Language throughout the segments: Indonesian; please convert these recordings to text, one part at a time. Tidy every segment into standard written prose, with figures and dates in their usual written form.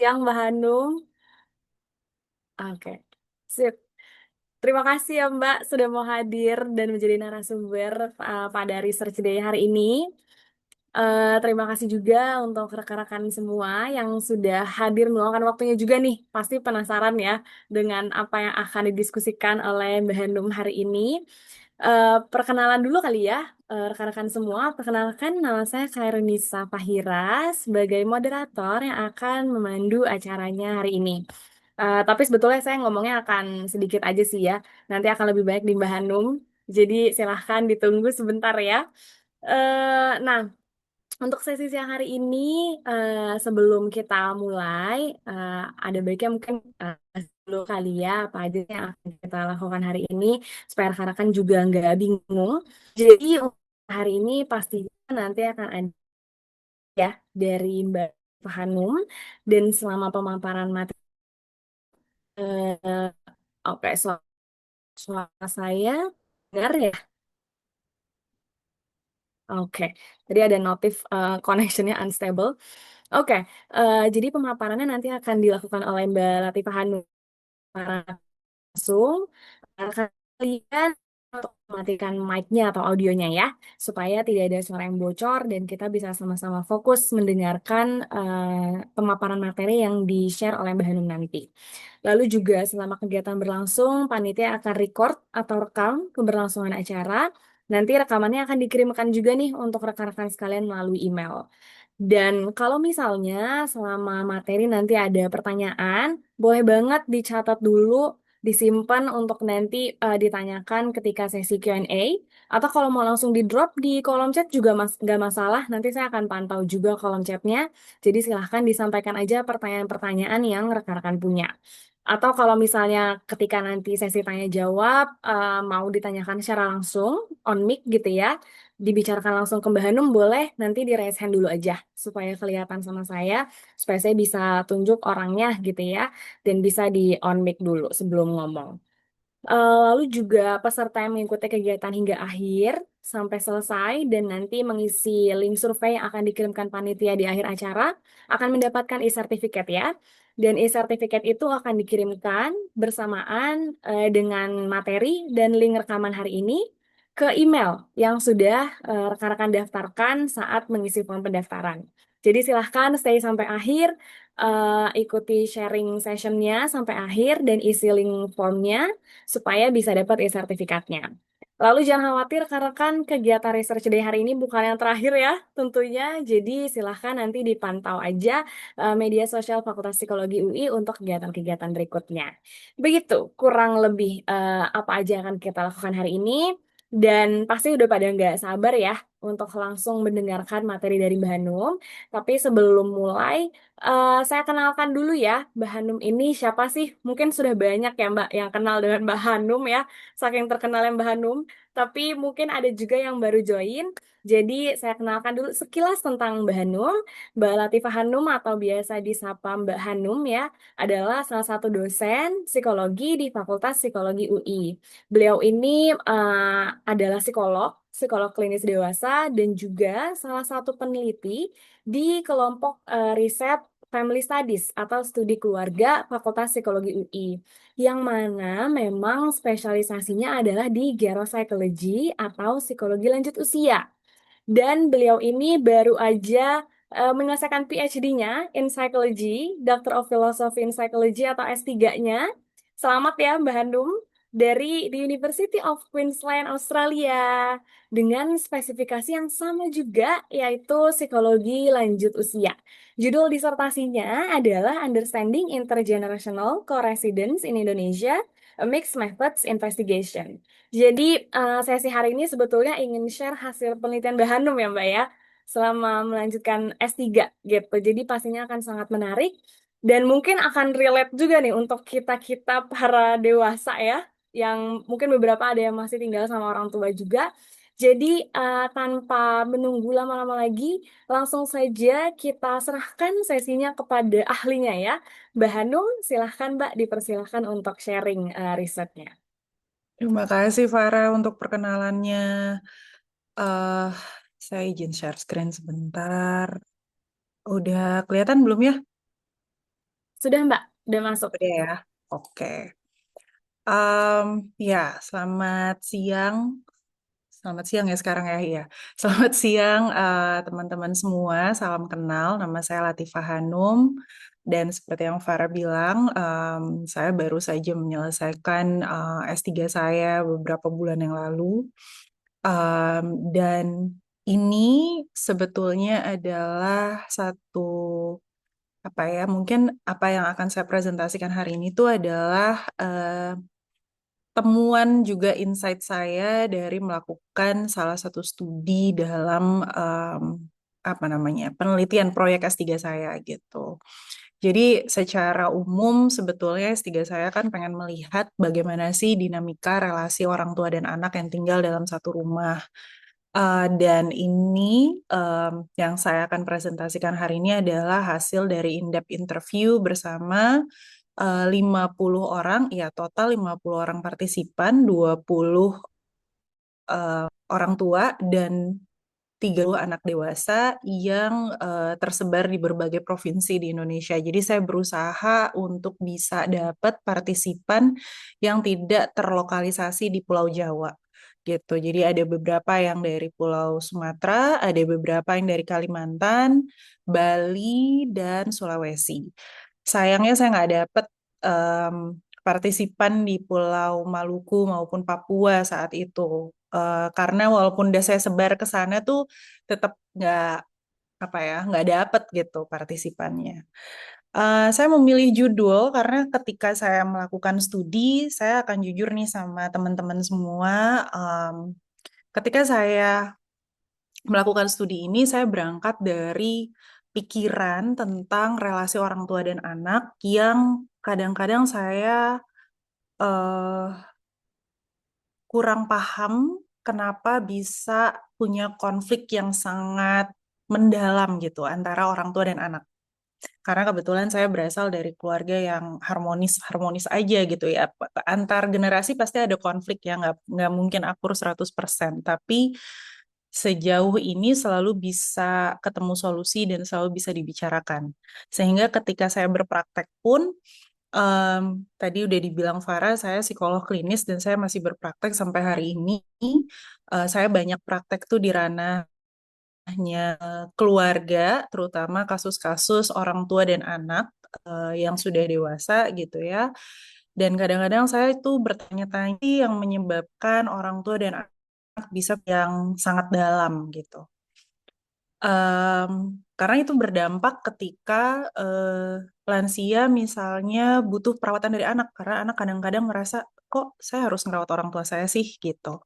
siang Mbak Hanum. Oke, sip. Terima kasih ya Mbak sudah mau hadir dan menjadi narasumber pada Research Day hari ini. Terima kasih juga untuk rekan-rekan semua yang sudah hadir meluangkan waktunya juga nih. Pasti penasaran ya dengan apa yang akan didiskusikan oleh Mbak Hanum hari ini. Perkenalan dulu kali ya, rekan-rekan semua. Perkenalkan, nama saya Khairunisa Fahira sebagai moderator yang akan memandu acaranya hari ini. Tapi sebetulnya saya ngomongnya akan sedikit aja sih ya. Nanti akan lebih banyak di Mbak Hanum. Jadi silahkan ditunggu sebentar ya. Nah, untuk sesi siang hari ini, sebelum kita mulai, eh, ada baiknya mungkin dulu kali ya apa aja yang akan kita lakukan hari ini supaya rekan-rekan juga nggak bingung. Jadi untuk hari ini pastinya nanti akan ada ya dari Mbak Hanum dan selama pemaparan materi. eh, Oke, suara saya dengar ya? Oke, jadi ada notif connectionnya unstable. Oke, jadi pemaparannya nanti akan dilakukan oleh Mbak Latifah Hanum langsung. Kalian untuk matikan mic-nya atau audionya ya, supaya tidak ada suara yang bocor dan kita bisa sama-sama fokus mendengarkan pemaparan materi yang di-share oleh Mbak Hanum nanti. Lalu juga selama kegiatan berlangsung, panitia akan record atau rekam keberlangsungan acara. Nanti rekamannya akan dikirimkan juga nih untuk rekan-rekan sekalian melalui email. Dan kalau misalnya selama materi nanti ada pertanyaan, boleh banget dicatat dulu, disimpan untuk nanti ditanyakan ketika sesi Q&A. Atau kalau mau langsung di drop di kolom chat juga nggak masalah, nanti saya akan pantau juga kolom chatnya. Jadi silahkan disampaikan aja pertanyaan-pertanyaan yang rekan-rekan punya. Atau kalau misalnya ketika nanti sesi tanya jawab mau ditanyakan secara langsung on mic gitu ya, dibicarakan langsung ke Mbak Hanum boleh nanti di raise hand dulu aja supaya kelihatan sama saya, supaya saya bisa tunjuk orangnya gitu ya, dan bisa di on mic dulu sebelum ngomong. Lalu juga peserta yang mengikuti kegiatan hingga akhir sampai selesai dan nanti mengisi link survei yang akan dikirimkan panitia di akhir acara akan mendapatkan e-sertifikat ya. Dan e-sertifikat itu akan dikirimkan bersamaan dengan materi dan link rekaman hari ini ke email yang sudah rekan-rekan daftarkan saat mengisi form pendaftaran. Jadi silahkan stay sampai akhir, ikuti sharing sessionnya sampai akhir dan isi link formnya supaya bisa dapat e-sertifikatnya. Lalu jangan khawatir karena kan kegiatan Research Day hari ini bukan yang terakhir ya tentunya. Jadi silahkan nanti dipantau aja media sosial Fakultas Psikologi UI untuk kegiatan-kegiatan berikutnya. Begitu kurang lebih apa aja yang akan kita lakukan hari ini. Dan pasti udah pada nggak sabar ya untuk langsung mendengarkan materi dari Mbak Hanum. Tapi sebelum mulai, saya kenalkan dulu ya, Mbak Hanum ini siapa sih? Mungkin sudah banyak ya Mbak yang kenal dengan Mbak Hanum ya, saking terkenalnya Mbak Hanum. Tapi mungkin ada juga yang baru join. Jadi saya kenalkan dulu sekilas tentang Mbak Hanum. Mbak Latifah Hanum atau biasa disapa Mbak Hanum ya, adalah salah satu dosen psikologi di Fakultas Psikologi UI. Beliau ini adalah psikolog, psikolog klinis dewasa, dan juga salah satu peneliti di kelompok riset Family Studies atau studi keluarga Fakultas Psikologi UI, yang mana memang spesialisasinya adalah di geropsychology atau psikologi lanjut usia. Dan beliau ini baru aja menyelesaikan PhD-nya in Psychology, Doctor of Philosophy in Psychology atau S3-nya. Selamat ya Mbak Handum dari the University of Queensland, Australia. Dengan spesifikasi yang sama juga, yaitu psikologi lanjut usia. Judul disertasinya adalah Understanding Intergenerational Co-Residence in Indonesia, a Mixed Methods Investigation. Jadi sesi hari ini sebetulnya ingin share hasil penelitian Mbak Hanum ya Mbak ya, selama melanjutkan S3 gitu. Jadi pastinya akan sangat menarik dan mungkin akan relate juga nih untuk kita-kita para dewasa ya, yang mungkin beberapa ada yang masih tinggal sama orang tua juga. Jadi tanpa menunggu lama-lama lagi, langsung saja kita serahkan sesinya kepada ahlinya ya. Mbak Hanum, silahkan Mbak dipersilahkan untuk sharing risetnya. Terima kasih Farah untuk perkenalannya. eh saya izin share screen sebentar. Udah kelihatan belum ya? Sudah Mbak, udah masuk. Udah ya. Oke. Em, ya, selamat siang. Selamat siang ya sekarang ya. Iya. Selamat siang teman-teman semua. Salam kenal. Nama saya Latifah Hanum. Dan seperti yang Farah bilang, saya baru saja menyelesaikan S3 saya beberapa bulan yang lalu. Dan ini sebetulnya adalah satu apa ya, mungkin apa yang akan saya presentasikan hari ini tuh adalah temuan juga insight saya dari melakukan salah satu studi dalam apa namanya, penelitian proyek S3 saya gitu. Jadi secara umum sebetulnya S3 saya kan pengen melihat bagaimana sih dinamika relasi orang tua dan anak yang tinggal dalam satu rumah. Dan ini yang saya akan presentasikan hari ini adalah hasil dari in-depth interview bersama 50 orang, ya total 50 orang partisipan, 20 orang tua dan 30 anak dewasa yang tersebar di berbagai provinsi di Indonesia. Jadi saya berusaha untuk bisa dapat partisipan yang tidak terlokalisasi di Pulau Jawa gitu. Jadi ada beberapa yang dari Pulau Sumatera, ada beberapa yang dari Kalimantan, Bali, dan Sulawesi. Sayangnya saya nggak dapet em, partisipan di Pulau Maluku maupun Papua saat itu. Karena walaupun udah saya sebar ke sana tuh tetap nggak apa ya nggak dapet gitu partisipannya. Saya memilih judul karena ketika saya melakukan studi, saya akan jujur nih sama teman-teman semua. em, Ketika saya melakukan studi ini, saya berangkat dari pikiran tentang relasi orang tua dan anak yang kadang-kadang saya eh, kurang paham kenapa bisa punya konflik yang sangat mendalam gitu antara orang tua dan anak. Karena kebetulan saya berasal dari keluarga yang harmonis-harmonis aja gitu ya. Antar generasi pasti ada konflik yang nggak mungkin akur 100%. Tapi sejauh ini selalu bisa ketemu solusi dan selalu bisa dibicarakan. Sehingga ketika saya berpraktek pun, tadi udah dibilang Farah, saya psikolog klinis dan saya masih berpraktek sampai hari ini. Saya banyak praktek tuh di ranah keluarga, terutama kasus-kasus orang tua dan anak yang sudah dewasa gitu ya. Dan kadang-kadang saya itu bertanya-tanya yang menyebabkan orang tua dan anak bisa yang sangat dalam gitu. Em, karena itu berdampak ketika lansia misalnya butuh perawatan dari anak, karena anak kadang-kadang merasa kok saya harus ngerawat orang tua saya sih gitu.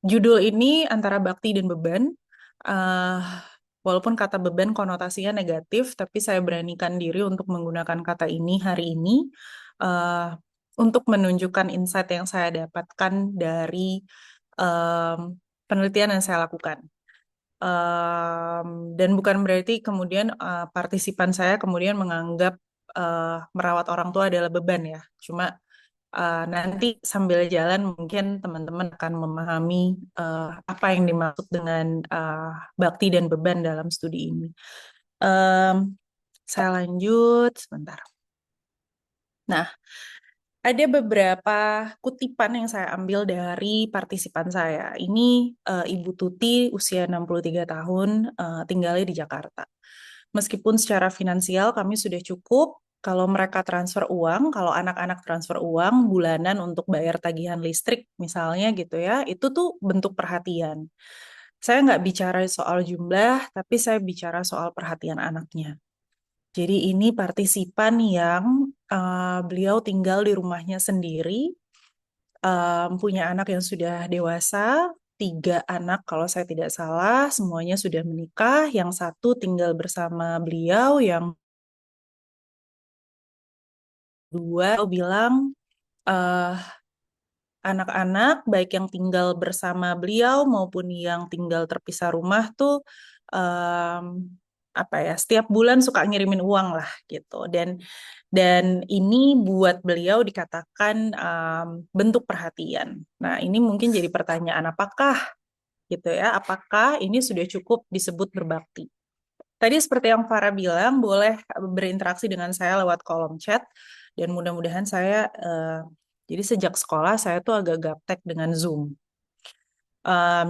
Judul ini antara bakti dan beban. eh Walaupun kata beban konotasinya negatif, tapi saya beranikan diri untuk menggunakan kata ini hari ini eh untuk menunjukkan insight yang saya dapatkan dari em, penelitian yang saya lakukan. Dan bukan berarti kemudian partisipan saya kemudian menganggap merawat orang tua adalah beban ya. Cuma nanti sambil jalan mungkin teman-teman akan memahami apa yang dimaksud dengan bakti dan beban dalam studi ini. Em, saya lanjut sebentar. Nah, ada beberapa kutipan yang saya ambil dari partisipan saya. Ini Ibu Tuti, usia 63 tahun, tinggalnya di Jakarta. Meskipun secara finansial kami sudah cukup, kalau mereka transfer uang, kalau anak-anak transfer uang bulanan untuk bayar tagihan listrik misalnya gitu ya, itu tuh bentuk perhatian. Saya nggak bicara soal jumlah, tapi saya bicara soal perhatian anaknya. Jadi ini partisipan yang beliau tinggal di rumahnya sendiri, punya anak yang sudah dewasa, 3 anak kalau saya tidak salah, semuanya sudah menikah, yang satu tinggal bersama beliau, yang dua beliau bilang eh, anak-anak baik yang tinggal bersama beliau maupun yang tinggal terpisah rumah tuh em, apa ya setiap bulan suka ngirimin uang lah gitu dan ini buat beliau dikatakan bentuk perhatian. Nah, ini mungkin jadi pertanyaan apakah gitu ya apakah ini sudah cukup disebut berbakti? Tadi seperti yang Farah bilang, boleh berinteraksi dengan saya lewat kolom chat dan mudah-mudahan jadi sejak sekolah saya tuh agak gaptek dengan Zoom.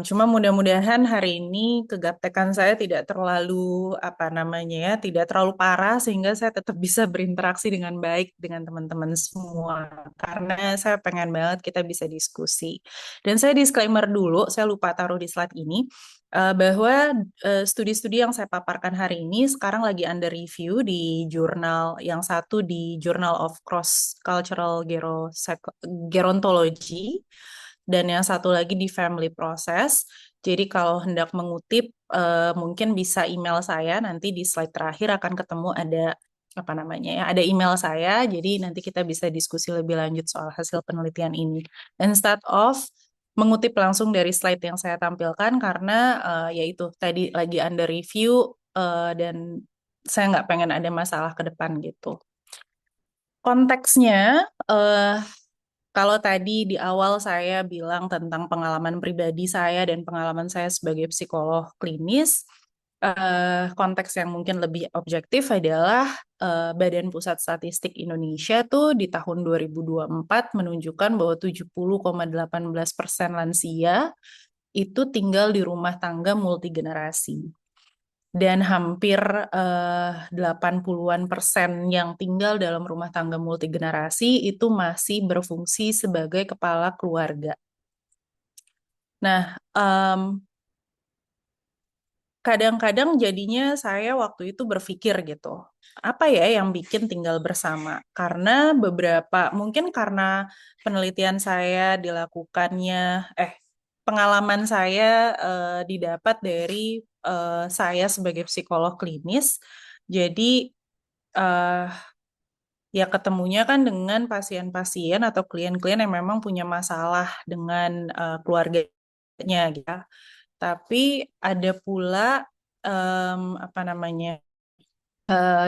Cuma mudah-mudahan hari ini kegaptekan saya tidak terlalu apa namanya ya, tidak terlalu parah sehingga saya tetap bisa berinteraksi dengan baik dengan teman-teman semua. Karena saya pengen banget kita bisa diskusi. Dan saya disclaimer dulu, saya lupa taruh di slide ini bahwa studi-studi yang saya paparkan hari ini sekarang lagi under review di jurnal yang satu di Journal of Cross Cultural Gerontology dan yang satu lagi di Family Process. Jadi kalau hendak mengutip, mungkin bisa email saya, nanti di slide terakhir akan ketemu ada apa namanya ya, ada email saya, jadi nanti kita bisa diskusi lebih lanjut soal hasil penelitian ini. Dan start off, mengutip langsung dari slide yang saya tampilkan, karena yaitu tadi lagi under review, dan saya nggak pengen ada masalah ke depan gitu. Konteksnya, eh, kalau tadi di awal saya bilang tentang pengalaman pribadi saya dan pengalaman saya sebagai psikolog klinis, konteks yang mungkin lebih objektif adalah Badan Pusat Statistik Indonesia tuh di tahun 2024 menunjukkan bahwa 70,18% lansia itu tinggal di rumah tangga multigenerasi dan hampir 80-an persen yang tinggal dalam rumah tangga multigenerasi itu masih berfungsi sebagai kepala keluarga. Nah, kadang-kadang jadinya saya waktu itu berpikir gitu, apa ya yang bikin tinggal bersama? Karena mungkin karena penelitian saya dilakukannya, pengalaman saya didapat dari saya sebagai psikolog klinis. Jadi eh, ya ketemunya kan dengan pasien-pasien atau klien-klien yang memang punya masalah dengan keluarganya gitu ya. Tapi ada pula apa namanya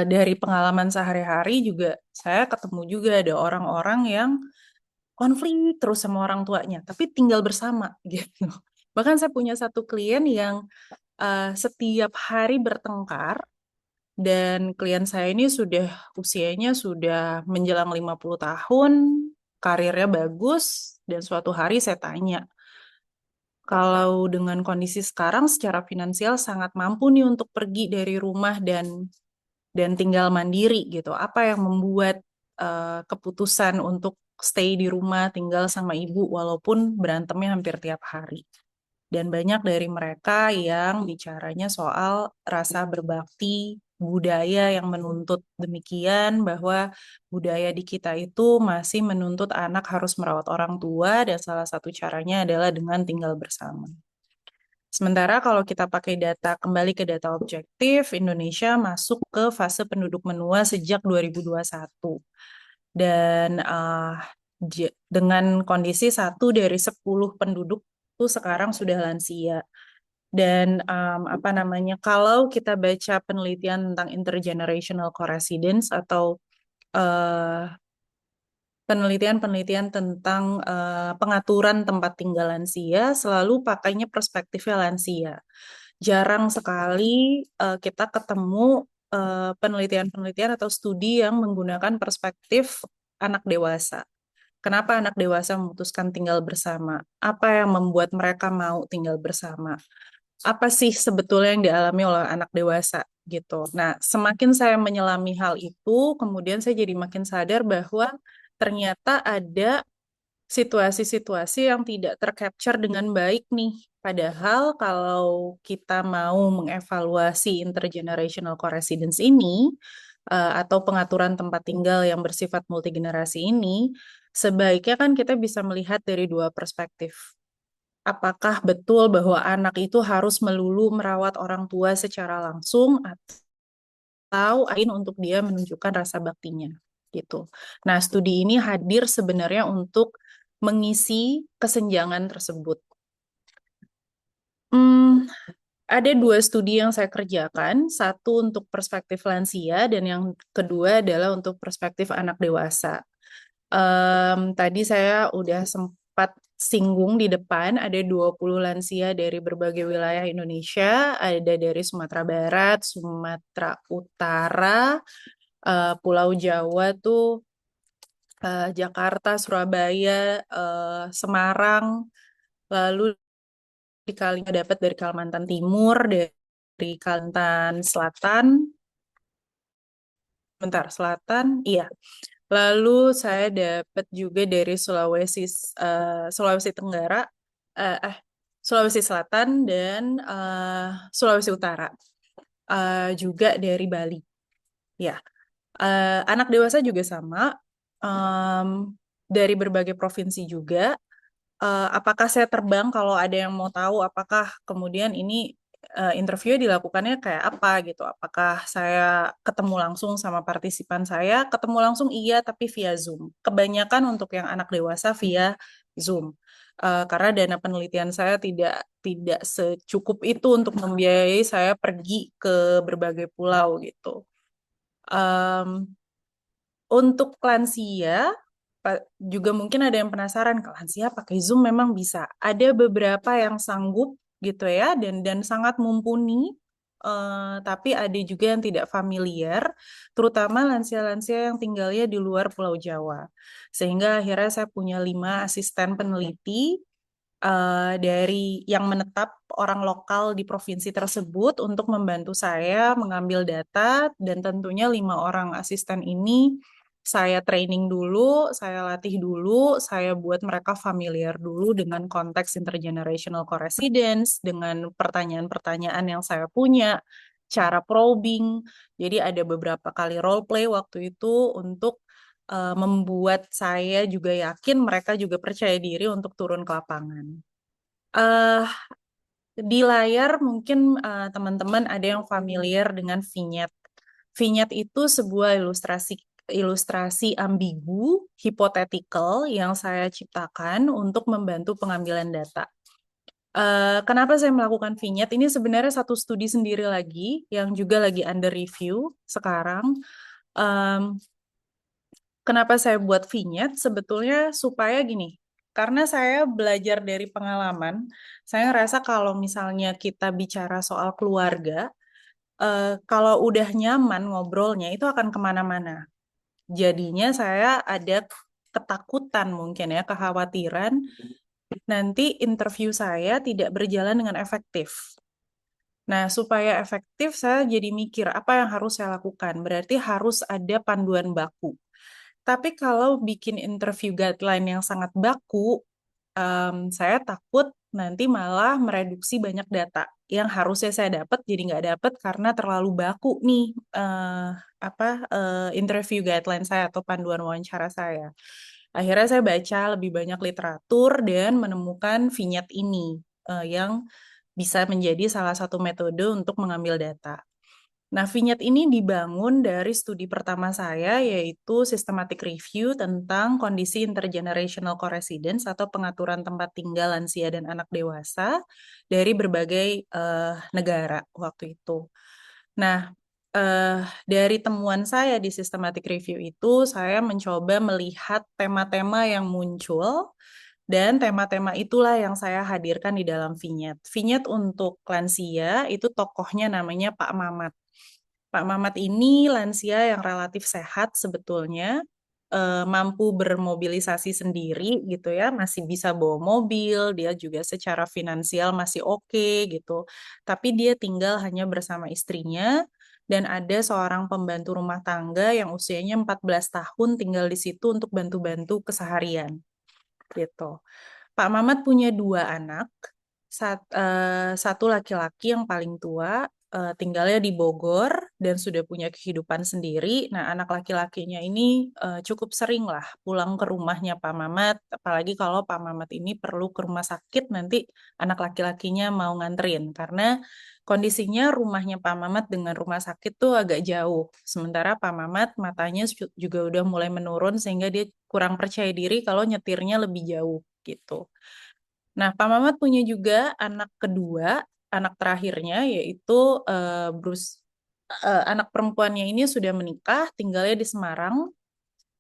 dari pengalaman sehari-hari juga saya ketemu juga ada orang-orang yang konflik terus sama orang tuanya, tapi tinggal bersama gitu. Bahkan saya punya satu klien yang setiap hari bertengkar dan klien saya ini usianya sudah menjelang 50 tahun, karirnya bagus, dan suatu hari saya tanya, kalau dengan kondisi sekarang secara finansial sangat mampu nih untuk pergi dari rumah dan tinggal mandiri gitu. Apa yang membuat keputusan untuk stay di rumah tinggal sama ibu walaupun berantemnya hampir tiap hari? Dan banyak dari mereka yang bicaranya soal rasa berbakti, budaya yang menuntut demikian, bahwa budaya di kita itu masih menuntut anak harus merawat orang tua, dan salah satu caranya adalah dengan tinggal bersama. Sementara kalau kita pakai kembali ke data objektif, Indonesia masuk ke fase penduduk menua sejak 2021. Dan dengan kondisi 1 dari 10 penduduk itu sekarang sudah lansia. Dan apa namanya, kalau kita baca penelitian tentang intergenerational coresidence atau eh, penelitian-penelitian tentang pengaturan tempat tinggal lansia, selalu pakainya perspektifnya lansia. Jarang sekali kita ketemu penelitian-penelitian atau studi yang menggunakan perspektif anak dewasa. Kenapa anak dewasa memutuskan tinggal bersama? Apa yang membuat mereka mau tinggal bersama? Apa sih sebetulnya yang dialami oleh anak dewasa gitu. Nah, semakin saya menyelami hal itu, kemudian saya jadi makin sadar bahwa ternyata ada situasi-situasi yang tidak tercapture dengan baik nih. Padahal kalau kita mau mengevaluasi intergenerational coresidence ini, atau pengaturan tempat tinggal yang bersifat multigenerasi ini, sebaiknya kan kita bisa melihat dari dua perspektif. Apakah betul bahwa anak itu harus melulu merawat orang tua secara langsung atau untuk dia menunjukkan rasa baktinya gitu. Nah, studi ini hadir sebenarnya untuk mengisi kesenjangan tersebut. Hmm, ada 2 studi yang saya kerjakan, satu untuk perspektif lansia dan yang kedua adalah untuk perspektif anak dewasa. Tadi saya udah sempat singgung di depan, ada 20 lansia dari berbagai wilayah Indonesia, ada dari Sumatera Barat, Sumatera Utara, Pulau Jawa tuh Jakarta, Surabaya, Semarang, lalu di dapat dari Kalimantan Timur, dari Kalimantan Selatan, bentar Selatan, iya. Lalu saya dapat juga dari Sulawesi Tenggara, eh, eh, Sulawesi Selatan dan Sulawesi Utara, juga dari Bali. Ya, anak dewasa juga sama, em, dari berbagai provinsi juga. Apakah saya terbang kalau ada yang mau tahu apakah kemudian ini interview dilakukannya kayak apa gitu? Apakah saya ketemu langsung sama partisipan saya? Ketemu langsung iya, tapi via Zoom. Kebanyakan untuk yang anak dewasa via Zoom. Karena dana penelitian saya tidak secukup itu untuk membiayai saya pergi ke berbagai pulau gitu. Em, untuk lansia, juga mungkin ada yang penasaran, ke lansia pakai Zoom memang bisa. Ada beberapa yang sanggup gitu ya, dan sangat mumpuni, tapi ada juga yang tidak familiar, terutama lansia-lansia yang tinggalnya di luar Pulau Jawa. Sehingga akhirnya saya punya 5 asisten peneliti dari yang menetap orang lokal di provinsi tersebut untuk membantu saya mengambil data dan tentunya 5 orang asisten ini saya training dulu, saya latih dulu, saya buat mereka familiar dulu dengan konteks intergenerational coresidence, dengan pertanyaan-pertanyaan yang saya punya, cara probing. Jadi ada beberapa kali role play waktu itu untuk membuat saya juga yakin mereka juga percaya diri untuk turun ke lapangan. eh di layar mungkin teman-teman ada yang familiar dengan vignette. Vignette itu sebuah ilustrasi ilustrasi ambigu, hipothetical yang saya ciptakan untuk membantu pengambilan data. Kenapa saya melakukan vignette? Ini sebenarnya satu studi sendiri lagi yang juga lagi under review sekarang. Em, Kenapa saya buat vignette? Sebetulnya supaya gini, karena saya belajar dari pengalaman, saya ngerasa kalau misalnya kita bicara soal keluarga, kalau udah nyaman ngobrolnya itu akan kemana-mana. Jadinya saya ada ketakutan mungkin ya, kekhawatiran nanti interview saya tidak berjalan dengan efektif. Nah, supaya efektif, saya jadi mikir apa yang harus saya lakukan. Berarti harus ada panduan baku. Tapi kalau bikin interview guideline yang sangat baku, saya takut nanti malah mereduksi banyak data yang harusnya saya dapat jadi nggak dapat karena terlalu baku nih apa interview guideline saya atau panduan wawancara saya. Akhirnya saya baca lebih banyak literatur dan menemukan vignette ini yang bisa menjadi salah satu metode untuk mengambil data. Nah, vignette ini dibangun dari studi pertama saya, yaitu systematic review tentang kondisi intergenerational coresidence atau pengaturan tempat tinggal lansia dan anak dewasa dari berbagai negara waktu itu. Nah, dari temuan saya di systematic review itu, saya mencoba melihat tema-tema yang muncul, dan tema-tema itulah yang saya hadirkan di dalam vignette. Vignette untuk lansia itu tokohnya namanya Pak Mamat. Pak Mamat ini lansia yang relatif sehat sebetulnya, mampu bermobilisasi sendiri gitu ya, masih bisa bawa mobil, dia juga secara finansial masih oke gitu. Tapi dia tinggal hanya bersama istrinya dan ada seorang pembantu rumah tangga yang usianya 14 tahun tinggal di situ untuk bantu-bantu keseharian gitu. Pak Mamat punya 2 anak, satu laki-laki yang paling tua, tinggalnya di Bogor dan sudah punya kehidupan sendiri. Nah, anak laki-lakinya ini cukup sering lah pulang ke rumahnya Pak Mamat, apalagi kalau Pak Mamat ini perlu ke rumah sakit, nanti anak laki-lakinya mau nganterin, karena kondisinya rumahnya Pak Mamat dengan rumah sakit tuh agak jauh. Sementara Pak Mamat matanya juga udah mulai menurun sehingga dia kurang percaya diri kalau nyetirnya lebih jauh gitu. Nah, Pak Mamat punya juga anak kedua, anak terakhirnya yaitu Bruce. Anak perempuannya ini sudah menikah, tinggalnya di Semarang.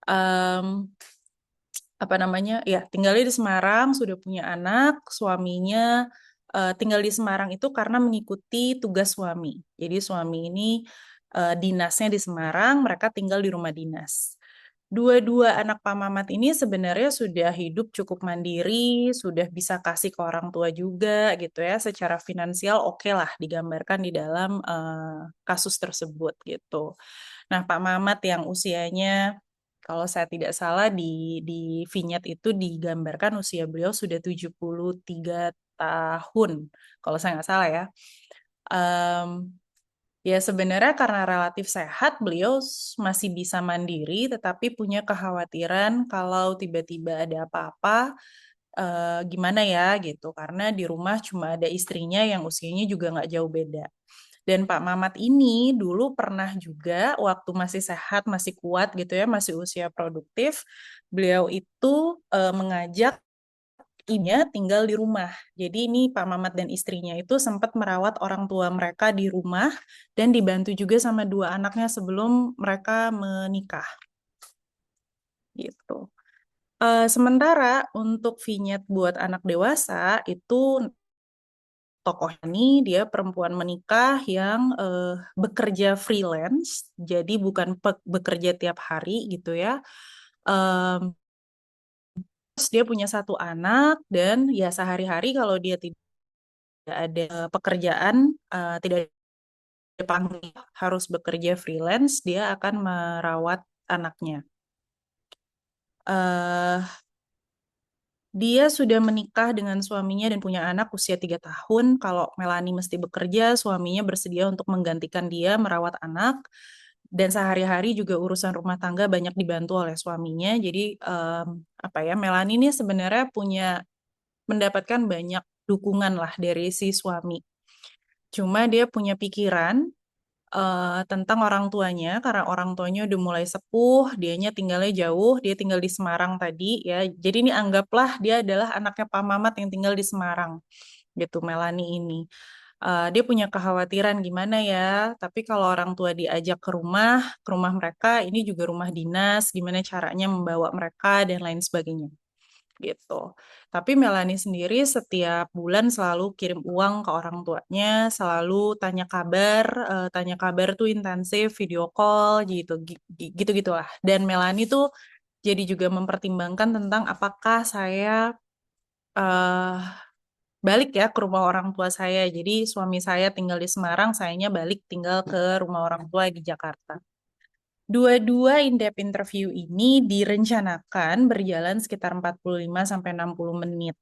Em, apa namanya, ya tinggalnya di Semarang, sudah punya anak, suaminya tinggal di Semarang itu karena mengikuti tugas suami. Jadi suami ini dinasnya di Semarang, mereka tinggal di rumah dinas. Dua-dua anak Pak Mamat ini sebenarnya sudah hidup cukup mandiri, sudah bisa kasih ke orang tua juga gitu ya. Secara finansial oke lah digambarkan di dalam kasus tersebut gitu. Nah, Pak Mamat yang usianya kalau saya tidak salah di vignette itu digambarkan usia beliau sudah 73 tahun. Kalau saya nggak salah ya. Em, Ya sebenarnya karena relatif sehat, beliau masih bisa mandiri, tetapi punya kekhawatiran kalau tiba-tiba ada apa-apa, gimana ya gitu. Karena di rumah cuma ada istrinya yang usianya juga nggak jauh beda. Dan Pak Mamat ini dulu pernah juga waktu masih sehat, masih kuat gitu ya, masih usia produktif, beliau itu mengajak ibunya tinggal di rumah. Jadi ini Pak Mamat dan istrinya itu sempat merawat orang tua mereka di rumah dan dibantu juga sama dua anaknya sebelum mereka menikah gitu. Sementara untuk vignette buat anak dewasa itu tokoh ini dia perempuan menikah yang bekerja freelance, jadi bukan bekerja tiap hari gitu ya. Em, Terus dia punya satu anak dan ya sehari-hari kalau dia tidak ada pekerjaan, tidak ada panggilan, harus bekerja freelance, dia akan merawat anaknya. eh Dia sudah menikah dengan suaminya dan punya anak usia 3 tahun. Kalau Melanie mesti bekerja, suaminya bersedia untuk menggantikan dia merawat anak. Dan sehari-hari juga urusan rumah tangga banyak dibantu oleh suaminya. Jadi apa ya, Melanie ini sebenarnya mendapatkan banyak dukungan lah dari si suami. Cuma dia punya pikiran tentang orang tuanya karena orang tuanya udah mulai sepuh, dianya tinggalnya jauh, dia tinggal di Semarang tadi ya. Jadi ini anggaplah dia adalah anaknya Pak Mamat yang tinggal di Semarang gitu, Melani ini. Dia punya kekhawatiran gimana ya, tapi kalau orang tua diajak ke rumah mereka, ini juga rumah dinas, gimana caranya membawa mereka dan lain sebagainya gitu. Tapi Melani sendiri setiap bulan selalu kirim uang ke orang tuanya, selalu tanya kabar tuh intensif, video call gitu, gitu-gitulah. Dan Melani tuh jadi juga mempertimbangkan tentang apakah saya eh balik ya ke rumah orang tua saya. Jadi suami saya tinggal di Semarang, sayanya balik tinggal ke rumah orang tua di Jakarta. Dua-dua in-depth interview ini direncanakan berjalan sekitar 45 sampai 60 menit.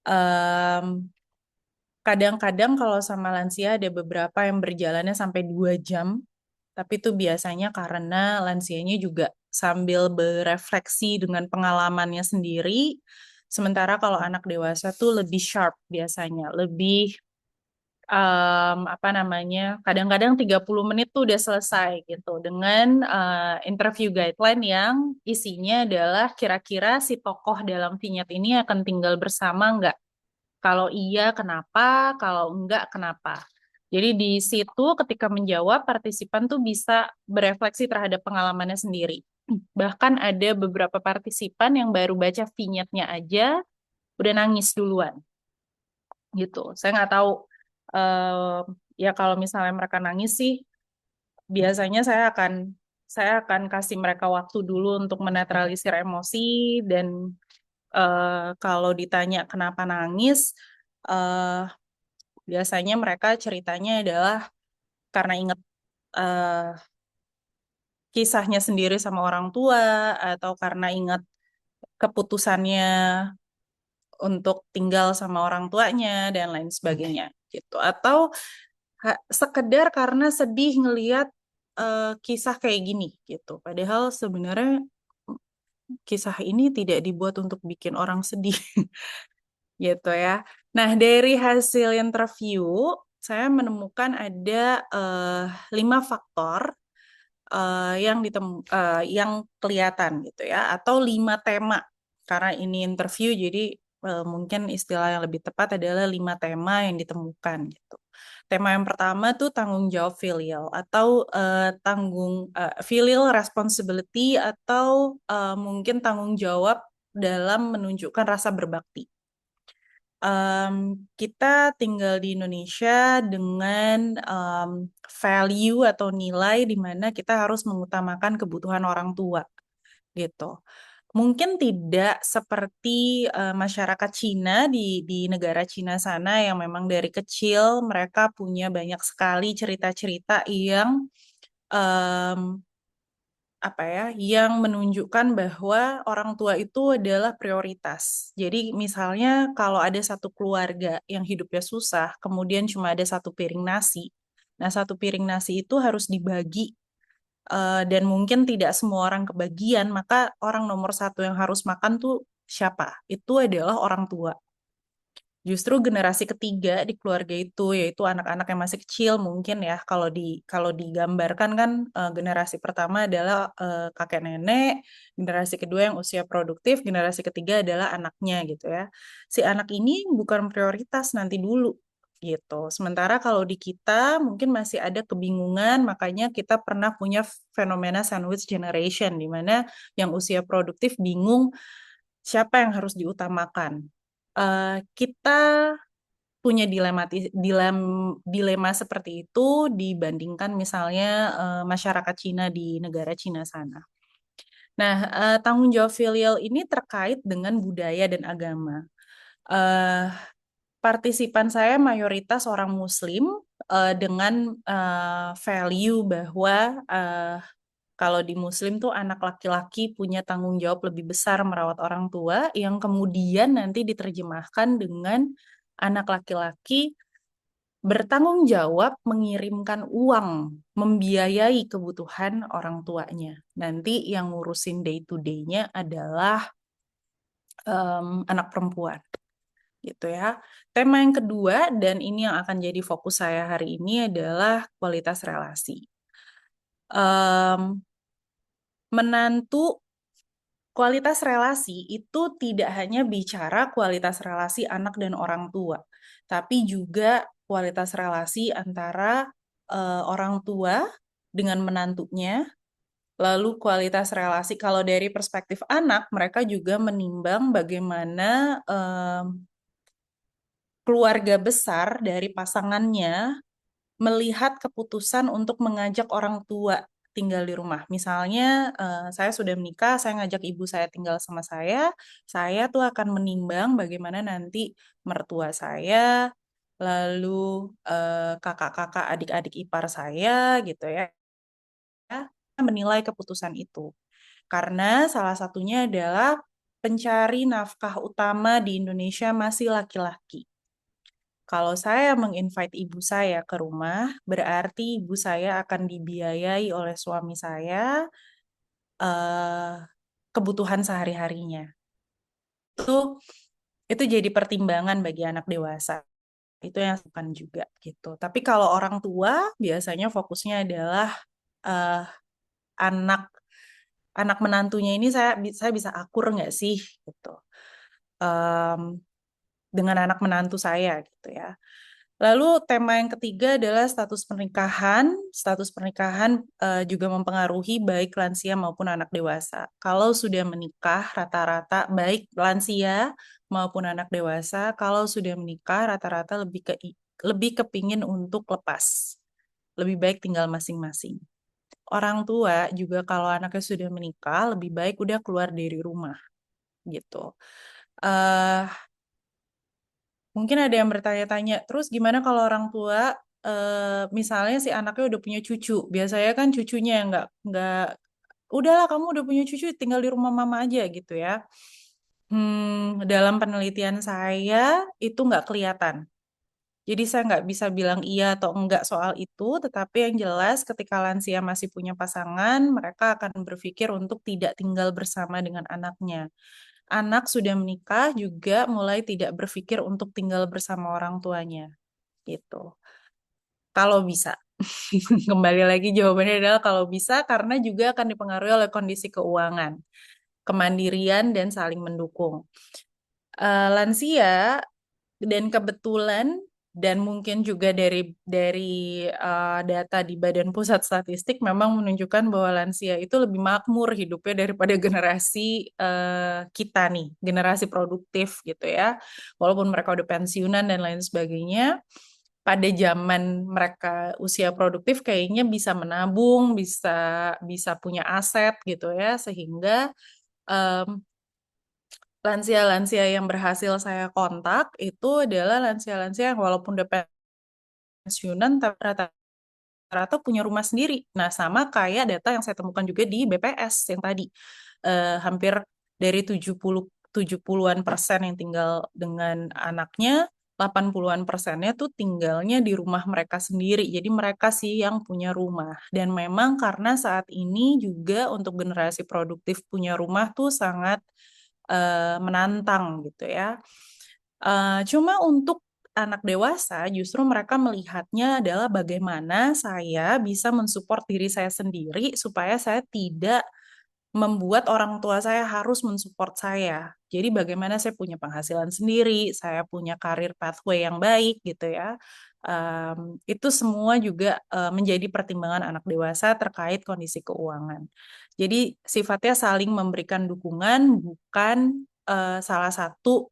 Em, Kadang-kadang kalau sama lansia ada beberapa yang berjalannya sampai 2 jam, tapi itu biasanya karena lansianya juga sambil berefleksi dengan pengalamannya sendiri. Sementara kalau anak dewasa tuh lebih sharp biasanya, lebih apa namanya, kadang-kadang 30 menit tuh udah selesai gitu dengan interview guideline yang isinya adalah kira-kira si tokoh dalam vignette ini akan tinggal bersama nggak? Kalau iya, kenapa? Kalau enggak, kenapa? Jadi di situ ketika menjawab, partisipan tuh bisa berefleksi terhadap pengalamannya sendiri. Bahkan ada beberapa partisipan yang baru baca vignette-nya aja udah nangis duluan gitu. Saya nggak tahu ya kalau misalnya mereka nangis sih, biasanya saya akan kasih mereka waktu dulu untuk menetralisir emosi dan kalau ditanya kenapa nangis, eh, biasanya mereka ceritanya adalah karena ingat eh, kisahnya sendiri sama orang tua atau karena ingat keputusannya untuk tinggal sama orang tuanya dan lain sebagainya gitu. Atau sekedar karena sedih ngelihat kisah kayak gini gitu. Padahal sebenarnya kisah ini tidak dibuat untuk bikin orang sedih gitu ya. Nah, dari hasil interview, saya menemukan ada 5 faktor yang kelihatan gitu ya, atau 5 tema. Karena ini interview, jadi mungkin istilah yang lebih tepat adalah 5 tema yang ditemukan gitu. Tema yang pertama tuh tanggung jawab filial atau filial responsibility atau mungkin tanggung jawab dalam menunjukkan rasa berbakti. Kita tinggal di Indonesia dengan value atau nilai di mana kita harus mengutamakan kebutuhan orang tua gitu. Mungkin tidak seperti masyarakat Cina di negara Cina sana yang memang dari kecil mereka punya banyak sekali cerita-cerita yang em, apa ya, yang menunjukkan bahwa orang tua itu adalah prioritas. Jadi misalnya kalau ada satu keluarga yang hidupnya susah, kemudian cuma ada satu piring nasi. Nah, satu piring nasi itu harus dibagi dan mungkin tidak semua orang kebagian, maka orang nomor satu yang harus makan tuh siapa? Itu adalah orang tua. Justru generasi ketiga di keluarga itu yaitu anak-anak yang masih kecil mungkin ya kalau digambarkan kan generasi pertama adalah kakek nenek, generasi kedua yang usia produktif, generasi ketiga adalah anaknya gitu ya. Si anak ini bukan prioritas nanti dulu gitu. Sementara kalau di kita mungkin masih ada kebingungan, makanya kita pernah punya fenomena sandwich generation di mana yang usia produktif bingung siapa yang harus diutamakan. Kita punya dilema seperti itu dibandingkan misalnya masyarakat Cina di negara Cina sana. Nah, tanggung jawab filial ini terkait dengan budaya dan agama. Eh, Partisipan saya mayoritas orang Muslim dengan value bahwa kalau di Muslim tuh anak laki-laki punya tanggung jawab lebih besar merawat orang tua yang kemudian nanti diterjemahkan dengan anak laki-laki bertanggung jawab mengirimkan uang, membiayai kebutuhan orang tuanya. Nanti yang ngurusin day to day-nya adalah anak perempuan, gitu ya. Tema yang kedua, dan ini yang akan jadi fokus saya hari ini adalah kualitas relasi. Em, Menantu kualitas relasi itu tidak hanya bicara kualitas relasi anak dan orang tua, tapi juga kualitas relasi antara orang tua dengan menantunya, lalu kualitas relasi kalau dari perspektif anak, mereka juga menimbang bagaimana keluarga besar dari pasangannya melihat keputusan untuk mengajak orang tua tinggal di rumah. Misalnya, saya sudah menikah, saya ngajak ibu saya tinggal sama saya tuh akan menimbang bagaimana nanti mertua saya, lalu kakak-kakak, adik-adik ipar saya, gitu ya, menilai keputusan itu. Karena salah satunya adalah pencari nafkah utama di Indonesia masih laki-laki. Kalau saya menginvite ibu saya ke rumah, berarti ibu saya akan dibiayai oleh suami saya eh, kebutuhan sehari-harinya. Itu itu jadi pertimbangan bagi anak dewasa. Itu yang bukan juga gitu. Tapi kalau orang tua biasanya fokusnya adalah eh, anak anak menantunya ini saya bisa akur nggak sih gitu. Em, dengan anak menantu saya gitu ya. Lalu tema yang ketiga adalah status pernikahan. Status pernikahan juga mempengaruhi baik lansia maupun anak dewasa. Kalau sudah menikah, rata-rata baik lansia maupun anak dewasa, kalau sudah menikah, rata-rata lebih kepingin untuk lepas. Lebih baik tinggal masing-masing. Orang tua juga kalau anaknya sudah menikah, lebih baik udah keluar dari rumah gitu. eh Mungkin ada yang bertanya-tanya, terus gimana kalau orang tua, misalnya si anaknya udah punya cucu, biasanya kan cucunya yang nggak, udahlah kamu udah punya cucu, tinggal di rumah mama aja gitu ya. Dalam penelitian saya itu nggak kelihatan. Jadi saya nggak bisa bilang iya atau enggak soal itu, tetapi yang jelas ketika lansia masih punya pasangan, mereka akan berpikir untuk tidak tinggal bersama dengan anaknya. Anak sudah menikah juga mulai tidak berpikir untuk tinggal bersama orang tuanya, gitu. Kalau bisa. Kembali lagi jawabannya adalah kalau bisa karena juga akan dipengaruhi oleh kondisi keuangan, kemandirian dan saling mendukung. Lansia dan kebetulan Dan mungkin juga dari data di Badan Pusat Statistik memang menunjukkan bahwa lansia itu lebih makmur hidupnya daripada generasi kita nih, generasi produktif gitu ya. Walaupun mereka udah pensiunan dan lain sebagainya, pada zaman mereka usia produktif kayaknya bisa menabung, bisa bisa punya aset gitu ya, sehingga em, lansia-lansia yang berhasil saya kontak itu adalah lansia-lansia yang walaupun udah pensiunan tapi rata-rata punya rumah sendiri. Nah, sama kayak data yang saya temukan juga di BPS yang tadi. Hampir dari 70-an persen yang tinggal dengan anaknya, 80-an persennya tuh tinggalnya di rumah mereka sendiri. Jadi mereka sih yang punya rumah. Dan memang karena saat ini juga untuk generasi produktif punya rumah tuh sangat menantang gitu ya. Cuma untuk anak dewasa, justru mereka melihatnya adalah bagaimana saya bisa mensupport diri saya sendiri supaya saya tidak membuat orang tua saya harus mensupport saya. Jadi bagaimana saya punya penghasilan sendiri, saya punya karir pathway yang baik gitu ya. Itu semua juga menjadi pertimbangan anak dewasa terkait kondisi keuangan. Jadi sifatnya saling memberikan dukungan, bukan salah satu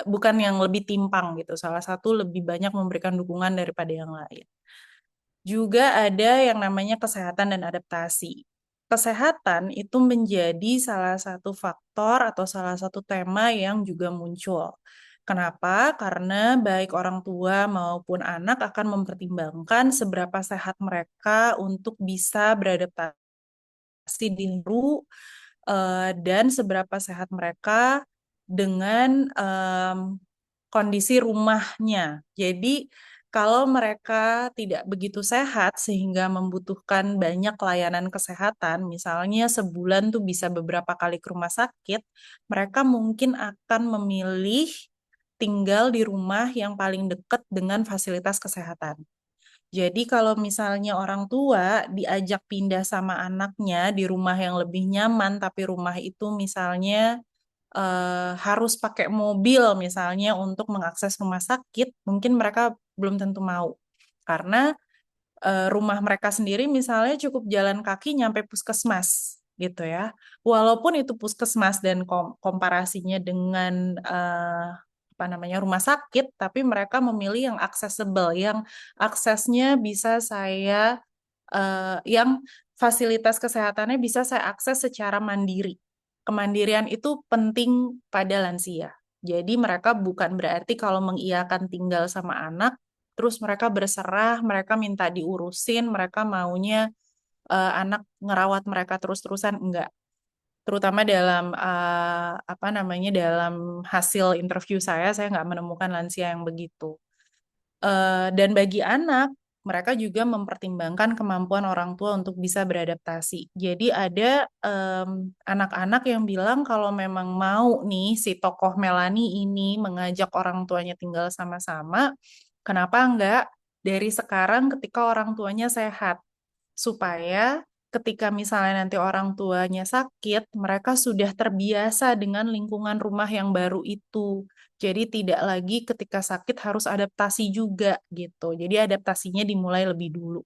bukan yang lebih timpang gitu. Salah satu lebih banyak memberikan dukungan daripada yang lain. Juga ada yang namanya kesehatan dan adaptasi. Kesehatan itu menjadi salah satu faktor atau salah satu tema yang juga muncul. Kenapa? Karena baik orang tua maupun anak akan mempertimbangkan seberapa sehat mereka untuk bisa beradaptasi di dan seberapa sehat mereka dengan kondisi rumahnya. Jadi kalau mereka tidak begitu sehat sehingga membutuhkan banyak layanan kesehatan, misalnya sebulan tuh bisa beberapa kali ke rumah sakit, mereka mungkin akan memilih tinggal di rumah yang paling dekat dengan fasilitas kesehatan. Jadi kalau misalnya orang tua diajak pindah sama anaknya di rumah yang lebih nyaman, tapi rumah itu misalnya harus pakai mobil misalnya untuk mengakses rumah sakit, mungkin mereka belum tentu mau. Karena rumah mereka sendiri misalnya cukup jalan kaki nyampe puskesmas gitu ya. Walaupun itu puskesmas dan komparasinya dengan apa namanya rumah sakit, tapi mereka memilih yang accessible, yang aksesnya bisa yang fasilitas kesehatannya bisa saya akses secara mandiri. Kemandirian itu penting pada lansia. Jadi mereka bukan berarti kalau mengiyakan tinggal sama anak, terus mereka berserah, mereka minta diurusin, mereka maunya anak ngerawat mereka terus-terusan, enggak. Terutama dalam apa namanya dalam hasil interview saya nggak menemukan lansia yang begitu. Dan bagi anak, mereka juga mempertimbangkan kemampuan orang tua untuk bisa beradaptasi. Jadi ada anak-anak yang bilang kalau memang mau nih si tokoh Melani ini mengajak orang tuanya tinggal sama-sama, kenapa enggak dari sekarang ketika orang tuanya sehat, supaya ketika misalnya nanti orang tuanya sakit, mereka sudah terbiasa dengan lingkungan rumah yang baru itu. Jadi tidak lagi ketika sakit harus adaptasi juga gitu. Jadi adaptasinya dimulai lebih dulu.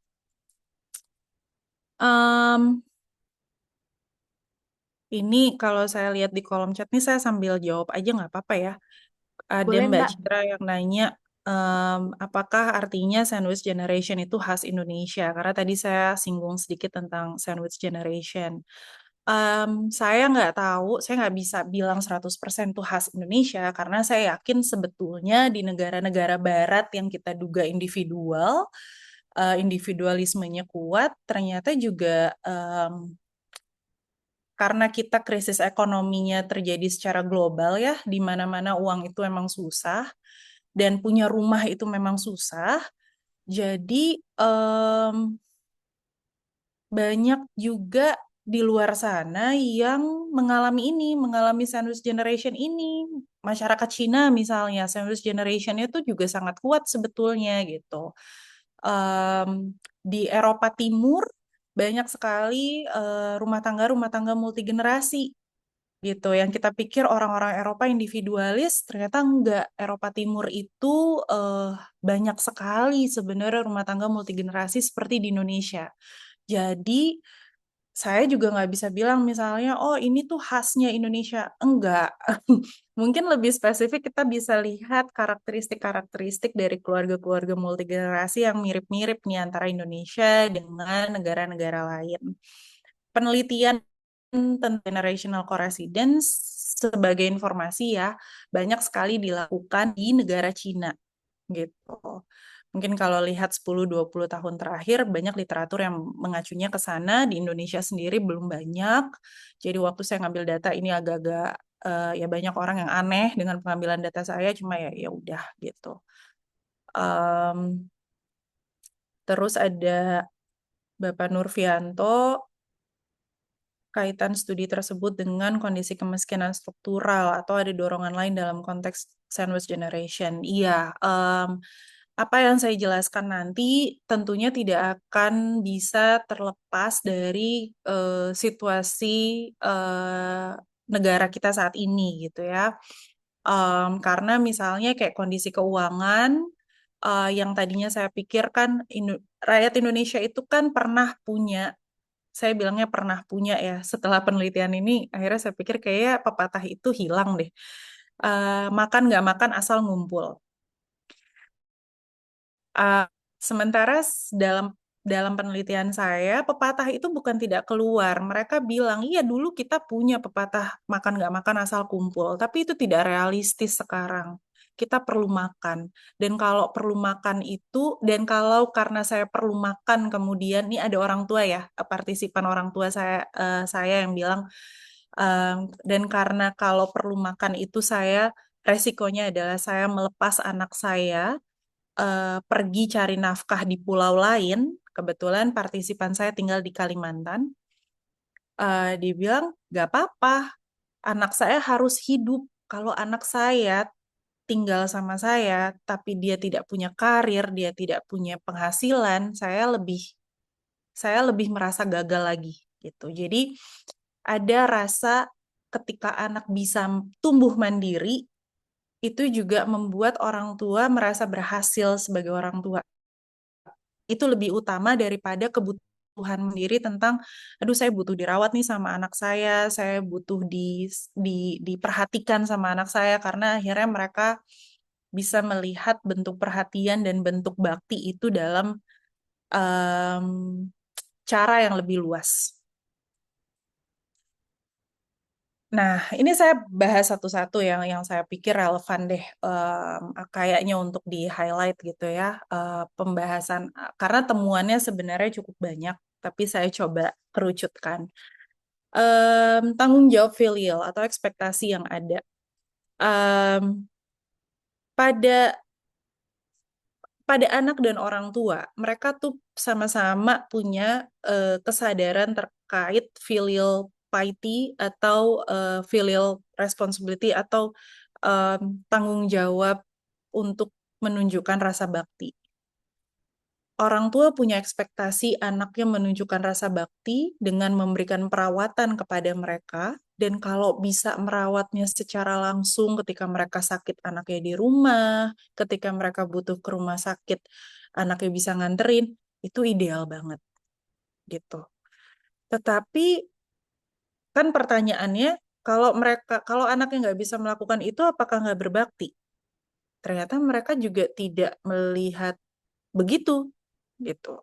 Em, ini kalau saya lihat di kolom chat nih saya sambil jawab aja nggak apa-apa ya. Ada Boleh, Mbak Mbak. Citra yang nanya, apakah artinya sandwich generation itu khas Indonesia? Karena tadi saya singgung sedikit tentang sandwich generation. Saya nggak tahu, saya nggak bisa bilang 100% itu khas Indonesia, karena saya yakin sebetulnya di negara-negara barat yang kita duga individual, individualismenya kuat, ternyata juga karena kita krisis ekonominya terjadi secara global ya, di mana-mana uang itu memang susah, dan punya rumah itu memang susah. Jadi banyak juga di luar sana yang mengalami sandwich generation ini. Masyarakat Cina misalnya, sandwich generation itu juga sangat kuat sebetulnya gitu. Em, di Eropa Timur banyak sekali rumah tangga multigenerasi. gitu. Yang kita pikir orang-orang Eropa individualis, ternyata enggak. Eropa Timur itu eh, banyak sekali sebenarnya rumah tangga multigenerasi seperti di Indonesia. Jadi saya juga nggak bisa bilang misalnya, oh ini tuh khasnya Indonesia. Enggak. Mungkin lebih spesifik kita bisa lihat karakteristik-karakteristik dari keluarga-keluarga multigenerasi yang mirip-mirip nih antara Indonesia dengan negara-negara lain. Penelitian tentang generational coincidence sebagai informasi ya, banyak sekali dilakukan di negara Cina gitu. Mungkin kalau lihat 10-20 tahun terakhir banyak literatur yang mengacunya ke sana, di Indonesia sendiri belum banyak. Jadi waktu saya ngambil data ini agak-agak ya banyak orang yang aneh dengan pengambilan data saya, cuma ya ya udah gitu. Em, Terus ada Bapak Nurfianto, kaitan studi tersebut dengan kondisi kemiskinan struktural atau ada dorongan lain dalam konteks sandwich generation. Iya, apa yang saya jelaskan nanti tentunya tidak akan bisa terlepas dari situasi eh, negara kita saat ini gitu ya. Karena misalnya kayak kondisi keuangan yang tadinya saya pikirkan rakyat Indonesia itu kan pernah punya, saya bilangnya pernah punya ya. Setelah penelitian ini, akhirnya saya pikir kayak pepatah itu hilang deh. Makan nggak makan asal ngumpul. Uh, Sementara dalam penelitian saya, pepatah itu bukan tidak keluar. Mereka bilang, iya dulu kita punya pepatah makan nggak makan asal kumpul, tapi itu tidak realistis sekarang. Kita perlu makan. Dan kalau perlu makan itu, dan kalau karena saya perlu makan, kemudian ini ada orang tua ya, partisipan orang tua saya yang bilang, dan karena kalau perlu makan itu resikonya adalah saya melepas anak saya pergi cari nafkah di pulau lain, kebetulan partisipan saya tinggal di Kalimantan, dia bilang, gak apa-apa, anak saya harus hidup. Kalau anak saya tinggal sama saya, tapi dia tidak punya karir, dia tidak punya penghasilan, saya lebih merasa gagal lagi gitu. Jadi ada rasa ketika anak bisa tumbuh mandiri, itu juga membuat orang tua merasa berhasil sebagai orang tua. Itu lebih utama daripada kebutuhan sendiri tentang, aduh saya butuh dirawat nih sama anak saya butuh di diperhatikan sama anak saya karena akhirnya mereka bisa melihat bentuk perhatian dan bentuk bakti itu dalam em, cara yang lebih luas. Nah, ini saya bahas satu-satu yang saya pikir relevan deh, kayaknya untuk di-highlight gitu ya, pembahasan, karena temuannya sebenarnya cukup banyak, tapi saya coba kerucutkan. Tanggung jawab filial atau ekspektasi yang ada. Em, pada pada anak dan orang tua, mereka tuh sama-sama punya kesadaran terkait filial piety atau filial responsibility atau tanggung jawab untuk menunjukkan rasa bakti. Orang tua punya ekspektasi anaknya menunjukkan rasa bakti dengan memberikan perawatan kepada mereka, dan kalau bisa merawatnya secara langsung ketika mereka sakit, anaknya di rumah, ketika mereka butuh ke rumah sakit, anaknya bisa nganterin, itu ideal banget gitu. Tetapi kan pertanyaannya, kalau anaknya nggak bisa melakukan itu, apakah nggak berbakti? Ternyata mereka juga tidak melihat begitu gitu.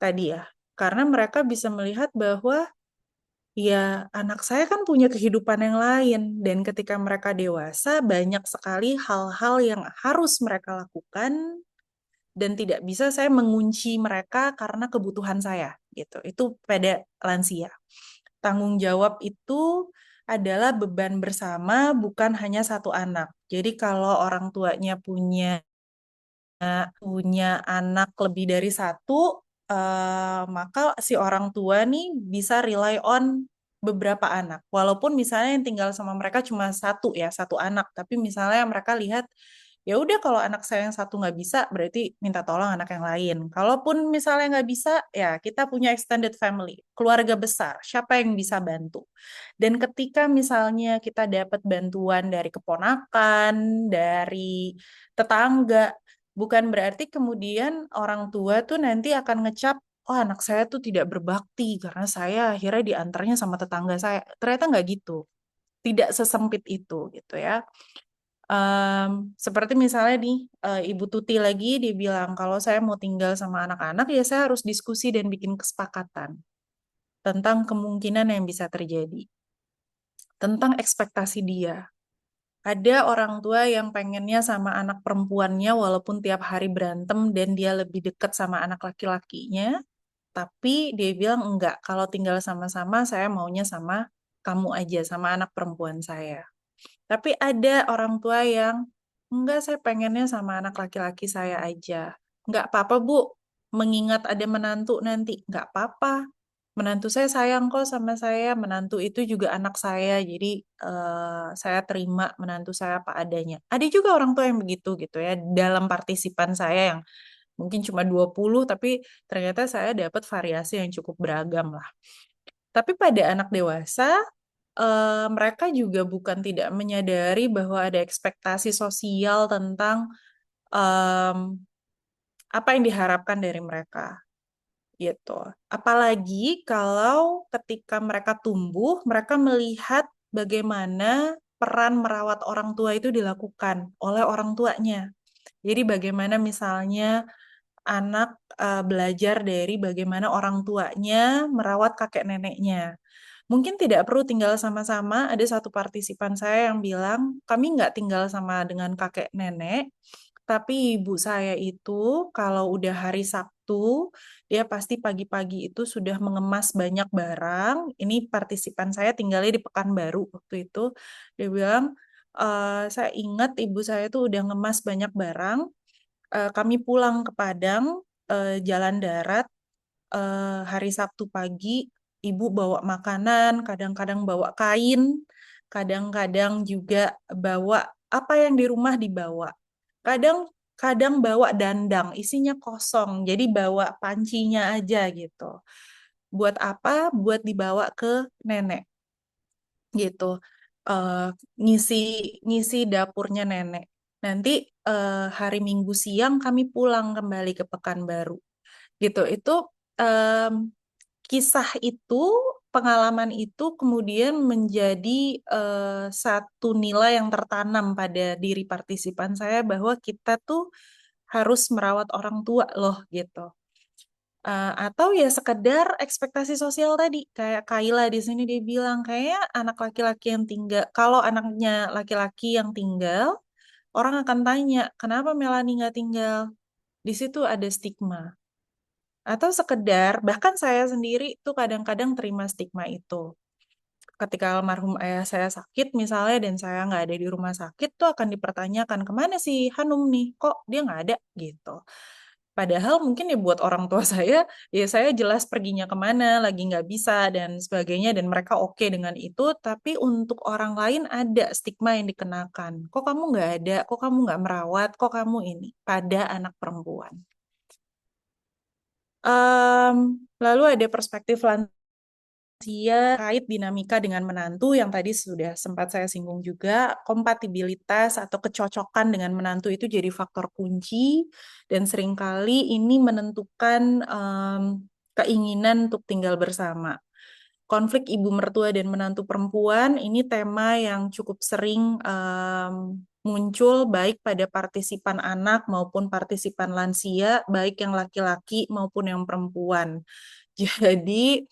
Tadi ya, karena mereka bisa melihat bahwa ya anak saya kan punya kehidupan yang lain, dan ketika mereka dewasa banyak sekali hal-hal yang harus mereka lakukan dan tidak bisa saya mengunci mereka karena kebutuhan saya gitu. Itu pada lansia. Tanggung jawab itu adalah beban bersama, bukan hanya satu anak. Jadi kalau orang tuanya punya anak lebih dari satu, maka si orang tua nih bisa rely on beberapa anak. Walaupun misalnya yang tinggal sama mereka cuma satu ya, satu anak. Tapi misalnya mereka lihat Ya udah kalau anak saya yang satu nggak bisa, berarti minta tolong anak yang lain. Kalaupun misalnya nggak bisa, ya kita punya extended family, keluarga besar, siapa yang bisa bantu. Dan ketika misalnya kita dapat bantuan dari keponakan, dari tetangga, bukan berarti kemudian orang tua tuh nanti akan ngecap, oh anak saya tuh tidak berbakti karena saya akhirnya diantarnya sama tetangga saya. Ternyata nggak gitu, tidak sesempit itu gitu ya. Seperti misalnya nih, Ibu Tuti lagi dia bilang kalau saya mau tinggal sama anak-anak ya saya harus diskusi dan bikin kesepakatan tentang kemungkinan yang bisa terjadi, tentang ekspektasi dia. Ada orang tua yang pengennya sama anak perempuannya walaupun tiap hari berantem dan dia lebih dekat sama anak laki-lakinya, tapi dia bilang enggak, kalau tinggal sama-sama saya maunya sama kamu aja, sama anak perempuan saya. Tapi ada orang tua yang enggak, saya pengennya sama anak laki-laki saya aja. Enggak apa-apa, Bu. Mengingat ada menantu nanti. Enggak apa-apa. Menantu saya sayang kok sama saya. Menantu itu juga anak saya. Jadi saya terima menantu saya apa adanya. Ada juga orang tua yang begitu gitu ya. Dalam partisipan saya yang mungkin cuma 20, tapi ternyata saya dapat variasi yang cukup beragam lah. Tapi pada anak dewasa, mereka juga bukan tidak menyadari bahwa ada ekspektasi sosial tentang em, apa yang diharapkan dari mereka, gitu. Apalagi kalau ketika mereka tumbuh, mereka melihat bagaimana peran merawat orang tua itu dilakukan oleh orang tuanya. Jadi bagaimana misalnya anak belajar dari bagaimana orang tuanya merawat kakek neneknya. Mungkin tidak perlu tinggal sama-sama. Ada satu partisipan saya yang bilang, kami nggak tinggal sama dengan kakek nenek, tapi ibu saya itu kalau udah hari Sabtu, dia pasti pagi-pagi itu sudah mengemas banyak barang. Ini partisipan saya tinggalnya di Pekanbaru waktu itu. Dia bilang, saya ingat ibu saya tuh udah ngemas banyak barang. Kami pulang ke Padang, jalan darat, hari Sabtu pagi, ibu bawa makanan, kadang-kadang bawa kain, kadang-kadang juga bawa apa yang di rumah dibawa. Kadang kadang bawa dandang, isinya kosong, jadi bawa pancinya aja gitu. Buat apa? Buat dibawa ke nenek gitu. Eh, ngisi ngisi dapurnya nenek. Nanti hari Minggu siang kami pulang kembali ke Pekanbaru gitu. Itu em, kisah itu, pengalaman itu kemudian menjadi satu nilai yang tertanam pada diri partisipan saya bahwa kita tuh harus merawat orang tua loh gitu. Atau ya sekedar ekspektasi sosial tadi, kayak Kaila di sini dia bilang kayak anak laki-laki yang tinggal, kalau anaknya laki-laki yang tinggal, orang akan tanya, kenapa Melanie nggak tinggal? Di situ ada stigma. Atau sekedar, bahkan saya sendiri tuh kadang-kadang terima stigma itu. Ketika almarhum ayah saya sakit misalnya dan saya nggak ada di rumah sakit tuh akan dipertanyakan kemana sih Hanum nih, kok dia nggak ada gitu. Padahal mungkin ya buat orang tua saya, ya saya jelas perginya kemana, lagi nggak bisa dan sebagainya dan mereka oke dengan itu. Tapi untuk orang lain ada stigma yang dikenakan. Kok kamu nggak ada, kok kamu nggak merawat, kok kamu ini pada anak perempuan. Lalu ada perspektif lansia kait dinamika dengan menantu yang tadi sudah sempat saya singgung juga, kompatibilitas atau kecocokan dengan menantu itu jadi faktor kunci dan seringkali ini menentukan keinginan untuk tinggal bersama. Konflik ibu mertua dan menantu perempuan ini tema yang cukup sering muncul baik pada partisipan anak maupun partisipan lansia, baik yang laki-laki maupun yang perempuan. Jadi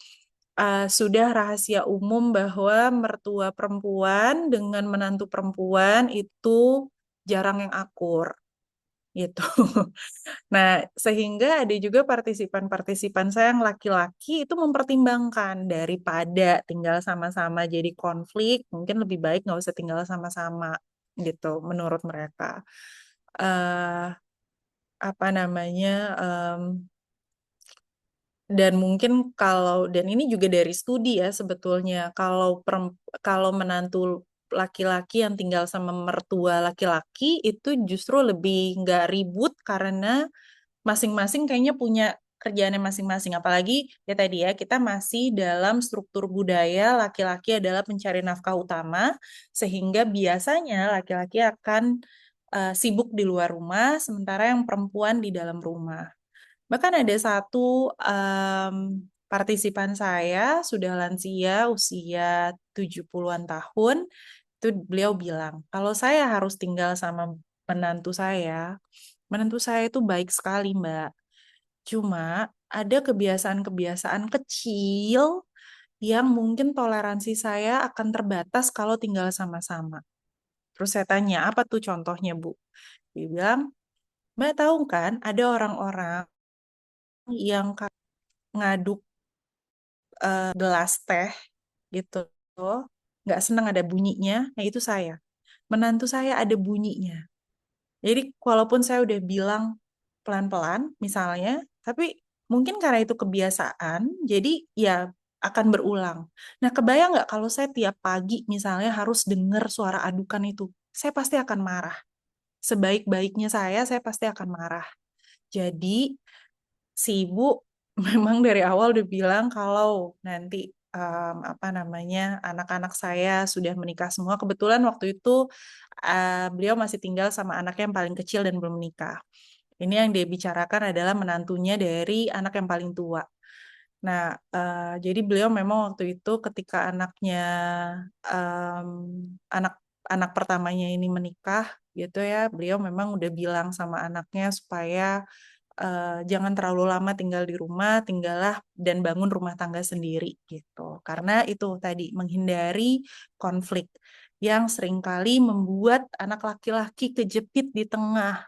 sudah rahasia umum bahwa mertua perempuan dengan menantu perempuan itu jarang yang akur gitu. Nah, sehingga ada juga partisipan-partisipan saya yang laki-laki itu mempertimbangkan daripada tinggal sama-sama jadi konflik, mungkin lebih baik nggak usah tinggal sama-sama gitu menurut mereka. eh Apa namanya? Dan mungkin kalau dan ini juga dari studi ya sebetulnya kalau menantu laki-laki yang tinggal sama mertua laki-laki itu justru lebih nggak ribut karena masing-masing kayaknya punya kerjaannya masing-masing. Apalagi ya tadi ya, kita masih dalam struktur budaya laki-laki adalah pencari nafkah utama, sehingga biasanya laki-laki akan sibuk di luar rumah, sementara yang perempuan di dalam rumah. Bahkan ada satu partisipan saya, sudah lansia, usia 70-an tahun, itu beliau bilang, kalau saya harus tinggal sama menantu saya itu baik sekali, Mbak. Cuma ada kebiasaan-kebiasaan kecil yang mungkin toleransi saya akan terbatas kalau tinggal sama-sama. Terus saya tanya, apa tuh contohnya, Bu? Dia bilang, Mbak tahu kan ada orang-orang yang ngaduk gelas teh gitu, nggak senang ada bunyinya, nah itu saya. Menantu saya ada bunyinya. Jadi walaupun saya udah bilang pelan-pelan misalnya, tapi mungkin karena itu kebiasaan, jadi ya akan berulang. Nah, kebayang nggak kalau saya tiap pagi misalnya harus dengar suara adukan itu, saya pasti akan marah. Sebaik-baiknya saya pasti akan marah. Jadi si ibu memang dari awal udah bilang kalau nanti apa namanya anak-anak saya sudah menikah semua. Kebetulan waktu itu beliau masih tinggal sama anaknya yang paling kecil dan belum menikah. Ini yang dia bicarakan adalah menantunya dari anak yang paling tua. Nah, jadi beliau memang waktu itu ketika em, anak anak pertamanya ini menikah gitu ya, beliau memang udah bilang sama anaknya supaya jangan terlalu lama tinggal di rumah, tinggallah dan bangun rumah tangga sendiri gitu. Karena itu tadi menghindari konflik yang seringkali membuat anak laki-laki kejepit di tengah.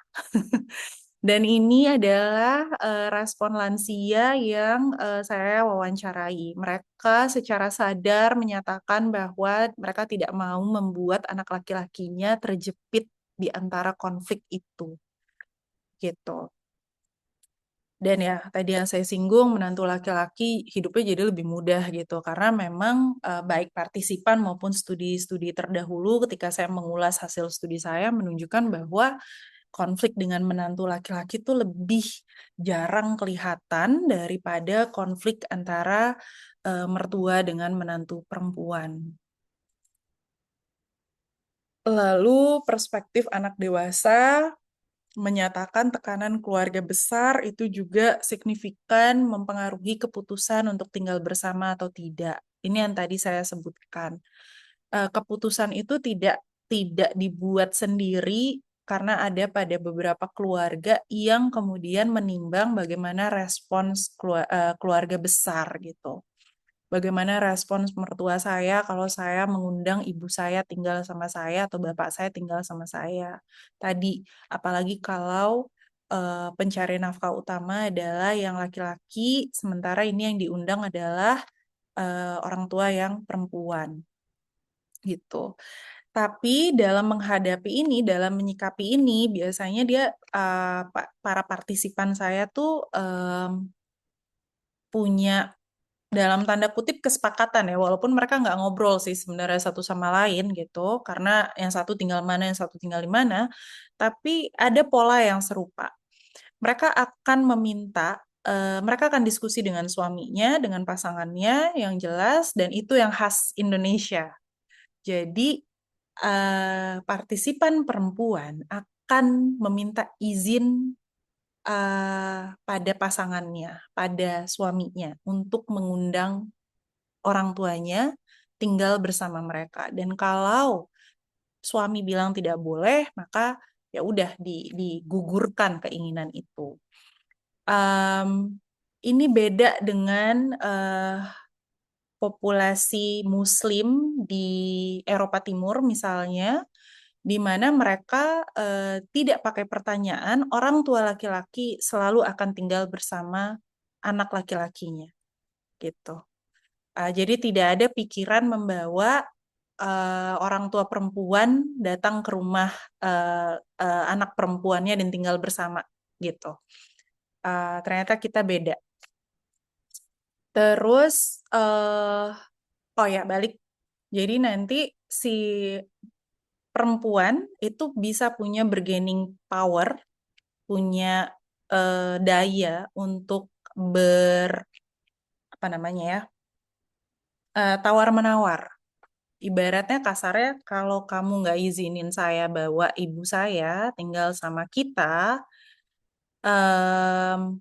Dan ini adalah respon lansia yang saya wawancarai. Mereka secara sadar menyatakan bahwa mereka tidak mau membuat anak laki-lakinya terjepit di antara konflik itu, gitu. Dan ya, tadi yang saya singgung, menantu laki-laki hidupnya jadi lebih mudah gitu. Karena memang baik partisipan maupun studi-studi terdahulu ketika saya mengulas hasil studi saya menunjukkan bahwa konflik dengan menantu laki-laki itu lebih jarang kelihatan daripada konflik antara mertua dengan menantu perempuan. Lalu perspektif anak dewasa menyatakan tekanan keluarga besar itu juga signifikan mempengaruhi keputusan untuk tinggal bersama atau tidak. Ini yang tadi saya sebutkan. Keputusan itu tidak dibuat sendiri karena ada pada beberapa keluarga yang kemudian menimbang bagaimana respons keluarga besar gitu. Bagaimana respons mertua saya kalau saya mengundang ibu saya tinggal sama saya atau bapak saya tinggal sama saya. Tadi, apalagi kalau pencari nafkah utama adalah yang laki-laki, sementara ini yang diundang adalah orang tua yang perempuan, gitu. Tapi dalam menghadapi ini, dalam menyikapi ini, biasanya dia para partisipan saya tuh punya dalam tanda kutip kesepakatan ya, walaupun mereka nggak ngobrol sih sebenarnya satu sama lain gitu, karena yang satu tinggal mana, yang satu tinggal di mana, tapi ada pola yang serupa. Mereka akan mereka akan diskusi dengan suaminya, dengan pasangannya yang jelas, dan itu yang khas Indonesia. Jadi partisipan perempuan akan meminta izin pada pasangannya, pada suaminya untuk mengundang orang tuanya tinggal bersama mereka. Dan kalau suami bilang tidak boleh, maka ya udah digugurkan keinginan itu. Um, ini beda dengan populasi Muslim di Eropa Timur misalnya, di mana mereka tidak pakai pertanyaan, orang tua laki-laki selalu akan tinggal bersama anak laki-lakinya, gitu. Jadi tidak ada pikiran membawa orang tua perempuan datang ke rumah anak perempuannya dan tinggal bersama gitu. Ternyata kita beda. Terus, oh ya balik. Jadi nanti si perempuan itu bisa punya bargaining power, punya daya untuk ber apa namanya ya, tawar menawar. Ibaratnya kasarnya kalau kamu nggak izinin saya bawa ibu saya tinggal sama kita, em,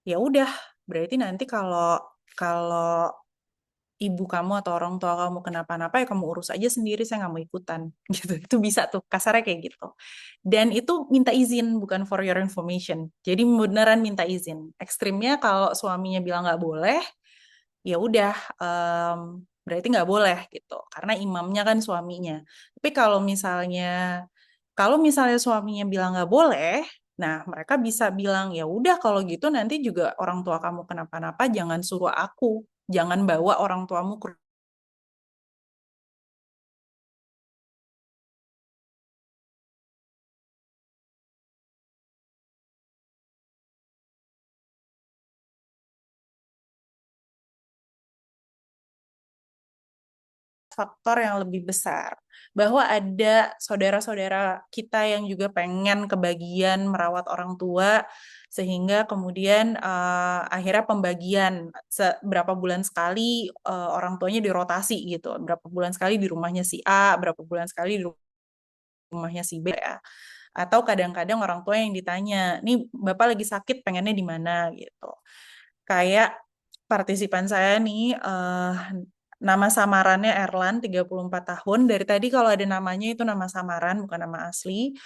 ya udah berarti nanti kalau kalau ibu kamu atau orang tua kamu kenapa-napa ya kamu urus aja sendiri, saya nggak mau ikutan gitu. Itu bisa tuh kasarnya kayak gitu. Dan itu minta izin, bukan for your information. Jadi beneran minta izin. Ekstrimnya kalau suaminya bilang nggak boleh, ya udah, em, berarti nggak boleh gitu. Karena imamnya kan suaminya. Tapi kalau misalnya suaminya bilang nggak boleh, nah mereka bisa bilang ya udah kalau gitu nanti juga orang tua kamu kenapa-napa jangan suruh aku, jangan bawa orang tuamu ke faktor yang lebih besar. Bahwa ada saudara-saudara kita yang juga pengen kebagian merawat orang tua, sehingga kemudian akhirnya pembagian berapa bulan sekali orang tuanya dirotasi gitu. Berapa bulan sekali di rumahnya si A, berapa bulan sekali di rumahnya si B ya. Atau kadang-kadang orang tua yang ditanya, nih Bapak lagi sakit pengennya di mana gitu. Kayak partisipan saya nih, nama samarannya Erlan, 34 tahun. Dari tadi kalau ada namanya itu nama samaran, bukan nama asli.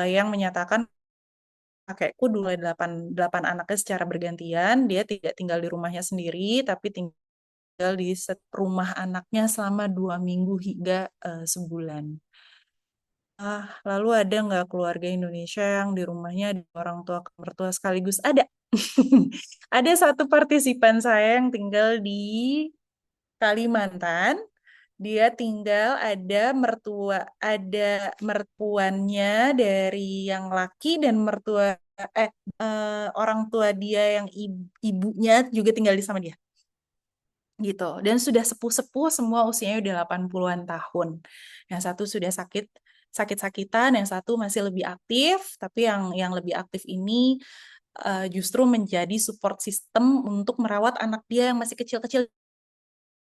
Yang menyatakan kakekku dulu ada 8 anaknya secara bergantian. Dia tidak tinggal di rumahnya sendiri, tapi tinggal di rumah anaknya selama 2 minggu hingga sebulan. Lalu ada nggak keluarga Indonesia yang di rumahnya ada orang tua ke mertua sekaligus? Ada. Ada satu partisipan saya yang tinggal di Kalimantan. Dia tinggal ada mertuannya dari yang laki dan eh, orang tua dia yang ibunya juga tinggal di sama dia gitu. Dan sudah sepuh-sepuh semua usianya udah 80-an tahun. Yang satu sudah sakit-sakitan, yang satu masih lebih aktif, tapi yang lebih aktif ini justru menjadi support system untuk merawat anak dia yang masih kecil-kecil.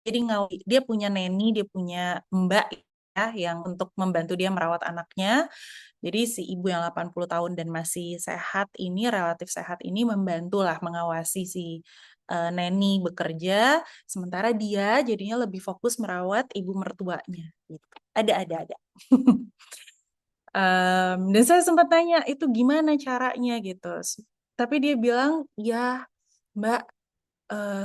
Jadi dia punya neni, dia punya mbak ya yang untuk membantu dia merawat anaknya. Jadi si ibu yang 80 tahun dan masih sehat ini, relatif sehat ini membantulah mengawasi si neni bekerja, sementara dia jadinya lebih fokus merawat ibu mertuanya. Gitu. Ada. Dan saya sempat tanya itu gimana caranya gitu. Tapi dia bilang ya Mbak,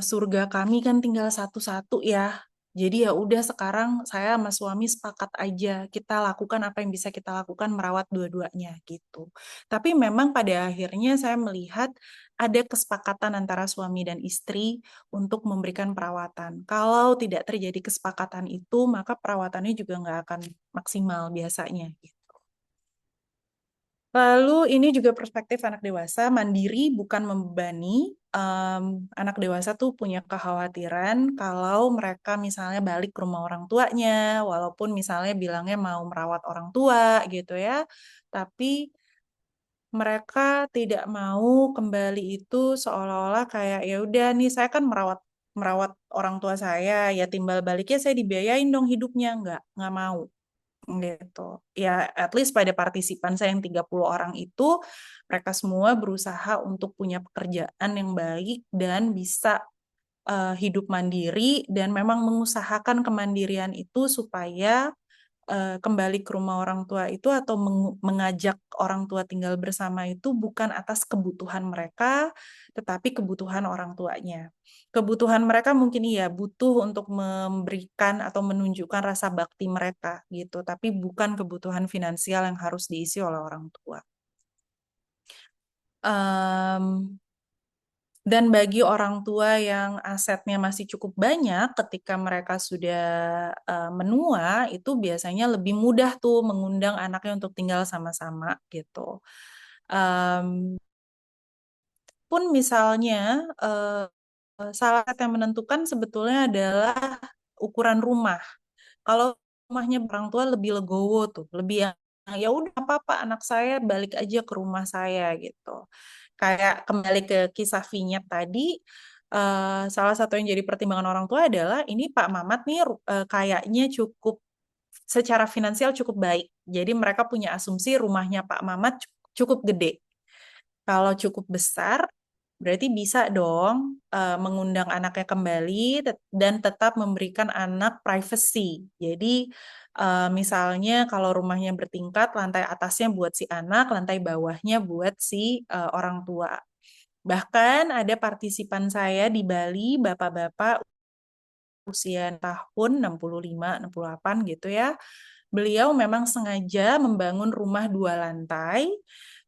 surga kami kan tinggal satu-satu ya. Jadi ya udah sekarang saya sama suami sepakat aja kita lakukan apa yang bisa kita lakukan merawat dua-duanya gitu. Tapi memang pada akhirnya saya melihat ada kesepakatan antara suami dan istri untuk memberikan perawatan. Kalau tidak terjadi kesepakatan itu, maka perawatannya juga nggak akan maksimal biasanya. Lalu ini juga perspektif anak dewasa, mandiri bukan membebani. Anak dewasa tuh punya kekhawatiran kalau mereka misalnya balik ke rumah orang tuanya, walaupun misalnya bilangnya mau merawat orang tua gitu ya, tapi mereka tidak mau kembali itu seolah-olah kayak ya udah nih saya kan merawat merawat orang tua saya, ya timbal baliknya saya dibiayain dong hidupnya, nggak mau gitu. Ya, at least pada partisipan saya yang 30 orang itu, mereka semua berusaha untuk punya pekerjaan yang baik dan bisa hidup mandiri dan memang mengusahakan kemandirian itu supaya kembali ke rumah orang tua itu atau mengajak orang tua tinggal bersama itu bukan atas kebutuhan mereka, tetapi kebutuhan orang tuanya. Kebutuhan mereka mungkin iya butuh untuk memberikan atau menunjukkan rasa bakti mereka gitu, tapi bukan kebutuhan finansial yang harus diisi oleh orang tua. Em, dan bagi orang tua yang asetnya masih cukup banyak, ketika mereka sudah menua, itu biasanya lebih mudah tuh mengundang anaknya untuk tinggal sama-sama gitu. Em, Pun misalnya salah satu yang menentukan sebetulnya adalah ukuran rumah. Kalau rumahnya orang tua lebih legowo tuh, lebih yang ya udah apa-apa anak saya balik aja ke rumah saya gitu. Kayak kembali ke kisah Vinyet tadi, salah satu yang jadi pertimbangan orang tua adalah ini Pak Mamat nih kayaknya cukup secara finansial cukup baik. Jadi mereka punya asumsi rumahnya Pak Mamat cukup gede. Kalau cukup besar, berarti bisa dong mengundang anaknya kembali dan tetap memberikan anak privacy. Jadi misalnya kalau rumahnya bertingkat, lantai atasnya buat si anak, lantai bawahnya buat si orang tua. Bahkan ada partisipan saya di Bali, bapak-bapak usia tahun 65, 68 gitu ya. Beliau memang sengaja membangun rumah 2 lantai.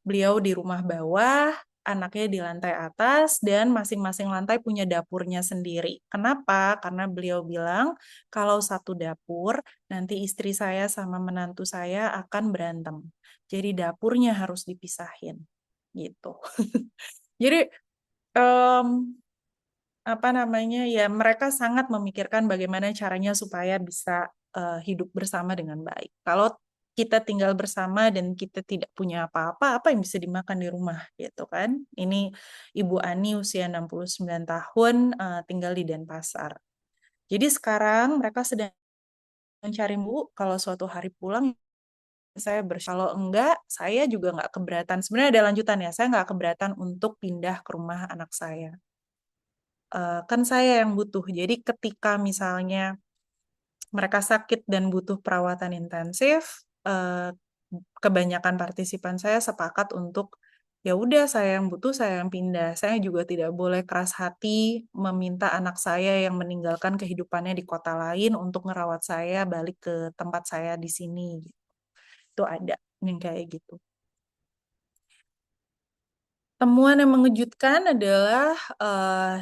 Beliau di rumah bawah, anaknya di lantai atas, dan masing-masing lantai punya dapurnya sendiri. Kenapa? Karena beliau bilang, kalau satu dapur, nanti istri saya sama menantu saya akan berantem. Jadi dapurnya harus dipisahin. Gitu. Jadi, em, apa namanya ya mereka sangat memikirkan bagaimana caranya supaya bisa hidup bersama dengan baik. Kalau kita tinggal bersama dan kita tidak punya apa-apa, apa yang bisa dimakan di rumah gitu kan? Ini Ibu Ani usia 69 tahun tinggal di Denpasar. Jadi sekarang mereka sedang mencari Bu kalau suatu hari pulang saya kalau enggak saya juga nggak keberatan. Sebenarnya ada lanjutan ya, saya nggak keberatan untuk pindah ke rumah anak saya. Kan saya yang butuh. Jadi ketika misalnya mereka sakit dan butuh perawatan intensif, kebanyakan partisipan saya sepakat untuk ya udah saya yang butuh, saya yang pindah. Saya juga tidak boleh keras hati meminta anak saya yang meninggalkan kehidupannya di kota lain untuk ngerawat saya balik ke tempat saya di sini. Itu ada yang kayak gitu. Temuan yang mengejutkan adalah,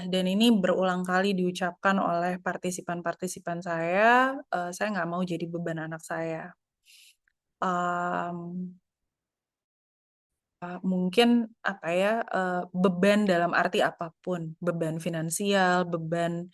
dan ini berulang kali diucapkan oleh partisipan-partisipan saya nggak mau jadi beban anak saya. Em, Mungkin apa ya, beban dalam arti apapun, beban finansial, beban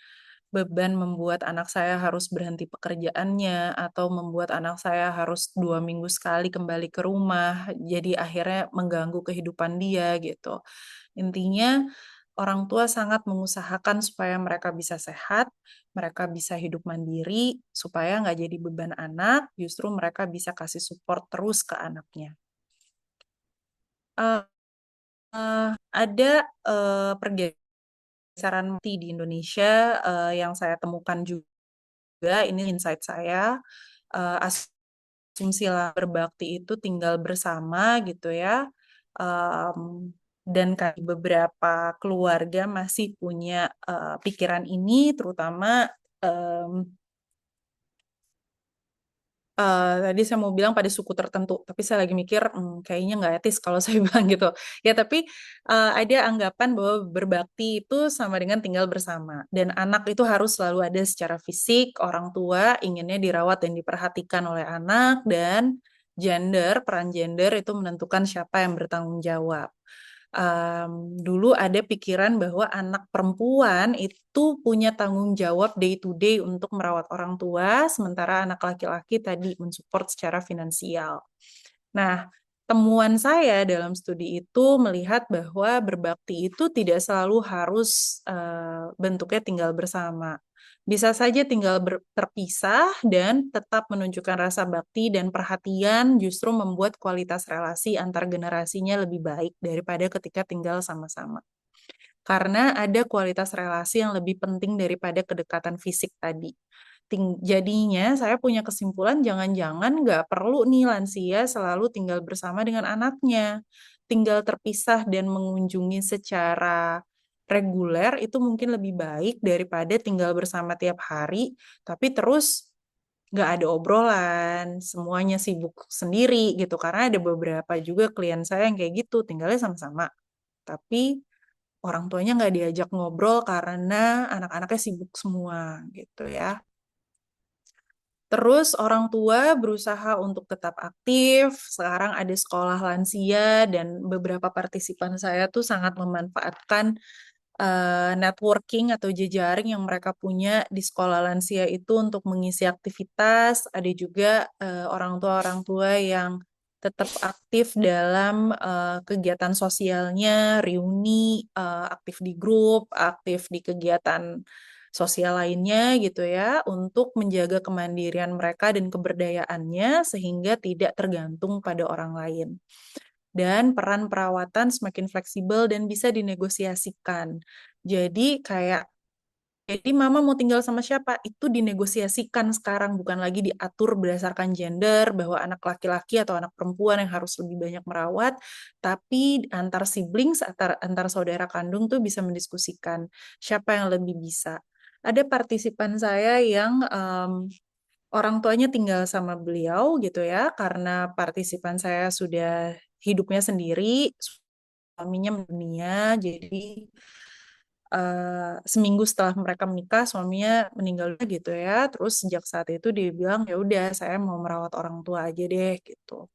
membuat anak saya harus berhenti pekerjaannya, atau membuat anak saya harus 2 minggu sekali kembali ke rumah, jadi akhirnya mengganggu kehidupan dia gitu. Intinya, orang tua sangat mengusahakan supaya mereka bisa sehat, mereka bisa hidup mandiri, supaya nggak jadi beban anak, justru mereka bisa kasih support terus ke anaknya. Eh, ada pergeseran di Indonesia yang saya temukan juga, ini insight saya, asumsi berbakti itu tinggal bersama gitu ya. Um, dan beberapa keluarga masih punya pikiran ini, terutama um, tadi saya mau bilang pada suku tertentu, tapi saya lagi mikir kayaknya nggak etis kalau saya bilang gitu. Ya, tapi ada anggapan bahwa berbakti itu sama dengan tinggal bersama. Dan anak itu harus selalu ada secara fisik, orang tua inginnya dirawat dan diperhatikan oleh anak, dan peran gender itu menentukan siapa yang bertanggung jawab. Dulu ada pikiran bahwa anak perempuan itu punya tanggung jawab day to day untuk merawat orang tua, sementara anak laki-laki tadi mensupport secara finansial. Nah, temuan saya dalam studi itu melihat bahwa berbakti itu tidak selalu harus bentuknya tinggal bersama. Bisa saja tinggal terpisah dan tetap menunjukkan rasa bakti dan perhatian justru membuat kualitas relasi antar generasinya lebih baik daripada ketika tinggal sama-sama. Karena ada kualitas relasi yang lebih penting daripada kedekatan fisik tadi. Jadinya saya punya kesimpulan jangan-jangan nggak perlu nih lansia selalu tinggal bersama dengan anaknya. Tinggal terpisah dan mengunjungi secara reguler itu mungkin lebih baik daripada tinggal bersama tiap hari, tapi terus nggak ada obrolan, semuanya sibuk sendiri gitu. Karena ada beberapa juga klien saya yang kayak gitu, tinggalnya sama-sama. Tapi orang tuanya nggak diajak ngobrol karena anak-anaknya sibuk semua gitu ya. Terus orang tua berusaha untuk tetap aktif. Sekarang ada sekolah lansia dan beberapa partisipan saya tuh sangat memanfaatkan networking atau jejaring yang mereka punya di sekolah lansia itu untuk mengisi aktivitas. Ada juga orang tua-orang tua yang tetap aktif dalam kegiatan sosialnya, reuni, aktif di grup, aktif di kegiatan sosial lainnya gitu ya, untuk menjaga kemandirian mereka dan keberdayaannya sehingga tidak tergantung pada orang lain. Dan peran perawatan semakin fleksibel dan bisa dinegosiasikan. Jadi kayak jadi mama mau tinggal sama siapa? Itu dinegosiasikan sekarang, bukan lagi diatur berdasarkan gender, bahwa anak laki-laki atau anak perempuan yang harus lebih banyak merawat, tapi antar siblings, antar saudara kandung tuh bisa mendiskusikan siapa yang lebih bisa. Ada partisipan saya yang orang tuanya tinggal sama beliau gitu ya, karena partisipan saya sudah hidupnya sendiri, suaminya mendunia, jadi seminggu setelah mereka menikah suaminya meninggal gitu ya. Terus sejak saat itu dia bilang ya udah saya mau merawat orang tua aja deh gitu.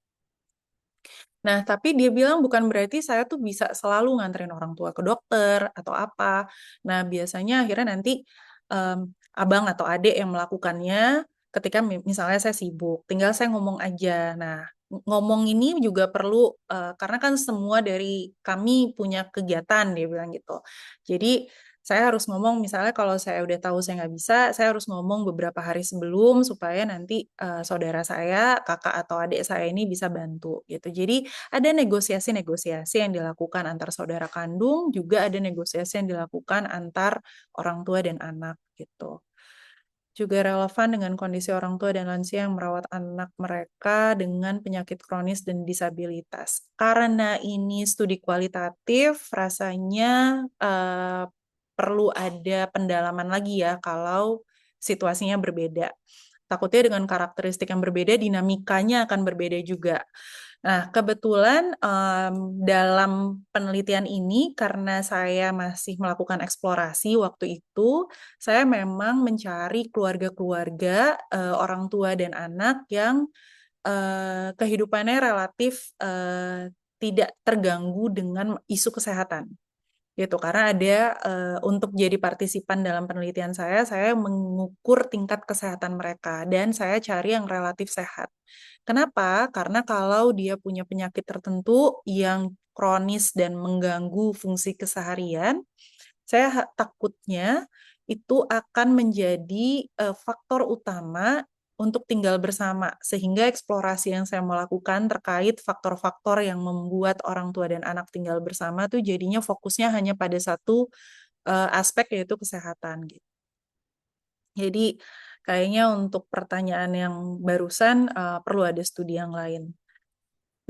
Nah, tapi dia bilang bukan berarti saya tuh bisa selalu nganterin orang tua ke dokter atau apa. Nah, biasanya akhirnya nanti em, abang atau adik yang melakukannya ketika misalnya saya sibuk. Tinggal saya ngomong aja. Nah, ngomong ini juga perlu karena kan semua dari kami punya kegiatan, dia bilang gitu. Jadi saya harus ngomong misalnya kalau saya udah tahu saya nggak bisa, saya harus ngomong beberapa hari sebelum supaya nanti saudara saya, kakak atau adik saya ini bisa bantu gitu. Jadi ada negosiasi-negosiasi yang dilakukan antar saudara kandung, juga ada negosiasi yang dilakukan antar orang tua dan anak gitu. Juga relevan dengan kondisi orang tua dan lansia yang merawat anak mereka dengan penyakit kronis dan disabilitas. Karena ini studi kualitatif, rasanya perlu ada pendalaman lagi ya kalau situasinya berbeda. Takutnya dengan karakteristik yang berbeda, dinamikanya akan berbeda juga. Nah, kebetulan dalam penelitian ini, karena saya masih melakukan eksplorasi waktu itu, saya memang mencari keluarga-keluarga, orang tua dan anak yang kehidupannya relatif tidak terganggu dengan isu kesehatan gitu karena ada untuk jadi partisipan dalam penelitian saya mengukur tingkat kesehatan mereka dan saya cari yang relatif sehat. Kenapa? Karena kalau dia punya penyakit tertentu yang kronis dan mengganggu fungsi keseharian, saya takutnya itu akan menjadi faktor utama untuk tinggal bersama, sehingga eksplorasi yang saya melakukan terkait faktor-faktor yang membuat orang tua dan anak tinggal bersama tuh jadinya fokusnya hanya pada satu aspek yaitu kesehatan gitu. Jadi kayaknya untuk pertanyaan yang barusan perlu ada studi yang lain.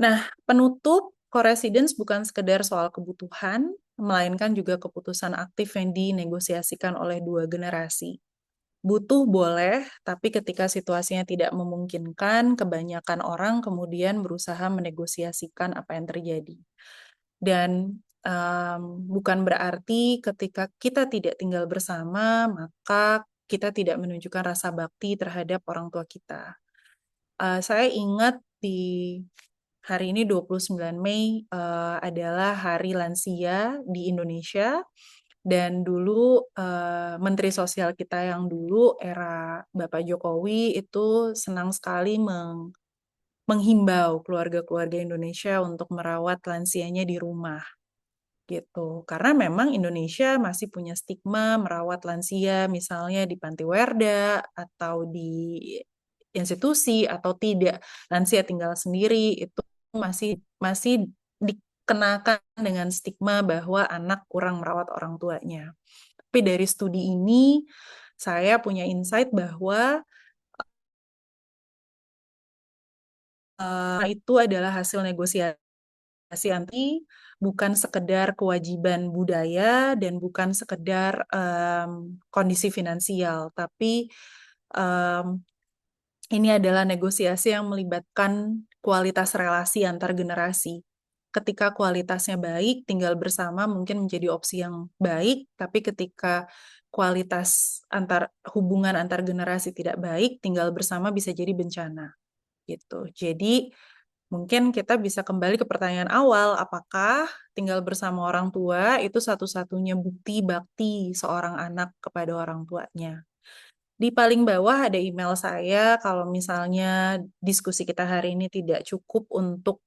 Nah, penutup co-residence bukan sekedar soal kebutuhan, melainkan juga keputusan aktif yang dinegosiasikan oleh dua generasi. Butuh boleh, tapi ketika situasinya tidak memungkinkan, kebanyakan orang kemudian berusaha menegosiasikan apa yang terjadi. Dan bukan berarti ketika kita tidak tinggal bersama, maka kita tidak menunjukkan rasa bakti terhadap orang tua kita. Saya ingat di hari ini 29 Mei adalah Hari Lansia di Indonesia dan dulu Menteri Sosial kita yang dulu era Bapak Jokowi itu senang sekali menghimbau keluarga-keluarga Indonesia untuk merawat lansianya di rumah gitu. Karena memang Indonesia masih punya stigma merawat lansia misalnya di panti werda atau di institusi atau tidak. Lansia tinggal sendiri itu masih masih dikenakan dengan stigma bahwa anak kurang merawat orang tuanya. Tapi dari studi ini saya punya insight bahwa itu adalah hasil negosiasi anti bukan sekedar kewajiban budaya dan bukan sekedar kondisi finansial, tapi um, ini adalah negosiasi yang melibatkan kualitas relasi antar generasi. Ketika kualitasnya baik, tinggal bersama mungkin menjadi opsi yang baik, tapi ketika kualitas hubungan antar generasi tidak baik, tinggal bersama bisa jadi bencana gitu. Jadi Mungkin kita bisa kembali ke pertanyaan awal, apakah tinggal bersama orang tua itu satu-satunya bukti bakti seorang anak kepada orang tuanya? Di paling bawah ada email saya. Kalau misalnya diskusi kita hari ini tidak cukup untuk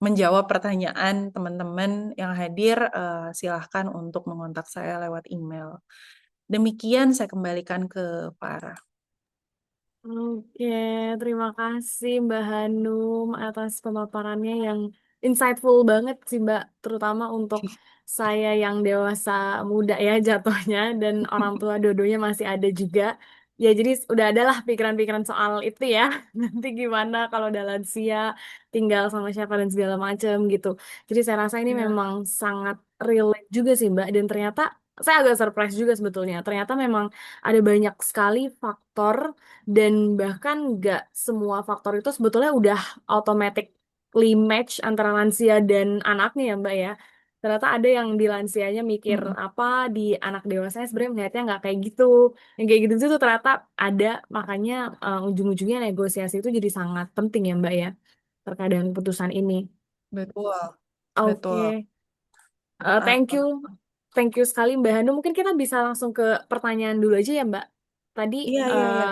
menjawab pertanyaan teman-teman yang hadir, silahkan untuk mengontak saya lewat email. Demikian saya kembalikan ke Farah. Oke, terima kasih Mbak Hanum atas pemaparannya yang insightful banget sih Mbak, terutama untuk saya yang dewasa muda ya jatuhnya dan orang tua dua-duanya masih ada juga. Ya jadi udah adalah pikiran-pikiran soal itu ya. Nanti gimana kalau udah lansia, tinggal sama siapa dan segala macam gitu. Jadi saya rasa ini Ya. memang sangat relate juga sih Mbak dan ternyata saya agak surprise juga sebetulnya. Ternyata memang ada banyak sekali faktor dan bahkan nggak semua faktor itu sebetulnya udah automatically match antara lansia dan anaknya ya Mbak ya. Ternyata ada yang di lansianya mikir Mm-mm. apa, di anak dewasanya sebenarnya melihatnya nggak kayak gitu. Yang kayak gitu tuh ternyata ada, makanya ujung-ujungnya negosiasi itu jadi sangat penting ya Mbak ya, terkadang keputusan ini. Betul, betul. Oke. Thank you, Uh, thank you sekali Mbak Hanu. Mungkin kita bisa langsung ke pertanyaan dulu aja ya Mbak. Tadi iya, iya, eh, iya.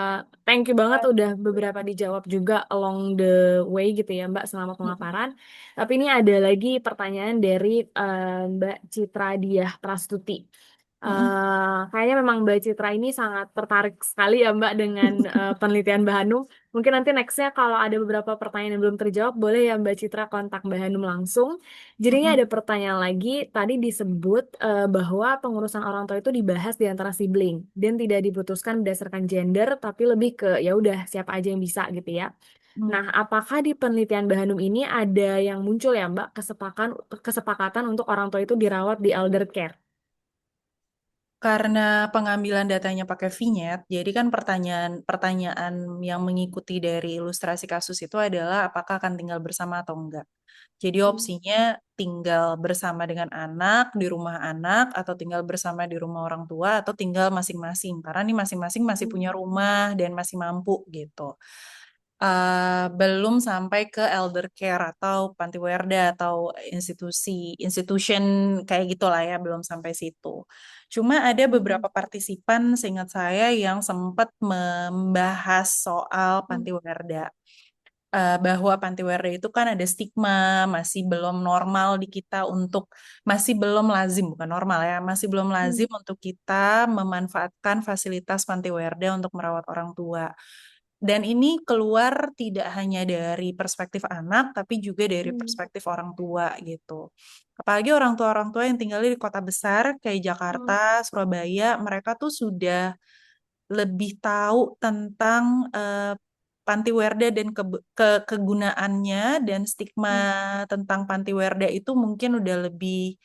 thank you banget udah beberapa dijawab juga along the way gitu ya Mbak selama Mm-mm. pemaparan. Tapi ini ada lagi pertanyaan dari Mbak Citra Diah Prastuti. Mm-mm. Kayaknya memang Mbak Citra ini sangat tertarik sekali ya Mbak dengan penelitian Mbak Hanum. Mungkin nanti nextnya kalau ada beberapa pertanyaan yang belum terjawab, boleh ya Mbak Citra kontak Mbak Hanum langsung. Jadinya Mm-mm. ada pertanyaan lagi, tadi disebut bahwa pengurusan orang tua itu dibahas di antara sibling dan tidak diputuskan berdasarkan gender, tapi lebih ke ya udah siapa aja yang bisa gitu ya. Mm. Nah, apakah di penelitian Mbak Hanum ini ada yang muncul ya Mbak kesepakatan untuk orang tua itu dirawat di elder care? Karena pengambilan datanya pakai vignette, jadi kan pertanyaan yang mengikuti dari ilustrasi kasus itu adalah apakah akan tinggal bersama atau enggak. Jadi Hmm. opsinya tinggal bersama dengan anak di rumah anak atau tinggal bersama di rumah orang tua atau tinggal masing-masing karena nih masing-masing masih punya Hmm. rumah dan masih mampu gitu. Belum sampai ke elder care atau panti werda atau institution kayak gitulah ya, belum sampai situ. Cuma ada Hmm. beberapa partisipan seingat saya yang sempat membahas soal Hmm. panti werda. Bahwa panti werda itu kan ada stigma, masih belum normal di kita untuk, masih belum lazim, bukan normal ya, masih belum Hmm. lazim untuk kita memanfaatkan fasilitas panti werda untuk merawat orang tua. Dan ini keluar tidak hanya dari perspektif anak, tapi juga dari Hmm. perspektif orang tua gitu. Apalagi orang tua yang tinggal di kota besar kayak Jakarta, Hmm. Surabaya, mereka tuh sudah lebih tahu tentang panti werda dan kegunaannya, dan stigma Hmm. tentang panti werda itu mungkin udah lebih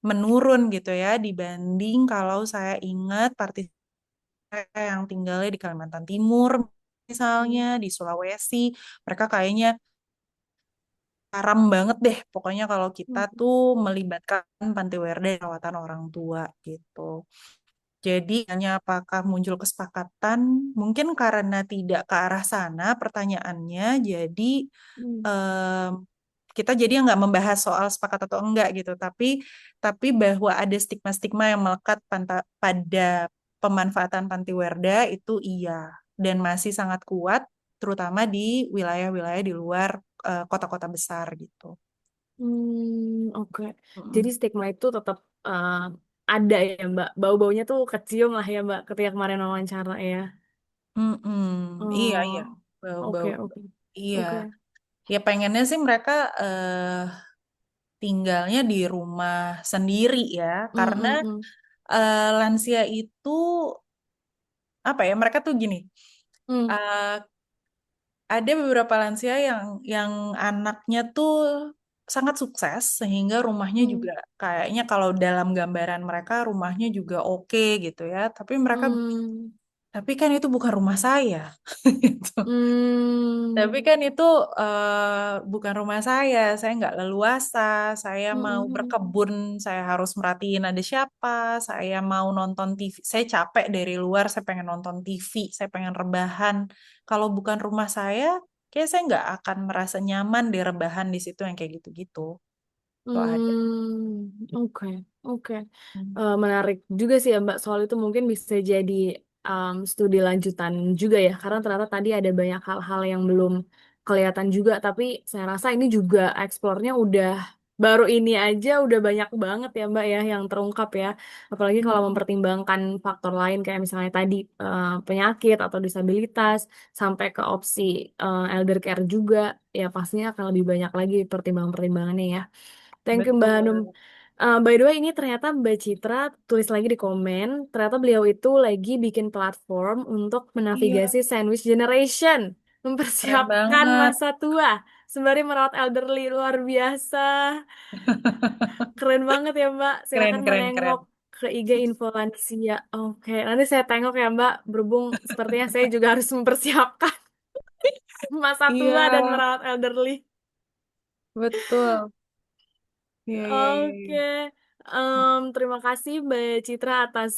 menurun gitu ya dibanding kalau saya ingat yang tinggalnya di Kalimantan Timur misalnya, Hmm. di Sulawesi, mereka kayaknya haram banget deh pokoknya kalau kita Hmm. tuh melibatkan panti werda dan perawatan orang tua gitu. Jadi hanya apakah muncul kesepakatan? Mungkin karena tidak ke arah sana pertanyaannya, jadi Hmm. em, kita jadi nggak membahas soal sepakat atau enggak gitu, tapi bahwa ada stigma-stigma yang melekat pada pemanfaatan panti werda itu iya, dan masih sangat kuat, terutama di wilayah-wilayah di luar kota-kota besar gitu. Oke. Jadi Mm-mm. stigma itu tetap ada ya Mbak. Bau-baunya tuh kecium lah ya Mbak ketika kemarin wawancara ya. Mm-mm. Iya, iya. Oh, Bau-bau. oke, oke. Iya. Oke. Ya pengennya sih mereka tinggalnya di rumah sendiri ya, Hmm, karena hmm, hmm. lansia itu apa ya? Mereka tuh gini, Hmm. eh, ada beberapa lansia yang anaknya tuh sangat sukses sehingga rumahnya Hmm. juga kayaknya kalau dalam gambaran mereka rumahnya juga oke gitu ya, Hmm. tapi kan itu bukan rumah saya. Gitu. Hmm. Tapi kan itu bukan rumah saya. Saya nggak leluasa. Saya Hmm, mau hmm, hmm. berkebun, saya harus merhatiin ada siapa. Saya mau nonton TV. Saya capek dari luar, saya pengen nonton TV, saya pengen rebahan. Kalau bukan rumah saya, kayak saya nggak akan merasa nyaman di rebahan di situ yang kayak gitu-gitu. Itu ada. Oke, oke. Hmm. Menarik juga sih ya Mbak, soal itu mungkin bisa jadi studi lanjutan juga ya, karena ternyata tadi ada banyak hal-hal yang belum kelihatan juga, tapi saya rasa ini juga eksplornya udah baru ini aja udah banyak banget ya Mbak ya yang terungkap ya, apalagi kalau mempertimbangkan faktor lain kayak misalnya tadi penyakit atau disabilitas sampai ke opsi elder care juga, ya pastinya akan lebih banyak lagi pertimbangan-pertimbangannya ya. Thank you Mbak Hanum. Betul. By the way, ini ternyata Mbak Citra tulis lagi di komen, ternyata beliau itu lagi bikin platform untuk Iya, menavigasi sandwich generation, keren mempersiapkan banget. masa tua, sembari merawat elderly, luar biasa. Keren banget ya Mbak, Keren, silakan keren, menengok keren. ke IG Info Lansia. Oke, nanti saya tengok ya Mbak, berhubung sepertinya saya juga harus mempersiapkan masa Iya, tua dan merawat elderly. betul. Iya, iya, iya, Oke, iya. Terima kasih Mbak Citra atas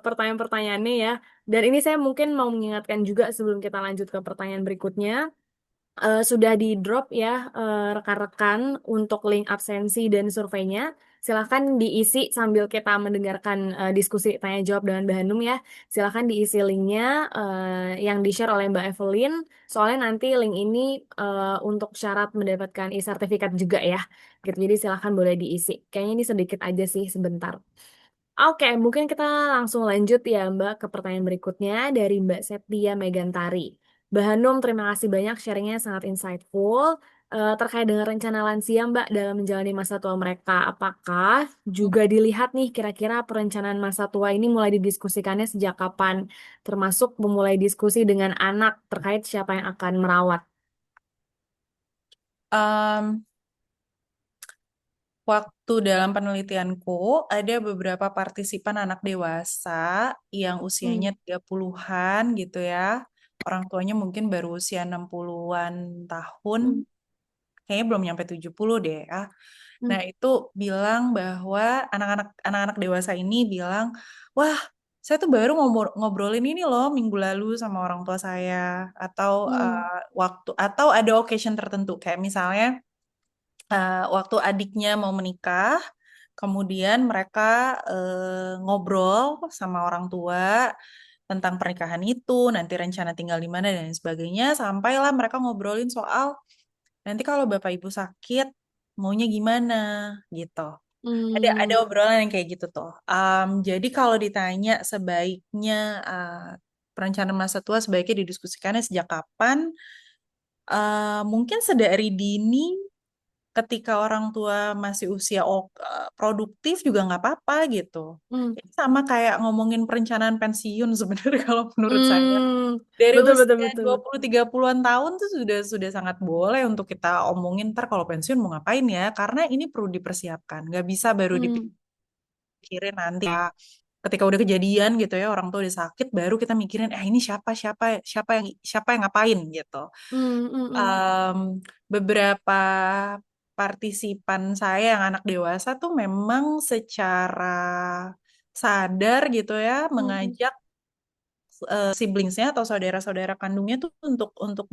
pertanyaan-pertanyaannya ya. Dan ini saya mungkin mau mengingatkan juga sebelum kita lanjut ke pertanyaan berikutnya. Sudah di drop ya rekan-rekan untuk link absensi dan surveinya. Silahkan diisi sambil kita mendengarkan diskusi tanya jawab dengan Mbak Hanum ya. Silahkan diisi linknya yang di-share oleh Mbak Evelyn. Soalnya nanti link ini untuk syarat mendapatkan e-sertifikat juga ya. Gitu. Jadi silahkan boleh diisi. Kayaknya ini sedikit aja sih sebentar. Oke, mungkin kita langsung lanjut ya Mbak ke pertanyaan berikutnya dari Mbak Septia Megantari. Mbak Hanum, terima kasih banyak sharingnya sangat insightful. Terkait dengan rencana lansia Mbak dalam menjalani masa tua mereka, apakah juga dilihat nih kira-kira perencanaan masa tua ini mulai didiskusikannya sejak kapan? Termasuk memulai diskusi dengan anak terkait siapa yang akan merawat. Em, Waktu dalam penelitianku, ada beberapa partisipan anak dewasa yang usianya Hmm, 30-an gitu ya. Orang tuanya mungkin baru usia 60-an tahun, hmm, kayaknya belum nyampe 70 deh ya. hmm, Nah, itu bilang bahwa anak-anak dewasa ini bilang, "Wah, saya tuh baru ngobrolin ini loh minggu lalu sama orang tua saya atau hmm, waktu atau ada occasion tertentu kayak misalnya waktu adiknya mau menikah, kemudian mereka ngobrol sama orang tua tentang pernikahan itu, nanti rencana tinggal di mana dan lain sebagainya, sampailah mereka ngobrolin soal nanti kalau bapak ibu sakit maunya gimana gitu. Ada hmm, obrolan yang kayak gitu tuh. Jadi kalau ditanya sebaiknya perencanaan masa tua sebaiknya didiskusikannya sejak kapan? Mungkin sedari dini ketika orang tua masih usia produktif juga nggak apa-apa gitu. hmm, Ini sama kayak ngomongin perencanaan pensiun sebenarnya kalau menurut saya. hmm. Dari Betul, betul, usia betul. 20-30-an tahun tuh sudah sangat boleh untuk kita omongin ntar kalau pensiun mau ngapain ya. Karena ini perlu dipersiapkan. Nggak bisa baru Hmm, dipikirin nanti ya. Ketika udah kejadian gitu ya, orang tua udah sakit, baru kita mikirin, ini siapa, siapa, siapa yang ngapain gitu. hmm, hmm, hmm. Em, Beberapa partisipan saya yang anak dewasa tuh memang secara sadar gitu ya Mm, mengajak siblingsnya atau saudara-saudara kandungnya tuh untuk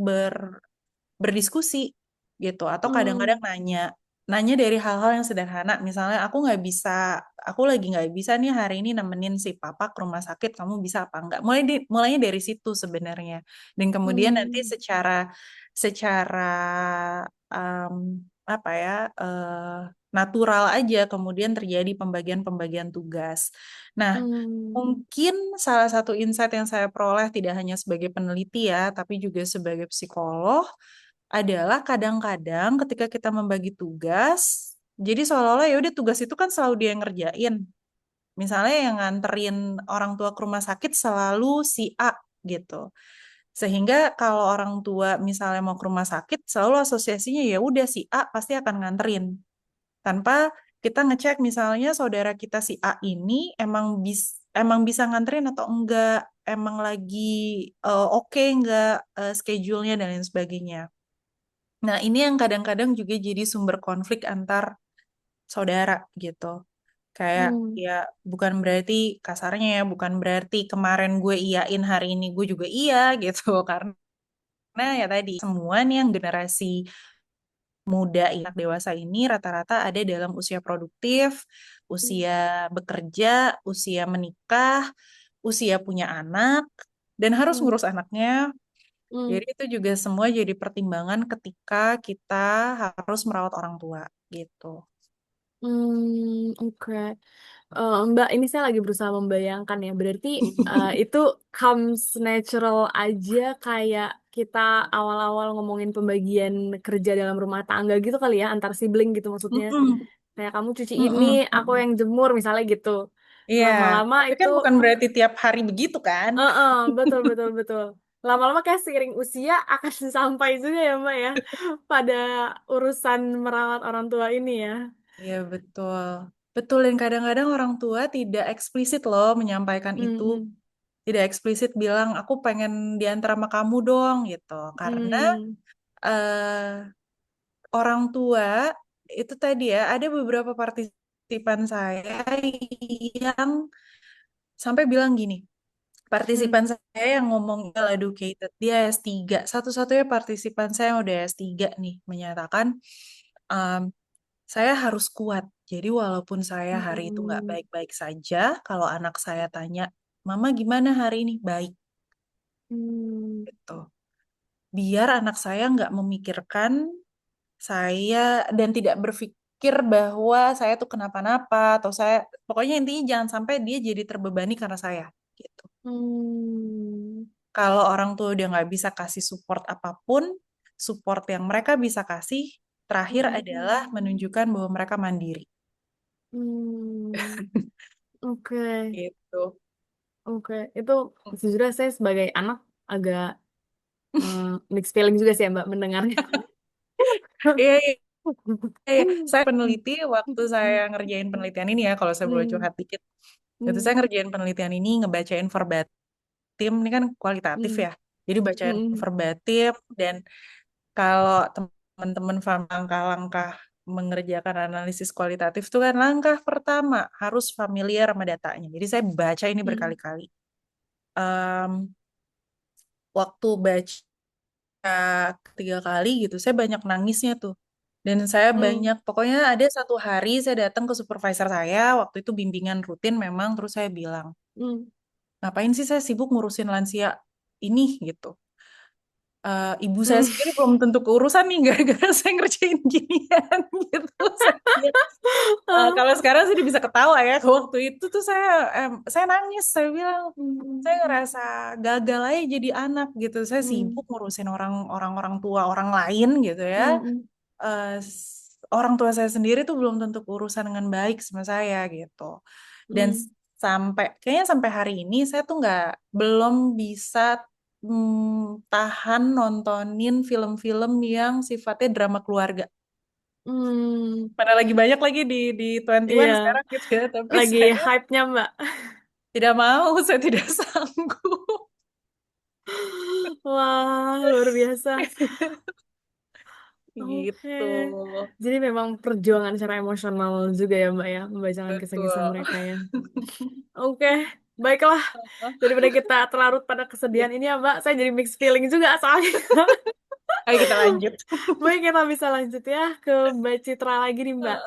berdiskusi gitu atau kadang-kadang mm, nanya dari hal-hal yang sederhana misalnya aku lagi nggak bisa nih hari ini nemenin si papa ke rumah sakit kamu bisa apa enggak mulainya dari situ sebenarnya dan kemudian nanti mm, secara um, apa ya natural aja kemudian terjadi pembagian-pembagian tugas. Nah, mm, mungkin salah satu insight yang saya peroleh tidak hanya sebagai peneliti ya, tapi juga sebagai psikolog adalah kadang-kadang ketika kita membagi tugas, jadi seolah-olah ya udah tugas itu kan selalu dia yang ngerjain. Misalnya yang nganterin orang tua ke rumah sakit selalu si A gitu. Sehingga kalau orang tua misalnya mau ke rumah sakit, selalu asosiasinya ya udah si A pasti akan nganterin. Tanpa kita ngecek misalnya saudara kita si A ini emang bisa nganterin atau enggak, emang lagi oke enggak schedule-nya dan lain sebagainya. Nah, ini yang kadang-kadang juga jadi sumber konflik antar saudara gitu. Kayak mm, ya bukan berarti kasarnya ya bukan berarti kemarin gue iyain hari ini gue juga iya gitu karena Nah, ya tadi semua nih yang generasi muda, anak dewasa ini rata-rata ada dalam usia produktif, Hmm. usia bekerja, usia menikah, usia punya anak, dan harus Hmm. ngurus anaknya. Hmm. Jadi itu juga semua jadi pertimbangan ketika kita harus merawat orang tua gitu. Oke. Mbak, ini saya lagi berusaha membayangkan ya. Berarti itu comes natural aja kayak kita awal-awal ngomongin pembagian kerja dalam rumah tangga gitu kali ya, antar sibling gitu maksudnya. Mm-mm, Kayak kamu cuci ini, mm-mm, aku mm-mm. yang jemur misalnya gitu. Iya, Lama-lama tapi itu, kan bukan berarti tiap hari begitu kan? betul, betul, betul. Lama-lama kayak seiring usia akan sampai juga ya Mbak ya, pada urusan merawat orang tua ini ya. Iya betul. Betul, dan kadang-kadang orang tua tidak eksplisit loh menyampaikan itu. Mm-mm. Tidak eksplisit bilang, aku pengen diantar sama kamu dong gitu. Karena Hmm. eh, orang tua itu tadi ya, ada beberapa partisipan saya yang sampai bilang gini, Hmm. partisipan saya yang ngomong well educated, dia S3, satu-satunya partisipan saya yang udah S3 nih, menyatakan, "Em, saya harus kuat. Jadi walaupun saya hari itu nggak Hmm. baik-baik saja, kalau anak saya tanya, Mama gimana hari ini? Baik, Hmm. gitu. Biar anak saya nggak memikirkan saya dan tidak berpikir bahwa saya tuh kenapa-napa atau saya, pokoknya intinya jangan sampai dia jadi terbebani karena saya, gitu. Hmm. Kalau orang tua udah nggak bisa kasih support apapun, support yang mereka bisa kasih terakhir Mm-mm. adalah menunjukkan bahwa mereka mandiri. Hmm. Oke, Gitu. oke. Itu sejujurnya saya sebagai anak agak mixed feeling juga sih ya Mbak mendengarnya. Iya, iya, iya. Saya peneliti waktu saya ngerjain penelitian ini ya, kalau saya boleh Hmm. curhat dikit. Waktu saya Hmm. ngerjain penelitian ini, ngebacain verbatim, ini kan kualitatif Hmm. ya. Jadi bacain Hmm. verbatim, dan kalau teman-teman paham langkah-langkah mengerjakan analisis kualitatif itu kan langkah pertama harus familiar sama datanya. Jadi saya baca ini Hmm. berkali-kali. Em, Waktu baca ketiga kali gitu, saya banyak nangisnya tuh. Dan saya Hmm. banyak, pokoknya ada satu hari saya datang ke supervisor saya, waktu itu bimbingan rutin memang, terus saya bilang, Hmm. ngapain sih saya sibuk ngurusin lansia ini gitu. Ibu saya Hmm. sendiri belum tentu keurusan nih gara-gara saya ngerjain ginian gitu. Saya bilang, Ah. kalau sekarang sih bisa ketawa ya. Waktu itu tuh saya nangis. Saya bilang saya Hmm. ngerasa gagal aja jadi anak gitu. Saya Hmm. sibuk ngurusin orang tua orang lain gitu ya. Hmm. Orang tua saya sendiri tuh belum tentu urusan dengan baik sama saya gitu. Dan Hmm. sampai kayaknya sampai hari ini saya tuh nggak belum bisa tahan nontonin film-film yang sifatnya drama keluarga. Hmm. Mana lagi banyak lagi di 21 Iya, sekarang gitu ya, tapi lagi saya hype-nya Mbak. tidak mau, saya tidak sanggup. Wah, luar biasa. Oke. Gitu. Jadi memang perjuangan secara emosional juga ya Mbak ya, membacakan kisah-kisah Betul. mereka ya. Oke, baiklah. Daripada kita terlarut pada kesedihan ini ya Mbak, saya jadi mixed feeling juga soalnya. Ayo kita lanjut. Baik, kita bisa lanjut ya ke Mbak Citra lagi nih Mbak.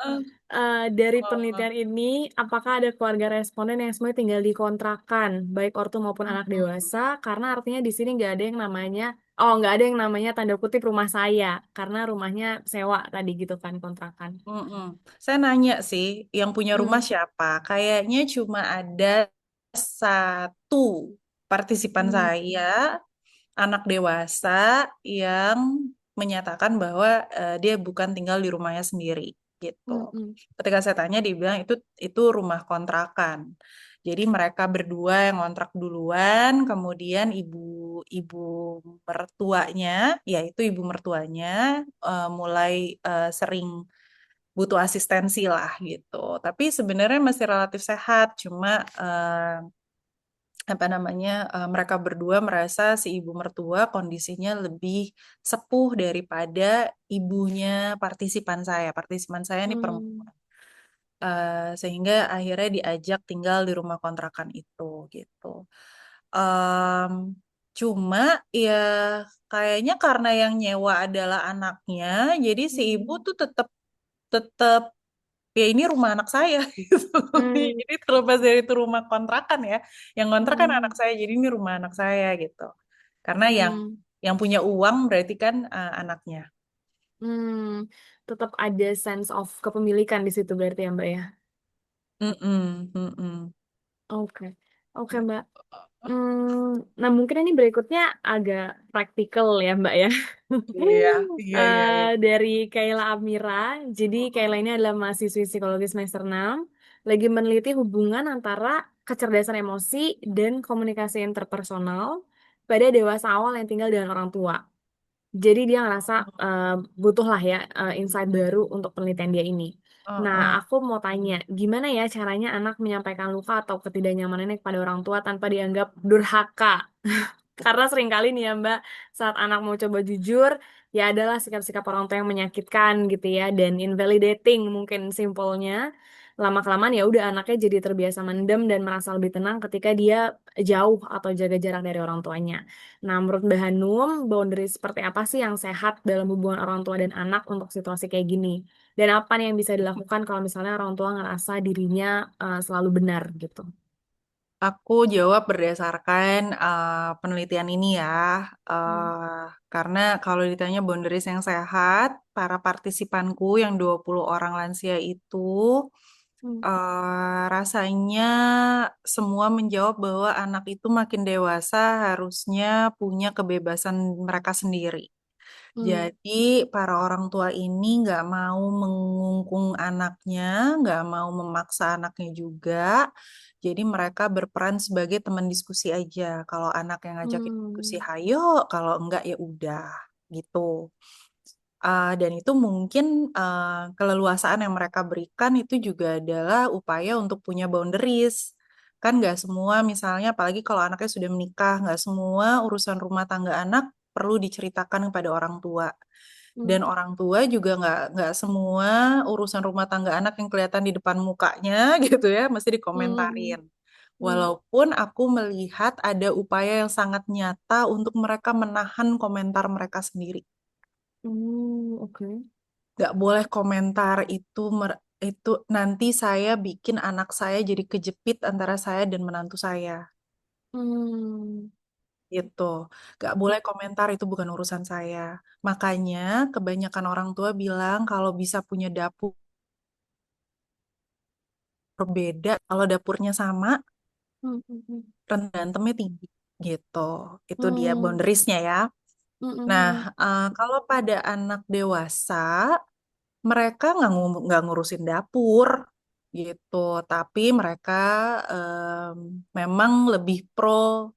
Dari Oh, penelitian ini, apakah ada keluarga responden yang semuanya tinggal di kontrakan, baik ortu maupun anak mm-mm, dewasa? Karena artinya di sini nggak ada yang namanya, nggak ada yang namanya tanda kutip rumah saya, karena rumahnya sewa tadi gitu kan kontrakan. mm-mm. Saya nanya sih, yang punya rumah Hmm. siapa? Kayaknya cuma ada satu partisipan Hmm. saya, anak dewasa, yang menyatakan bahwa dia bukan tinggal di rumahnya sendiri gitu. Hmm. Hmm. Ketika saya tanya, dia bilang itu rumah kontrakan. Jadi mereka berdua yang kontrak duluan, kemudian ibu mertuanya, yaitu ibu mertuanya mulai sering butuh asistensi lah gitu. Tapi sebenarnya masih relatif sehat, cuma apa namanya mereka berdua merasa si ibu mertua kondisinya lebih sepuh daripada ibunya partisipan saya. Partisipan saya ini Hmm. perempuan. Sehingga akhirnya diajak tinggal di rumah kontrakan itu gitu. Em, Cuma ya kayaknya karena yang nyewa adalah anaknya, jadi si ibu Hmm. tuh tetap tetap ya ini rumah anak saya gitu. Hmm. Jadi terlepas dari itu rumah kontrakan ya, yang kontrak kan anak Hmm. saya, jadi ini rumah anak saya gitu. Karena Hmm. yang punya uang berarti kan anaknya. Hmm. Tetap ada sense of kepemilikan di situ berarti ya Mbak ya. Mm-mm, mm-mm. Oke, oke Mbak. Nah mungkin ini berikutnya agak praktikal ya Mbak ya. Iya, iya, iya, iya. Dari Kayla Amira. Jadi Kayla ini adalah mahasiswi psikologi semester 6. Lagi meneliti hubungan antara kecerdasan emosi dan komunikasi interpersonal pada dewasa awal yang tinggal dengan orang tua. Jadi dia ngerasa butuh lah ya insight baru untuk penelitian dia ini. Nah, Uh-uh. aku mau tanya, gimana ya caranya anak menyampaikan luka atau ketidaknyamanannya kepada orang tua tanpa dianggap durhaka? Karena seringkali nih ya Mbak, saat anak mau coba jujur, ya adalah sikap-sikap orang tua yang menyakitkan gitu ya, dan invalidating mungkin simpelnya. Lama-kelamaan ya udah anaknya jadi terbiasa mendem dan merasa lebih tenang ketika dia jauh atau jaga jarak dari orang tuanya. Nah, menurut Mbak Hanum, boundary seperti apa sih yang sehat dalam hubungan orang tua dan anak untuk situasi kayak gini? Dan apa nih yang bisa dilakukan kalau misalnya orang tua ngerasa dirinya selalu benar gitu? Aku jawab berdasarkan penelitian ini ya. Hmm. Karena kalau ditanya boundaries yang sehat, para partisipanku yang 20 orang lansia itu Hmm. rasanya semua menjawab bahwa anak itu makin dewasa harusnya punya kebebasan mereka sendiri. Hmm. Jadi para orang tua ini nggak mau mengungkung anaknya, nggak mau memaksa anaknya juga. Jadi mereka berperan sebagai teman diskusi aja. Kalau anak yang ngajakin diskusi, Hmm. hayo. Kalau enggak ya udah gitu. Dan itu mungkin keleluasaan yang mereka berikan itu juga adalah upaya untuk punya boundaries. Kan nggak semua, misalnya apalagi kalau anaknya sudah menikah, nggak semua urusan rumah tangga anak perlu diceritakan kepada orang tua. Dan Hmm. orang tua juga nggak semua urusan rumah tangga anak yang kelihatan di depan mukanya gitu ya, mesti Hmm. dikomentarin. Hmm. Walaupun aku melihat ada upaya yang sangat nyata untuk mereka menahan komentar mereka sendiri. Oke. Nggak boleh komentar itu itu nanti saya bikin anak saya jadi kejepit antara saya dan menantu saya Hmm. gitu. Nggak boleh komentar itu bukan urusan saya. Makanya kebanyakan orang tua bilang kalau bisa punya dapur berbeda, kalau dapurnya sama Hmm. Hmm. rendantemnya tinggi gitu. Itu dia Hmm. boundariesnya ya. Hmm. Nah, Hmm. kalau pada anak dewasa mereka nggak ngurusin dapur gitu, tapi mereka memang lebih pro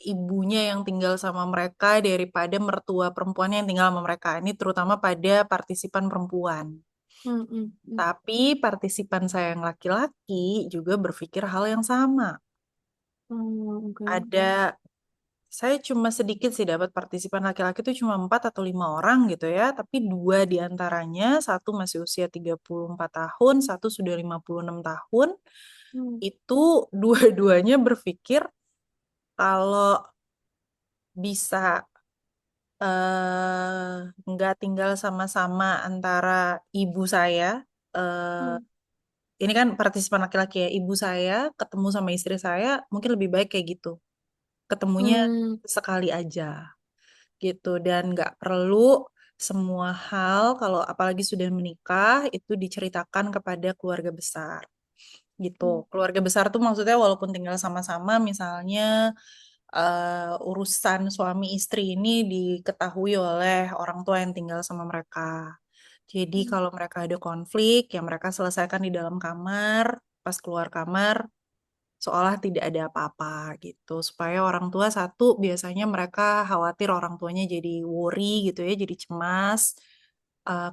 ibunya yang tinggal sama mereka daripada mertua perempuan yang tinggal sama mereka. Ini terutama pada partisipan perempuan. Hmm. Hmm. Hmm. Tapi partisipan saya yang laki-laki juga berpikir hal yang sama. Oke. Ada Saya cuma sedikit sih dapat partisipan laki-laki itu cuma 4 atau 5 orang gitu ya, tapi dua diantaranya, satu masih usia 34 tahun, satu sudah 56 tahun, Hmm. itu dua-duanya berpikir kalau bisa nggak tinggal sama-sama antara ibu saya, eh, Hmm. ini kan partisipan laki-laki ya, ibu saya ketemu sama istri saya, mungkin lebih baik kayak gitu. Ketemunya Hmm. sekali aja. Gitu dan nggak perlu semua hal kalau apalagi sudah menikah itu diceritakan kepada keluarga besar gitu. Hmm. Keluarga besar tuh maksudnya walaupun tinggal sama-sama misalnya urusan suami istri ini diketahui oleh orang tua yang tinggal sama mereka. Jadi Hmm. kalau mereka ada konflik ya mereka selesaikan di dalam kamar, pas keluar kamar seolah tidak ada apa-apa gitu. Supaya orang tua satu biasanya mereka khawatir orang tuanya jadi worry gitu ya, jadi cemas.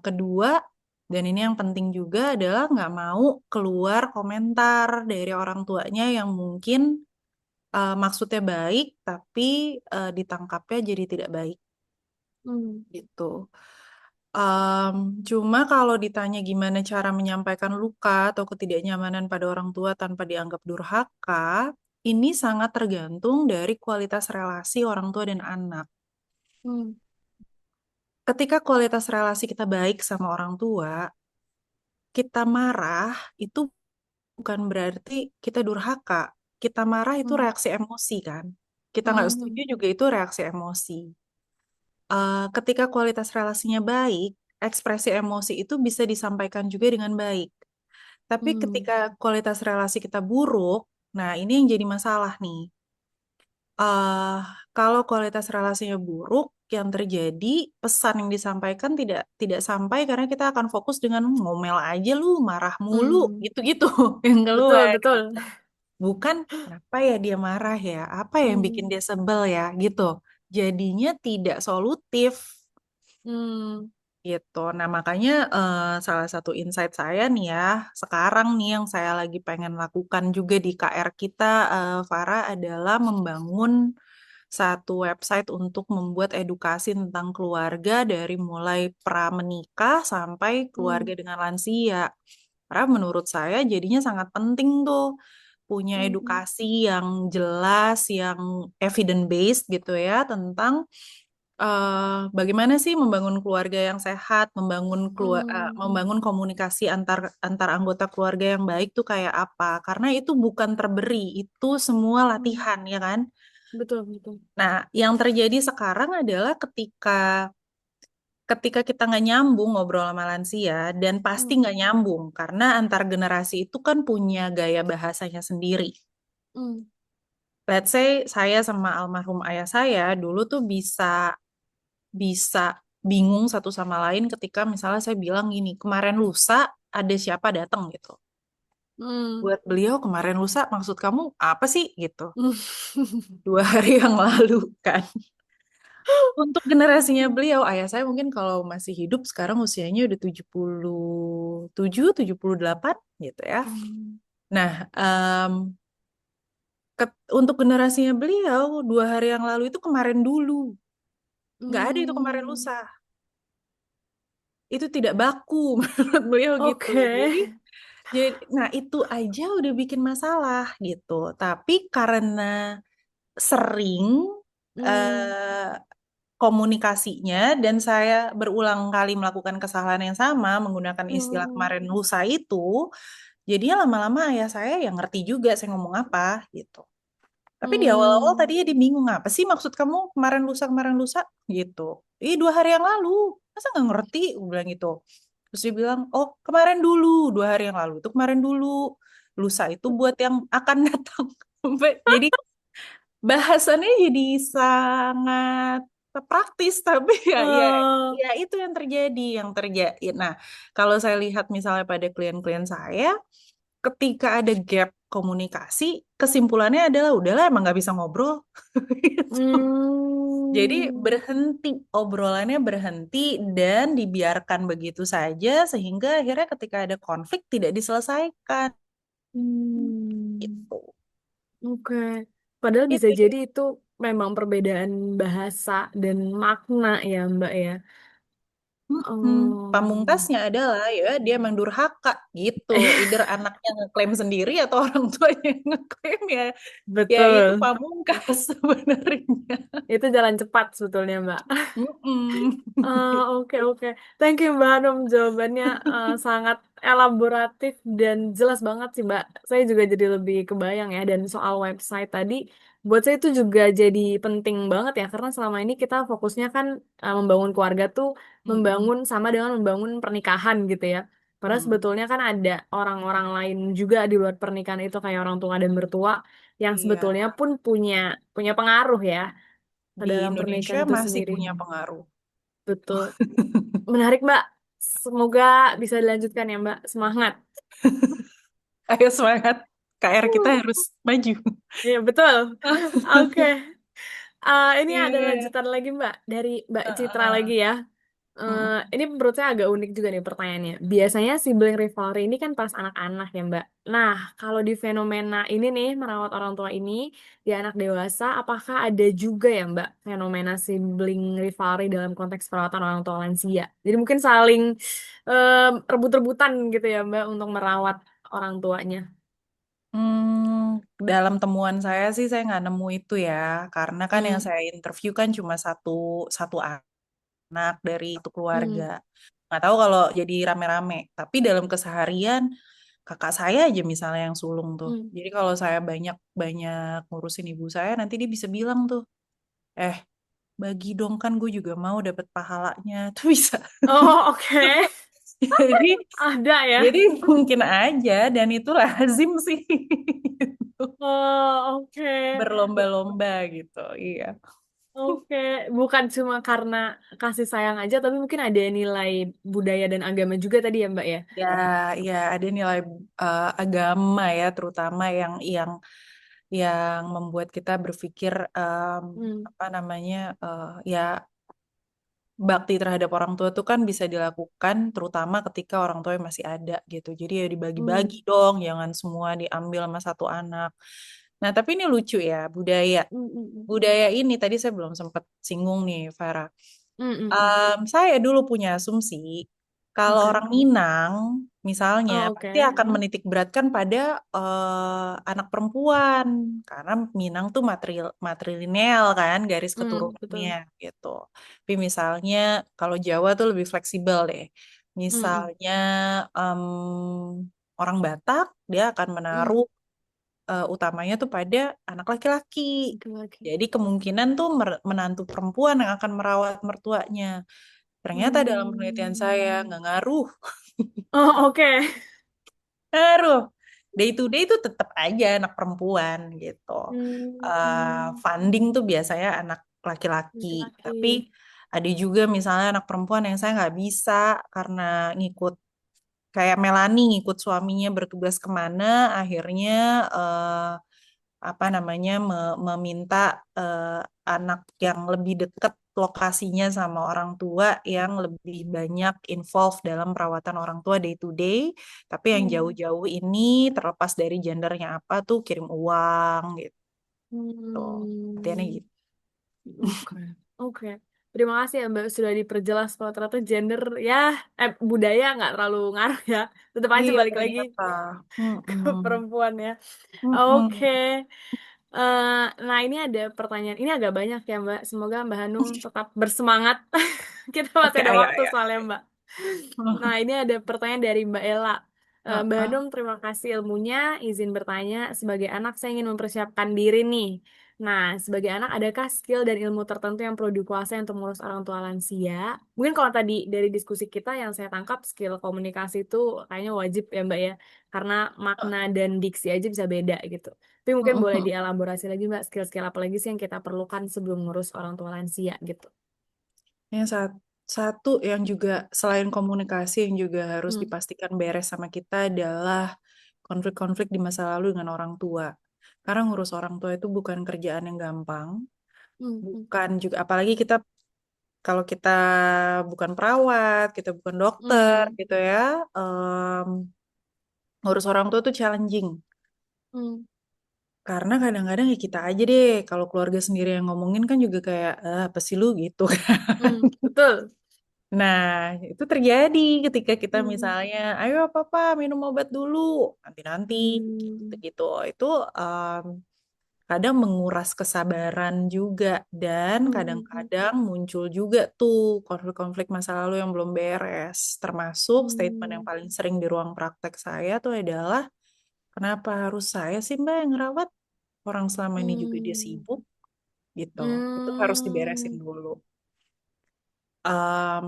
Kedua, dan ini yang penting juga adalah nggak mau keluar komentar dari orang tuanya yang mungkin maksudnya baik, tapi ditangkapnya jadi tidak baik Hmm. gitu. Em, Cuma kalau ditanya gimana cara menyampaikan luka atau ketidaknyamanan pada orang tua tanpa dianggap durhaka, Ini sangat tergantung dari kualitas relasi orang tua dan anak. Hmm. Ketika kualitas relasi kita baik sama orang tua, kita marah itu bukan berarti kita durhaka. Kita marah itu Hmm. reaksi emosi kan. Kita nggak setuju Hmm. juga itu reaksi emosi. Ketika kualitas relasinya baik, ekspresi emosi itu bisa disampaikan juga dengan baik. Tapi Hmm. ketika kualitas relasi kita buruk, nah ini yang jadi masalah nih. eh Kalau kualitas relasinya buruk, yang terjadi pesan yang disampaikan tidak tidak sampai karena kita akan fokus dengan ngomel aja lu, marah mulu, Hmm. gitu-gitu yang Betul, keluar. betul. Bukan kenapa ya dia marah ya, apa yang bikin Hmm. dia sebel ya, gitu. Jadinya tidak solutif Hmm. gitu. Nah, makanya salah satu insight saya nih ya, sekarang nih yang saya lagi pengen lakukan juga di KR kita, Farah, adalah membangun satu website untuk membuat edukasi tentang keluarga dari mulai pra menikah sampai keluarga Hmm. dengan lansia. Karena menurut saya jadinya sangat penting tuh punya Hmm. edukasi yang jelas, yang evidence based gitu ya tentang bagaimana sih membangun keluarga yang sehat, Hmm. membangun komunikasi antar antar anggota keluarga yang baik tuh kayak apa? Karena itu bukan terberi, itu semua Hmm. latihan ya kan? Betul, betul. Nah, yang terjadi sekarang adalah ketika ketika kita nggak nyambung ngobrol sama lansia dan pasti Hmm. nggak nyambung karena antar generasi itu kan punya gaya bahasanya sendiri. Hmm. Let's say saya sama almarhum ayah saya dulu tuh bisa bisa bingung satu sama lain ketika misalnya saya bilang gini, kemarin lusa ada siapa datang gitu. Hmm. Buat beliau kemarin lusa maksud kamu apa sih gitu. Hmm. 2 hari yang lalu kan. Untuk generasinya beliau, ayah saya mungkin kalau masih hidup sekarang usianya udah 77, 78 gitu ya. Hmm. Nah, untuk generasinya beliau, 2 hari yang lalu itu kemarin dulu. Nggak ada itu kemarin Hmm. lusa. Itu tidak baku menurut beliau gitu. Oke. Nah itu aja udah bikin masalah gitu. Tapi karena sering Hmm. eh, komunikasinya dan saya berulang kali melakukan kesalahan yang sama menggunakan istilah Hmm. kemarin lusa itu, jadinya lama-lama ayah saya yang ngerti juga saya ngomong apa gitu. Tapi di awal-awal Hmm. tadinya dia bingung apa sih maksud kamu kemarin lusa gitu. 2 hari yang lalu, masa nggak ngerti? Gue bilang gitu. Terus dia bilang, oh kemarin dulu, 2 hari yang lalu itu kemarin dulu. Lusa itu buat yang akan datang. Jadi bahasannya jadi sangat praktis, tapi Oh. ya itu yang terjadi, Nah, kalau saya lihat misalnya pada klien-klien saya, ketika ada gap komunikasi, kesimpulannya adalah udahlah emang nggak bisa ngobrol. Gitu. Jadi Hmm. berhenti, obrolannya berhenti dan dibiarkan begitu saja sehingga akhirnya ketika ada konflik tidak diselesaikan. Hmm. Gitu. Oke. Padahal bisa Itu jadi itu memang perbedaan bahasa dan makna ya, Mbak ya. Oh. Pamungkasnya adalah ya dia emang durhaka gitu. Either anaknya ngeklaim sendiri atau orang tuanya yang ngeklaim ya. Ya itu Betul. pamungkas sebenarnya. Itu jalan cepat sebetulnya, Mbak. Mm-mm. Oke, oke. Thank you, Mbak Hanum. Jawabannya sangat elaboratif dan jelas banget sih, Mbak. Saya juga jadi lebih kebayang ya. Dan soal website tadi, buat saya itu juga jadi penting banget ya. Karena selama ini kita fokusnya kan membangun keluarga tuh Mm-mm. membangun sama dengan membangun pernikahan gitu ya. Padahal Mm. sebetulnya kan ada orang-orang lain juga di luar pernikahan itu kayak orang tua dan mertua yang Iya, sebetulnya pun punya punya pengaruh ya ke di dalam Indonesia pernikahan itu masih sendiri. punya pengaruh. Betul. Menarik, Mbak. Semoga bisa dilanjutkan ya, Mbak. Semangat. Ayo semangat, KR kita harus maju. Iya, betul. Oke. Ini ada Iya. lanjutan lagi, Mbak. Dari Mbak Citra Heeh. lagi ya. Mm-mm. Ini menurut saya agak unik juga nih pertanyaannya. Biasanya sibling rivalry ini kan pas anak-anak ya, Mbak. Nah, kalau di fenomena ini nih, merawat orang tua ini, di anak dewasa, apakah ada juga ya, Mbak, fenomena sibling rivalry dalam konteks perawatan orang tua lansia? Jadi mungkin saling rebut-rebutan gitu ya, Mbak, untuk merawat orang tuanya. dalam temuan saya sih saya nggak nemu itu ya, karena kan yang Hmm, saya interview kan cuma satu satu anak dari satu keluarga. hmm, Nggak tahu kalau jadi rame-rame, tapi dalam keseharian kakak saya aja misalnya yang sulung tuh. hmm. Jadi kalau saya banyak banyak ngurusin ibu saya, nanti dia bisa bilang tuh, eh bagi dong kan gue juga mau dapat pahalanya, tuh bisa. Oh, oke. Jadi Ada ya. jadi mungkin aja dan itu lazim sih. Oh, oke. Berlomba-lomba gitu, iya. Oke, bukan cuma karena kasih sayang aja, tapi mungkin ada nilai budaya dan agama juga tadi ya, Mbak ya. Ya, ya ada nilai agama ya, terutama yang membuat kita berpikir Hmm, apa namanya ya bakti terhadap orang tua tuh kan bisa dilakukan terutama ketika orang tua masih ada gitu. Jadi ya dibagi-bagi hmm, dong, jangan semua diambil sama satu anak. Nah, tapi ini lucu ya, budaya. hmm, hmm, Budaya ini tadi saya belum sempat singgung nih, Farah. hmm, hmm. Saya dulu punya asumsi kalau Oke. orang Minang, misalnya, Oh, pasti oke. akan menitik beratkan pada anak perempuan karena Minang tuh matrilineal kan garis Hmm, keturunannya betul. gitu. Tapi misalnya kalau Jawa tuh lebih fleksibel deh. Hmm, hmm, Misalnya em, orang Batak dia akan hmm. menaruh utamanya tuh pada anak laki-laki. Laki-laki. Jadi kemungkinan tuh menantu perempuan yang akan merawat mertuanya. Ternyata dalam penelitian saya Hmm. nggak ngaruh, Oh, oke. ngaruh. Day to day itu tetap aja anak perempuan gitu. Hmm. Funding tuh biasanya anak laki-laki, Laki-laki. tapi ada juga misalnya anak perempuan yang saya nggak bisa karena ngikut kayak Melani ngikut suaminya bertugas kemana, akhirnya eh, apa namanya meminta eh, anak yang lebih dekat lokasinya sama orang tua yang lebih banyak involve dalam perawatan orang tua day to day, tapi yang Hmm. jauh-jauh ini terlepas dari gendernya apa tuh kirim uang gitu. Artinya Hmm. gitu. Oke. Oke. Terima kasih ya Mbak sudah diperjelas kalau ternyata gender ya budaya nggak terlalu ngaruh ya. Tetap aja Iya balik lagi ternyata. ke Mm-mm. perempuan ya. Oke. Mm-mm. Eh, nah ini ada pertanyaan. Ini agak banyak ya Mbak. Semoga Mbak Hanum tetap bersemangat. Kita masih Oke, ada ayo, waktu ayo. soalnya Mbak. Nah, ini ada pertanyaan dari Mbak Ella. Mbak Heeh. Hanum, terima kasih ilmunya. Izin bertanya, sebagai anak saya ingin mempersiapkan diri nih. Nah, sebagai anak, adakah skill dan ilmu tertentu yang perlu dikuasai untuk mengurus orang tua lansia? Mungkin kalau tadi dari diskusi kita yang saya tangkap, skill komunikasi itu kayaknya wajib ya Mbak ya. Karena makna dan diksi aja bisa beda gitu. Tapi mungkin boleh Mm-mm. dielaborasi lagi Mbak, skill-skill apa lagi sih yang kita perlukan sebelum ngurus orang tua lansia gitu. Yang satu yang juga selain komunikasi yang juga harus Hmm, dipastikan beres sama kita adalah konflik-konflik di masa lalu dengan orang tua. Karena ngurus orang tua itu bukan kerjaan yang gampang, hmm, hmm, bukan juga apalagi kita kalau kita bukan perawat, kita bukan dokter hmm, gitu ya, em, ngurus orang tua itu challenging. hmm. Karena kadang-kadang ya kita aja deh, kalau keluarga sendiri yang ngomongin kan juga kayak, apa sih lu gitu. Betul. Nah, itu terjadi ketika kita Hmm. misalnya, ayo papa minum obat dulu, nanti-nanti, Hmm. gitu. Itu em, kadang menguras kesabaran juga, dan Hmm. kadang-kadang muncul juga tuh konflik-konflik masa lalu yang belum beres. Termasuk statement yang Hmm. paling sering di ruang praktek saya tuh adalah, kenapa harus saya sih Mbak yang ngerawat? Orang selama ini juga dia Hmm. sibuk, gitu. Itu harus diberesin Hmm. dulu. Em,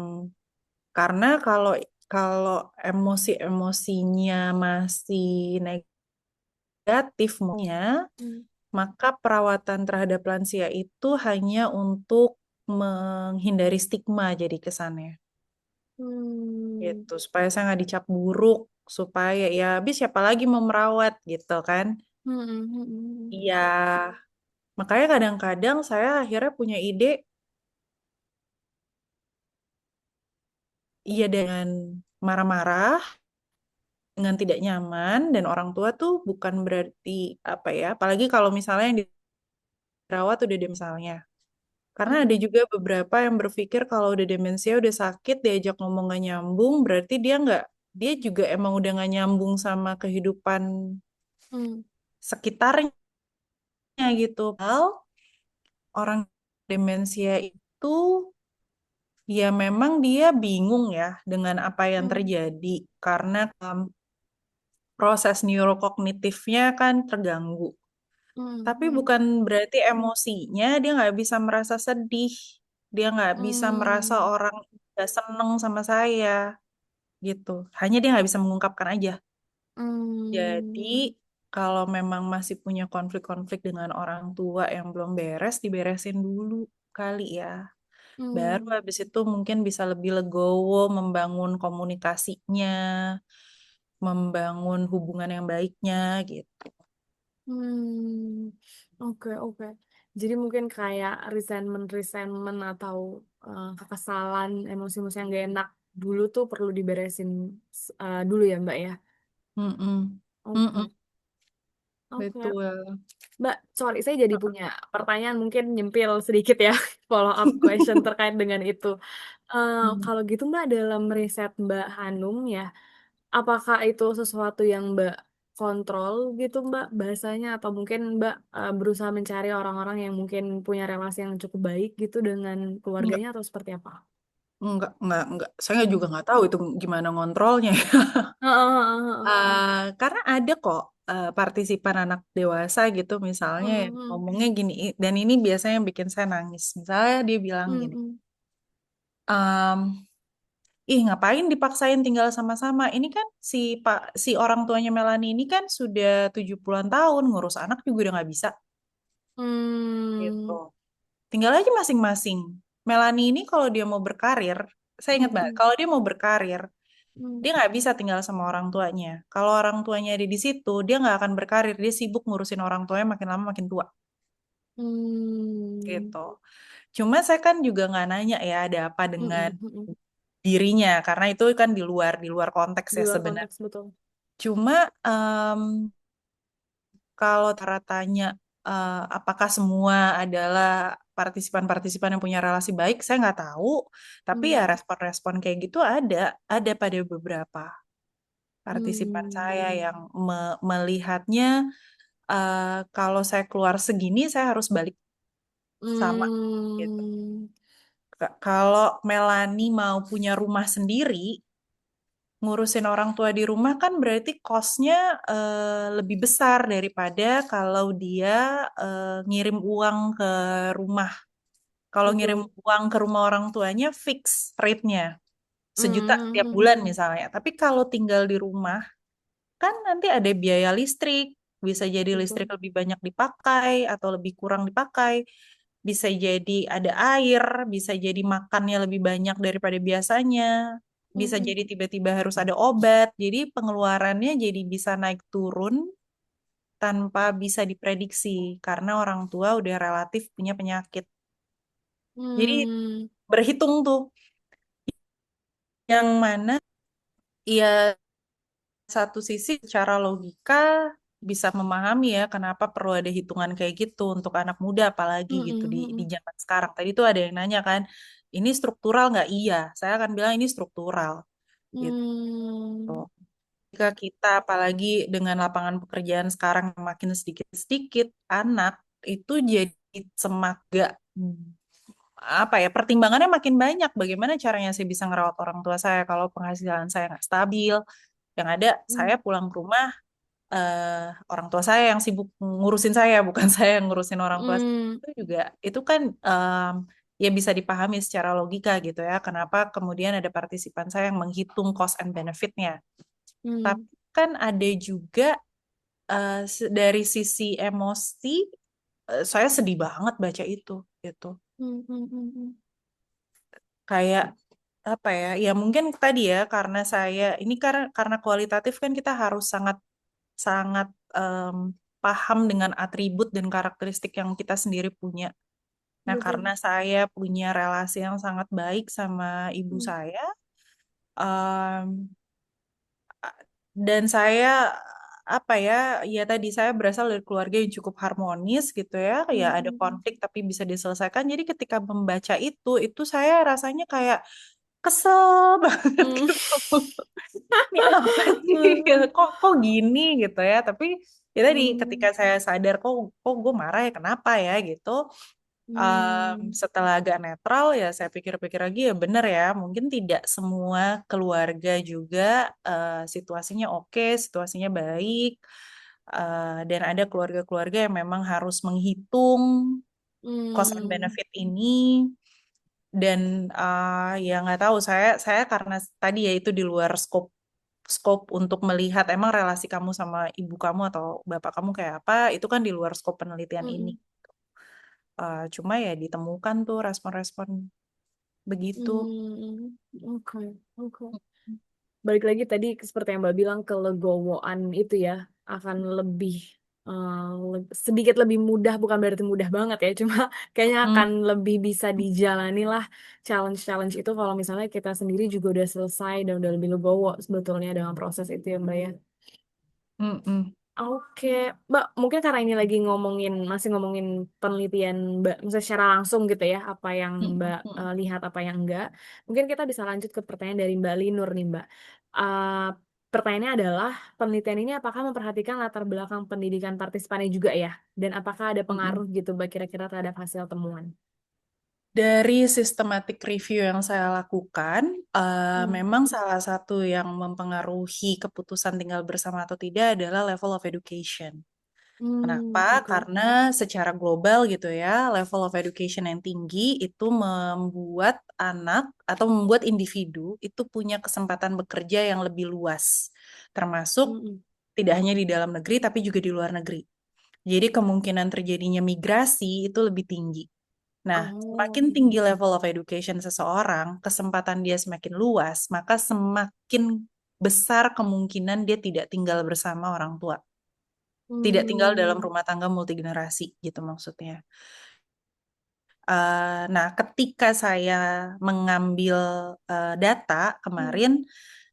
Karena kalau kalau emosi-emosinya masih negatif, Hmm. maka perawatan terhadap lansia itu hanya untuk menghindari stigma jadi kesannya. Hmm. Gitu, supaya saya nggak dicap buruk, supaya ya habis siapa lagi mau merawat gitu kan. Hmm. Hmm. Iya, makanya kadang-kadang saya akhirnya punya ide, iya dengan marah-marah, dengan tidak nyaman, dan orang tua tuh bukan berarti apa ya, apalagi kalau misalnya yang dirawat udah dia misalnya. Karena ada Hmm. juga beberapa yang berpikir kalau udah demensia, udah sakit, diajak ngomong gak nyambung, berarti dia juga emang udah gak nyambung sama kehidupan Hmm. sekitarnya gitu. Padahal orang demensia itu ya memang dia bingung ya dengan apa yang Hmm, terjadi karena proses neurokognitifnya kan terganggu. hmm, Tapi hmm, bukan berarti emosinya dia nggak bisa merasa sedih, dia nggak bisa merasa hmm, orang nggak seneng sama saya gitu. Hanya dia nggak bisa mengungkapkan aja. Jadi hmm, kalau memang masih punya konflik-konflik dengan orang tua yang belum beres, diberesin dulu kali ya. Baru hmm, habis itu mungkin bisa lebih legowo membangun komunikasinya, membangun hubungan yang baiknya gitu. hmm. Oke, oke. Jadi mungkin kayak resentment atau kekesalan, emosi-emosi yang gak enak dulu tuh perlu diberesin dulu ya, Mbak ya. Mm-mm. Mm-mm. Oke, oke. Betul. Mbak, sorry, saya jadi punya pertanyaan mungkin nyempil sedikit ya, follow up question terkait dengan itu. Hmm. Kalau gitu Mbak, dalam riset Mbak Hanum ya, apakah itu sesuatu yang Mbak kontrol gitu Mbak bahasanya, atau mungkin Mbak berusaha mencari orang-orang yang mungkin punya relasi yang cukup baik gitu dengan Enggak, keluarganya atau seperti apa? enggak. Saya juga nggak tahu itu gimana ngontrolnya. Karena ada kok partisipan anak dewasa gitu, misalnya yang ngomongnya gini, dan ini biasanya yang bikin saya nangis. Misalnya dia bilang gini, "Em, ih ngapain dipaksain tinggal sama-sama? Ini kan si orang tuanya Melani ini kan sudah 70-an tahun, ngurus anak juga udah nggak bisa gitu. Tinggal aja masing-masing. Melani ini kalau dia mau berkarir, saya ingat banget, kalau dia mau berkarir, dia nggak bisa tinggal sama orang tuanya. Kalau orang tuanya ada di situ, dia nggak akan berkarir. Dia sibuk ngurusin orang tuanya makin lama makin tua gitu. Cuma saya kan juga nggak nanya ya ada apa dengan dirinya, karena itu kan di luar konteks Di ya luar sebenarnya. konteks betul. Cuma kalau Tara tanya apakah semua adalah partisipan-partisipan yang punya relasi baik, saya nggak tahu. Tapi ya Hmm. respon-respon kayak gitu ada pada beberapa partisipan saya Hmm. yang melihatnya kalau saya keluar segini, saya harus balik sama gitu. Hmm. Kalau Melani mau punya rumah sendiri, ngurusin orang tua di rumah kan berarti cost-nya lebih besar daripada kalau dia ngirim uang ke rumah. Kalau ngirim Betul. uang ke rumah orang tuanya fix rate-nya 1 juta tiap bulan Hmm. misalnya. Tapi kalau tinggal di rumah kan nanti ada biaya listrik, bisa jadi listrik Betul. lebih banyak dipakai atau lebih kurang dipakai, bisa jadi ada air, bisa jadi makannya lebih banyak daripada biasanya, bisa Hmm. jadi tiba-tiba harus ada obat, jadi pengeluarannya jadi bisa naik turun tanpa bisa diprediksi karena orang tua udah relatif punya penyakit. Jadi Hmm. berhitung tuh yang mana ya satu sisi secara logika bisa memahami ya kenapa perlu ada hitungan kayak gitu untuk anak muda apalagi Hmm. gitu di Hmm. zaman sekarang. Tadi tuh ada yang nanya kan, ini struktural nggak? Iya, saya akan bilang ini struktural gitu. Hmm. Jika kita apalagi dengan lapangan pekerjaan sekarang makin sedikit-sedikit, anak itu jadi semakin apa ya pertimbangannya makin banyak. Bagaimana caranya saya bisa ngerawat orang tua saya kalau penghasilan saya nggak stabil? Yang ada Hmm. saya pulang ke rumah orang tua saya yang sibuk ngurusin saya, bukan saya yang ngurusin orang tua saya. Hmm. Itu juga, itu kan ya bisa dipahami secara logika gitu ya, kenapa kemudian ada partisipan saya yang menghitung cost and benefit-nya. Hmm. Tapi kan ada juga dari sisi emosi, saya sedih banget baca itu, gitu. Hmm. Hmm. Hmm. Kayak apa ya? Ya mungkin tadi ya karena saya ini karena kualitatif kan kita harus sangat sangat em, paham dengan atribut dan karakteristik yang kita sendiri punya. Nah, karena Betul. saya punya relasi yang sangat baik sama ibu Hmm. saya, em, dan saya apa ya, ya tadi saya berasal dari keluarga yang cukup harmonis gitu ya, ya Hmm. ada Hmm. konflik tapi bisa diselesaikan. Jadi ketika membaca itu saya rasanya kayak kesel banget Hmm. gitu. Ini apa sih? Hmm. Kok gini gitu ya? Tapi Ya tadi ketika Hmm. saya sadar kok kok gue marah ya kenapa ya gitu. Hmm. Setelah agak netral ya saya pikir-pikir lagi ya bener ya mungkin tidak semua keluarga juga situasinya oke, situasinya baik. Dan ada keluarga-keluarga yang memang harus menghitung cost and Hmm. benefit ini dan ya nggak tahu saya karena tadi ya itu di luar scope scope untuk melihat emang relasi kamu sama ibu kamu atau bapak kamu kayak apa itu kan di luar scope penelitian ini. Hmm. Cuma ya ditemukan tuh respon-respon begitu. Hmm. Oke, oke. Balik lagi tadi seperti yang Mbak bilang kelegowoan itu ya akan lebih sedikit lebih mudah, bukan berarti mudah banget ya, cuma kayaknya Hmm, akan lebih bisa dijalani lah challenge-challenge itu kalau misalnya kita sendiri juga udah selesai dan udah lebih legowo sebetulnya dengan proses itu ya Mbak ya. hmm, hmm, Oke, Mbak, mungkin karena ini lagi ngomongin, masih ngomongin penelitian Mbak, misalnya secara langsung gitu ya, apa yang hmm, Mbak hmm, hmm. lihat, apa yang enggak. Mungkin kita bisa lanjut ke pertanyaan dari Mbak Linur nih, Mbak. Eh, Pertanyaannya adalah, penelitian ini apakah memperhatikan latar belakang pendidikan partisipannya juga ya? Dan apakah ada Hmm, hmm. pengaruh gitu, Mbak, kira-kira terhadap hasil temuan? Dari systematic review yang saya lakukan, Hmm. memang salah satu yang mempengaruhi keputusan tinggal bersama atau tidak adalah level of education. Kenapa? Hmm, oke. Karena secara global gitu ya, level of education yang tinggi itu membuat anak atau membuat individu itu punya kesempatan bekerja yang lebih luas, termasuk Hmm. tidak hanya di dalam negeri tapi juga di luar negeri. Jadi kemungkinan terjadinya migrasi itu lebih tinggi. Nah, Oh. semakin tinggi level of education seseorang, kesempatan dia semakin luas, maka semakin besar kemungkinan dia tidak tinggal bersama orang tua. Tidak tinggal dalam Hmm. rumah tangga multigenerasi gitu maksudnya. Nah, ketika saya mengambil data Hmm. kemarin,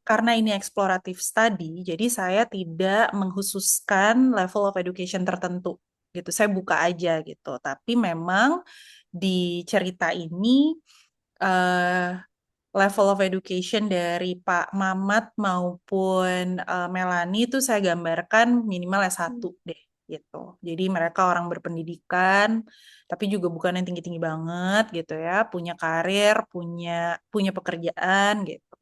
karena ini explorative study, jadi saya tidak mengkhususkan level of education tertentu gitu. Saya buka aja gitu. Tapi memang di cerita ini eh, level of education dari Pak Mamat maupun Melani itu saya gambarkan minimal S1 Hmm. deh gitu. Jadi mereka orang berpendidikan tapi juga bukan yang tinggi-tinggi banget gitu ya, punya karir, punya punya pekerjaan gitu.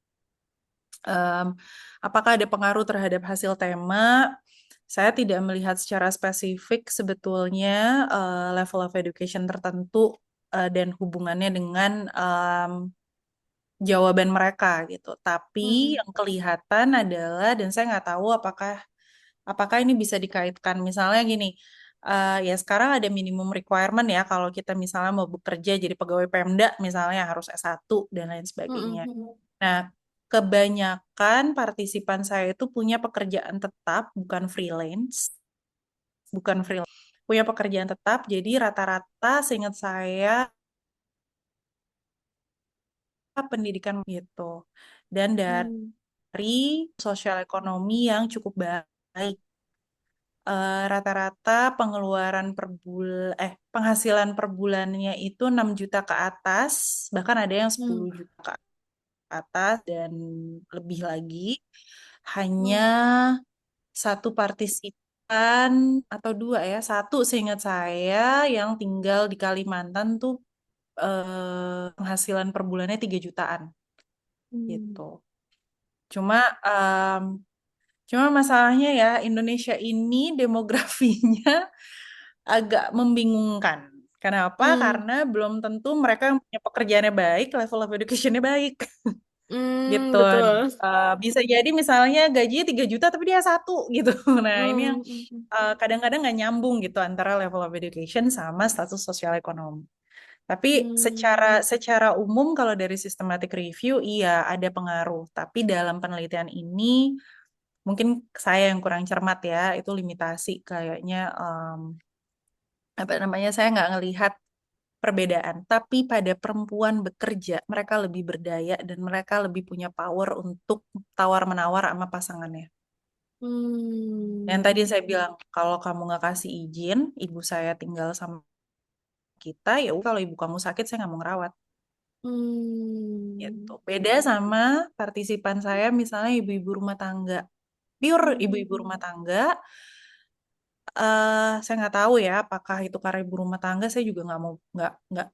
Em, apakah ada pengaruh terhadap hasil tema? Saya tidak melihat secara spesifik sebetulnya level of education tertentu dan hubungannya dengan jawaban mereka gitu. Tapi Hmm. yang kelihatan adalah dan saya nggak tahu apakah ini bisa dikaitkan misalnya gini. Ya sekarang ada minimum requirement ya kalau kita misalnya mau bekerja jadi pegawai Pemda misalnya harus S1 dan lain Hmm. sebagainya. Hmm. Nah, kebanyakan partisipan saya itu punya pekerjaan tetap bukan freelance, bukan freelance. Punya pekerjaan tetap jadi rata-rata seingat saya pendidikan gitu. Dan Hmm. dari sosial ekonomi yang cukup baik. Rata-rata pengeluaran penghasilan per bulannya itu 6 juta ke atas, bahkan ada yang Hmm. 10 juta ke atas dan lebih lagi. Hanya Hmm. satu partisipan atau dua ya, satu seingat saya yang tinggal di Kalimantan tuh penghasilan per bulannya 3 jutaan Hmm. gitu. Cuma cuma masalahnya ya Indonesia ini demografinya agak membingungkan. Kenapa? Hmm. Karena belum tentu mereka yang punya pekerjaannya baik, level of education-nya baik Hmm, gitu. betul. Bisa jadi misalnya gajinya 3 juta tapi dia satu gitu. Nah, ini yang Hmm. Hmm. kadang-kadang nggak nyambung gitu antara level of education sama status sosial ekonomi. Tapi secara Hmm. secara umum kalau dari systematic review iya ada pengaruh. Tapi dalam penelitian ini mungkin saya yang kurang cermat ya, itu limitasi kayaknya apa namanya saya nggak ngelihat perbedaan. Tapi pada perempuan bekerja mereka lebih berdaya dan mereka lebih punya power untuk tawar-menawar sama pasangannya. Yang Hmm. tadi saya bilang kalau kamu nggak kasih izin, ibu saya tinggal sama kita, ya udah kalau ibu kamu sakit saya nggak mau ngerawat. Gitu. Hmm. Beda sama partisipan saya misalnya ibu-ibu rumah tangga. Pure ibu-ibu Hmm. rumah tangga saya nggak tahu ya apakah itu karena ibu rumah tangga. Saya juga nggak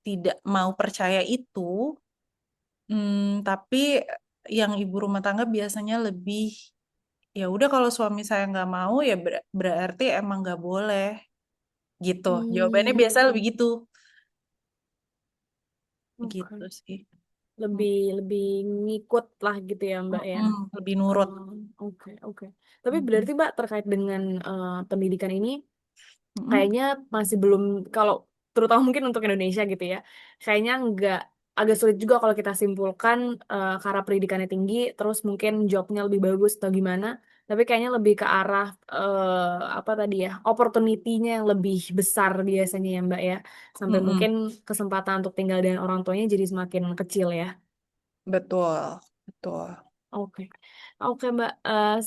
tidak mau percaya itu. Tapi yang ibu rumah tangga biasanya lebih, ya udah kalau suami saya nggak mau ya berarti emang nggak boleh gitu. Jawabannya Hmm, biasa lebih gitu, oke. gitu sih. Mm, Lebih lebih ngikut lah gitu ya Mbak ya. lebih nurut. Oh, oke oke. Tapi Mm-mm. berarti Mbak terkait dengan pendidikan ini Mm-mm. kayaknya masih belum, kalau terutama mungkin untuk Indonesia gitu ya, kayaknya nggak, agak sulit juga kalau kita simpulkan karena pendidikannya tinggi terus mungkin jobnya lebih bagus atau gimana, tapi kayaknya lebih ke arah apa tadi ya, opportunity-nya yang lebih besar biasanya ya Mbak ya, sampai Mm-mm. mungkin kesempatan untuk tinggal dengan orang tuanya jadi semakin kecil ya. Betul, betul. Oke, oke Mbak.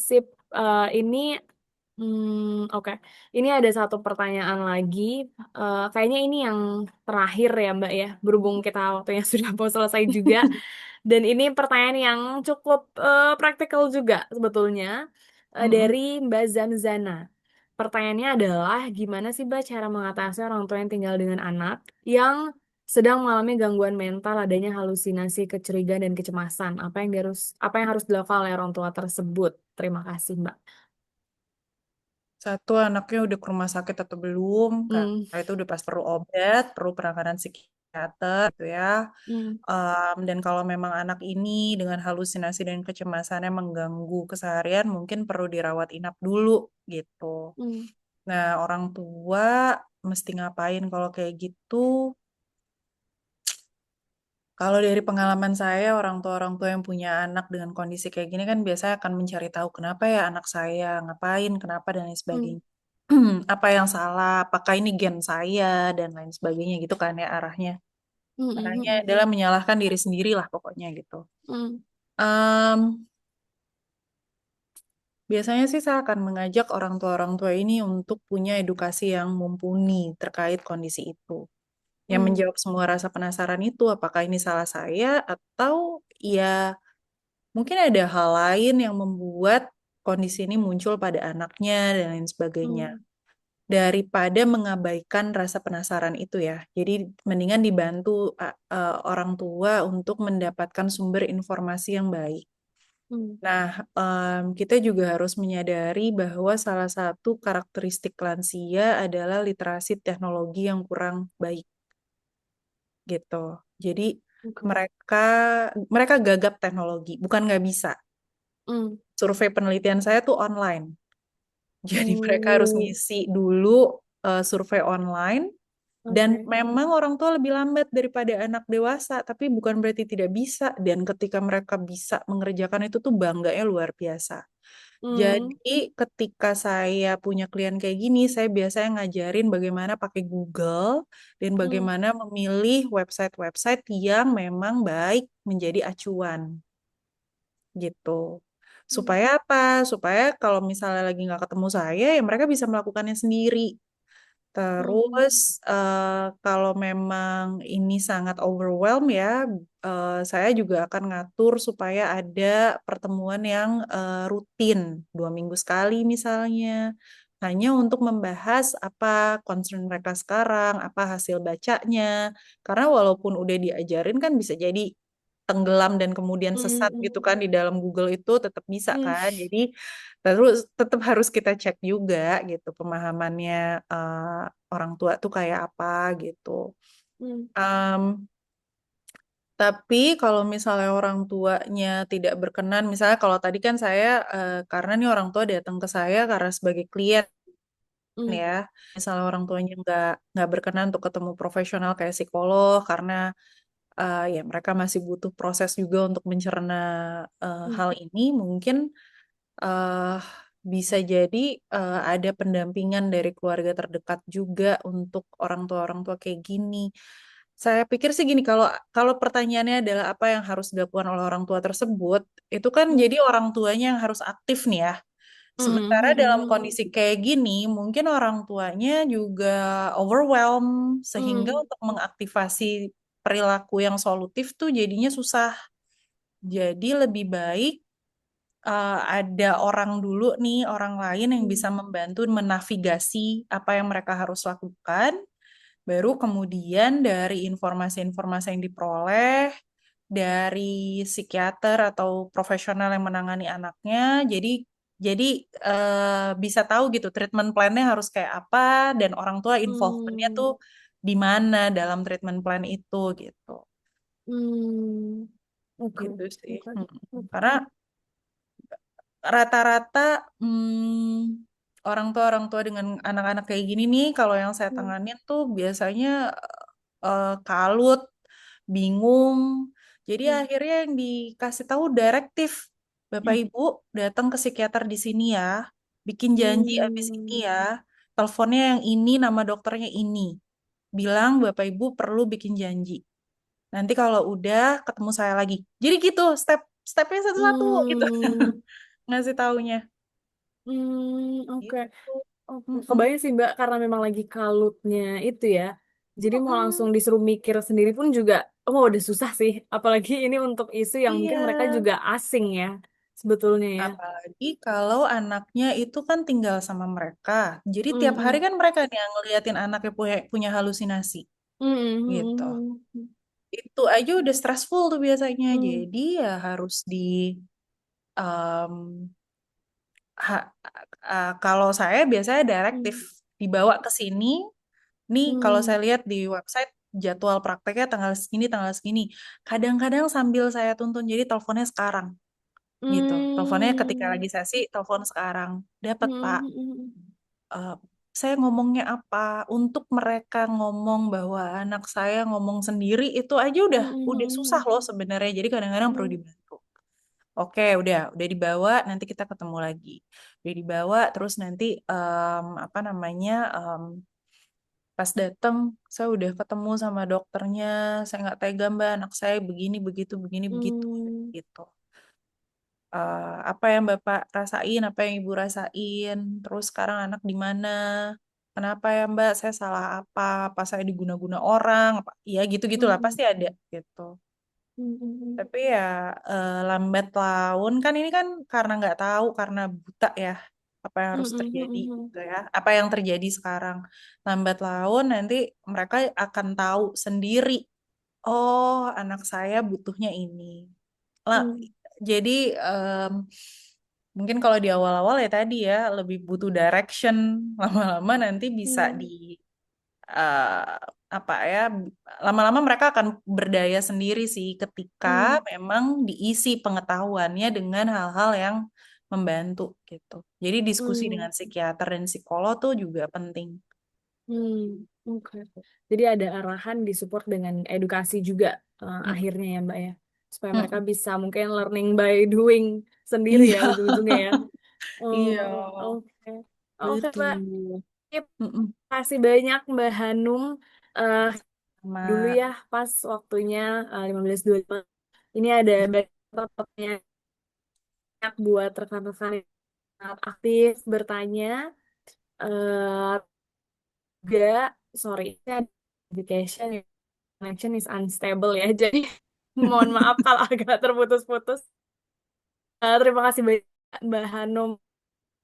Sip. Ini, oke. Ini ada satu pertanyaan lagi. Kayaknya ini yang terakhir ya Mbak ya. Berhubung kita waktunya sudah mau selesai juga. Dan ini pertanyaan yang cukup praktikal juga sebetulnya. Mm-mm. Dari Mbak Zamzana. Pertanyaannya adalah gimana sih Mbak cara mengatasi orang tua yang tinggal dengan anak yang sedang mengalami gangguan mental, adanya halusinasi, kecurigaan dan kecemasan. Apa yang harus dilakukan oleh orang tua tersebut? Terima kasih, Mbak. Satu, anaknya udah ke rumah sakit atau belum? Hmm, Karena itu udah pas perlu obat, perlu penanganan psikiater gitu ya. hmm, Dan kalau memang anak ini dengan halusinasi dan kecemasannya mengganggu keseharian, mungkin perlu dirawat inap dulu gitu. hmm, Nah, orang tua mesti ngapain kalau kayak gitu? Kalau dari pengalaman saya, orang tua yang punya anak dengan kondisi kayak gini kan biasanya akan mencari tahu kenapa ya anak saya ngapain, kenapa dan lain hmm, sebagainya. Apa yang salah, apakah ini gen saya dan lain sebagainya gitu kan ya arahnya. hmm, hmm, Arahnya hmm, adalah menyalahkan diri sendiri lah pokoknya gitu. hmm, Em, Biasanya sih saya akan mengajak orang tua ini untuk punya edukasi yang mumpuni terkait kondisi itu. Yang hmm, menjawab semua rasa penasaran itu, apakah ini salah saya atau ya mungkin ada hal lain yang membuat kondisi ini muncul pada anaknya dan lain sebagainya. hmm, Daripada mengabaikan rasa penasaran itu ya. Jadi mendingan dibantu orang tua untuk mendapatkan sumber informasi yang baik. hmm, Nah, kita juga harus menyadari bahwa salah satu karakteristik lansia adalah literasi teknologi yang kurang baik gitu. Jadi oke. mereka mereka gagap teknologi, bukan nggak bisa. Hmm, Survei penelitian saya tuh online. Jadi mereka harus oh, ngisi dulu survei online dan oke. memang orang tua lebih lambat daripada anak dewasa, tapi bukan berarti tidak bisa. Dan ketika mereka bisa mengerjakan itu tuh bangganya luar biasa. Hmm, Jadi ketika saya punya klien kayak gini, saya biasanya ngajarin bagaimana pakai Google dan hmm, bagaimana memilih website-website yang memang baik menjadi acuan gitu. hmm, Supaya apa? Supaya kalau misalnya lagi nggak ketemu saya, ya mereka bisa melakukannya sendiri. hmm, Terus kalau memang ini sangat overwhelm ya, saya juga akan ngatur supaya ada pertemuan yang rutin 2 minggu sekali misalnya, hanya untuk membahas apa concern mereka sekarang, apa hasil bacanya. Karena walaupun udah diajarin kan bisa jadi tenggelam dan kemudian sesat hmm, gitu kan di dalam Google itu tetap bisa hmm, kan. Jadi terus tetap harus kita cek juga gitu pemahamannya orang tua tuh kayak apa gitu. hmm, Em, tapi kalau misalnya orang tuanya tidak berkenan, misalnya kalau tadi kan saya karena nih orang tua datang ke saya karena sebagai klien hmm, ya, misalnya orang tuanya nggak berkenan untuk ketemu profesional kayak psikolog karena ya mereka masih butuh proses juga untuk mencerna hmm, hal ini, mungkin eh bisa jadi ada pendampingan dari keluarga terdekat juga untuk orang tua kayak gini. Saya pikir sih gini, kalau kalau pertanyaannya adalah apa yang harus dilakukan oleh orang tua tersebut, itu kan hmm, jadi orang tuanya yang harus aktif nih ya. hmm, Sementara hmm, dalam hmm, kondisi kayak gini, mungkin orang tuanya juga overwhelm sehingga hmm, untuk mengaktifasi perilaku yang solutif tuh jadinya susah. Jadi lebih baik ada orang dulu nih, orang lain yang Hmm. bisa membantu menavigasi apa yang mereka harus lakukan. Baru kemudian dari informasi-informasi yang diperoleh dari psikiater atau profesional yang menangani anaknya, jadi bisa tahu gitu treatment plan-nya harus kayak apa dan orang tua involvement-nya Hmm. tuh di mana dalam treatment plan itu gitu. Hmm. Oke. Gitu sih. Oke. Karena rata-rata orang tua dengan anak-anak kayak gini nih, kalau yang saya Hmm. tanganin tuh biasanya kalut, bingung. Jadi Hmm. akhirnya yang dikasih tahu direktif, Bapak Ibu datang ke psikiater di sini ya, bikin janji abis ini Hmm. ya, teleponnya yang ini, nama dokternya ini. Bilang Bapak Ibu perlu bikin janji. Nanti kalau udah ketemu saya lagi. Jadi gitu, stepnya satu-satu gitu. Hmm. Ngasih taunya. Hmm. Oke. Gitu. Oke. Mm-mm. Kebayang sih Mbak, karena memang lagi kalutnya itu ya. Jadi mau langsung Mm-mm. disuruh mikir sendiri pun juga, oh udah susah sih. Apalagi ini untuk isu yang mungkin Iya. mereka juga asing ya, sebetulnya ya. Apalagi kalau anaknya itu kan tinggal sama mereka. Jadi tiap hari Hmm. kan mereka nih yang ngeliatin anaknya punya, punya halusinasi Hmm. gitu. Hmm. Itu aja udah stressful tuh biasanya. Hmm. Jadi ya harus um, ha- kalau saya biasanya direktif Hmm. dibawa ke sini. Nih kalau Hmm. saya lihat di website jadwal prakteknya tanggal segini. Kadang-kadang sambil saya tuntun, jadi teleponnya sekarang gitu. Teleponnya ketika Hmm. lagi sesi, telepon sekarang. Dapat Hmm. Pak. Hmm. Eh, saya ngomongnya apa? Untuk mereka ngomong bahwa anak saya ngomong sendiri itu aja udah susah Hmm. loh sebenarnya. Jadi kadang-kadang perlu Hmm. dibantu. Oke, udah dibawa. Nanti kita ketemu lagi. Udah dibawa, terus nanti apa namanya? Pas datang, saya udah ketemu sama dokternya. Saya nggak tega Mbak, anak saya begini, begitu, begini, begitu. Hmm. Gitu. Apa yang Bapak rasain, apa yang Ibu rasain. Terus sekarang anak di mana? Kenapa ya Mbak? Saya salah apa? Apa saya diguna-guna orang? Apa? Ya gitu-gitulah, Hmm. pasti ada gitu. Hmm. Tapi ya lambat laun kan ini kan karena nggak tahu, karena buta ya apa yang harus terjadi Hmm. gitu ya. Apa yang terjadi sekarang. Lambat laun nanti mereka akan tahu sendiri. Oh, anak saya butuhnya ini. Lah, Hmm. jadi em, mungkin kalau di awal-awal ya tadi ya lebih butuh direction. Lama-lama nanti bisa Hmm. eh, apa ya, lama-lama mereka akan berdaya sendiri sih ketika Hmm. memang diisi pengetahuannya dengan hal-hal yang membantu gitu. Jadi diskusi Hmm. dengan psikiater dan psikolog tuh juga penting. Hmm. Oke. Jadi ada arahan disupport dengan edukasi juga Mm, akhirnya ya Mbak ya. Supaya mereka mm. bisa mungkin learning by doing sendiri ya Iya, ujung-ujungnya ya. Oh, iya, oke. Oke gitu. Mbak. Terima Mm-mm. kasih banyak Mbak Hanum. Eh, dulu Sama ya pas waktunya 15.25. Ini ada banyak pertanyaan buat rekan-rekan yang sangat aktif bertanya. Eh, juga, sorry, education connection is unstable ya. Jadi mohon maaf kalau agak terputus-putus. Terima kasih banyak Mbak Hanum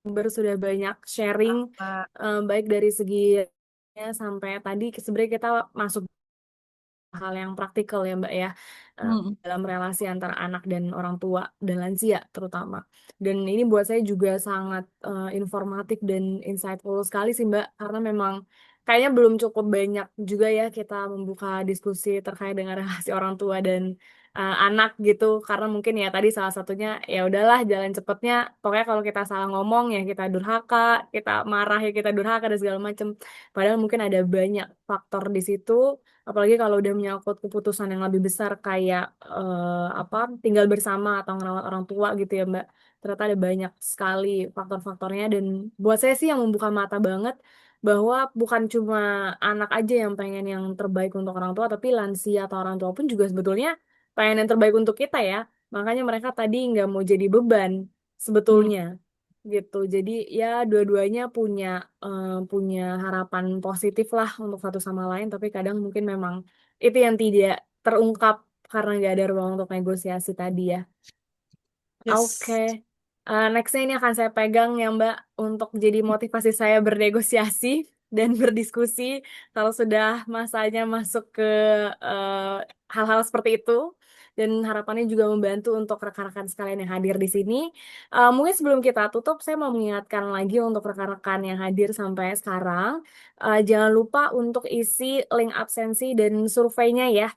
baru sudah banyak sharing baik dari segi sampai tadi sebenarnya kita masuk hal yang praktikal ya Mbak ya, eh, Mm-mm. dalam relasi antara anak dan orang tua dan lansia terutama. Dan ini buat saya juga sangat informatif dan insightful sekali sih Mbak, karena memang kayaknya belum cukup banyak juga ya kita membuka diskusi terkait dengan relasi orang tua dan anak gitu. Karena mungkin ya tadi salah satunya ya udahlah jalan cepetnya, pokoknya kalau kita salah ngomong ya kita durhaka, kita marah ya kita durhaka dan segala macam. Padahal mungkin ada banyak faktor di situ. Apalagi kalau udah menyangkut keputusan yang lebih besar kayak apa tinggal bersama atau ngerawat orang tua gitu ya Mbak. Ternyata ada banyak sekali faktor-faktornya dan buat saya sih yang membuka mata banget bahwa bukan cuma anak aja yang pengen yang terbaik untuk orang tua, tapi lansia atau orang tua pun juga sebetulnya pengen yang terbaik untuk kita ya. Makanya mereka tadi nggak mau jadi beban Mm. sebetulnya gitu. Jadi ya dua-duanya punya harapan positif lah untuk satu sama lain, tapi kadang mungkin memang itu yang tidak terungkap karena nggak ada ruang untuk negosiasi tadi ya. Yes. Oke, Nextnya ini akan saya pegang ya Mbak untuk jadi motivasi saya bernegosiasi dan berdiskusi kalau sudah masanya masuk ke eh, hal-hal seperti itu. Dan harapannya juga membantu untuk rekan-rekan sekalian yang hadir di sini. Mungkin sebelum kita tutup, saya mau mengingatkan lagi untuk rekan-rekan yang hadir sampai sekarang, jangan lupa untuk isi link absensi dan surveinya ya,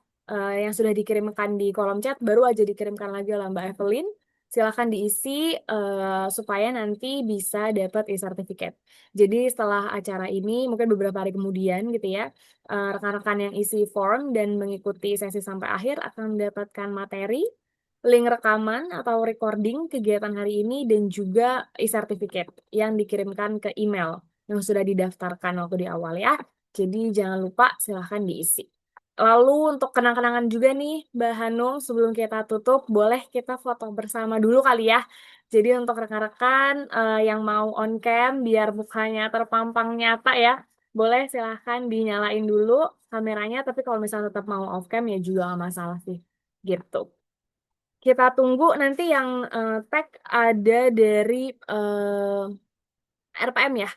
yang sudah dikirimkan di kolom chat, baru aja dikirimkan lagi oleh Mbak Evelyn. Silakan diisi supaya nanti bisa dapat e-certificate. Jadi setelah acara ini, mungkin beberapa hari kemudian gitu ya, rekan-rekan yang isi form dan mengikuti sesi sampai akhir akan mendapatkan materi, link rekaman atau recording kegiatan hari ini dan juga e-certificate yang dikirimkan ke email yang sudah didaftarkan waktu di awal ya. Jadi jangan lupa silahkan diisi. Lalu untuk kenang-kenangan juga nih, Mbak Hanung, sebelum kita tutup, boleh kita foto bersama dulu kali ya. Jadi untuk rekan-rekan yang mau on cam, biar mukanya terpampang nyata ya, boleh silahkan dinyalain dulu kameranya, tapi kalau misalnya tetap mau off cam ya juga nggak masalah sih. Gitu. Kita tunggu nanti yang tag ada dari RPM ya,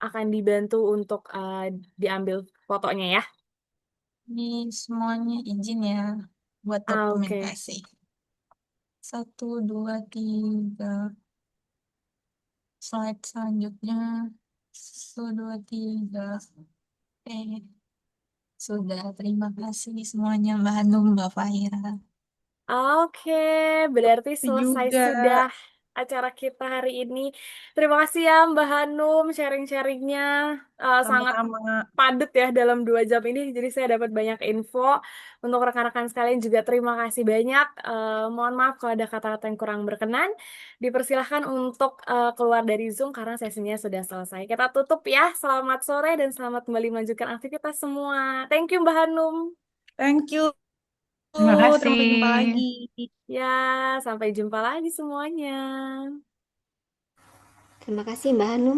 akan dibantu untuk diambil fotonya ya. Ini semuanya izin ya buat Oke. dokumentasi. Satu, dua, tiga. Slide selanjutnya. Satu, dua, tiga. Oke. Sudah, terima kasih semuanya Mbak Hanum, Mbak Fahira. Oke, berarti selesai Juga sudah acara kita hari ini. Terima kasih ya Mbak Hanum sharing-sharingnya. Sangat sama-sama. padat ya dalam 2 jam ini. Jadi saya dapat banyak info. Untuk rekan-rekan sekalian juga terima kasih banyak. Mohon maaf kalau ada kata-kata yang kurang berkenan. Dipersilahkan untuk keluar dari Zoom karena sesinya sudah selesai. Kita tutup ya. Selamat sore dan selamat kembali melanjutkan aktivitas semua. Thank you Mbak Hanum. Thank you. Terima Sampai jumpa kasih. lagi. Ya, sampai jumpa lagi semuanya. Terima kasih Mbak Hanum.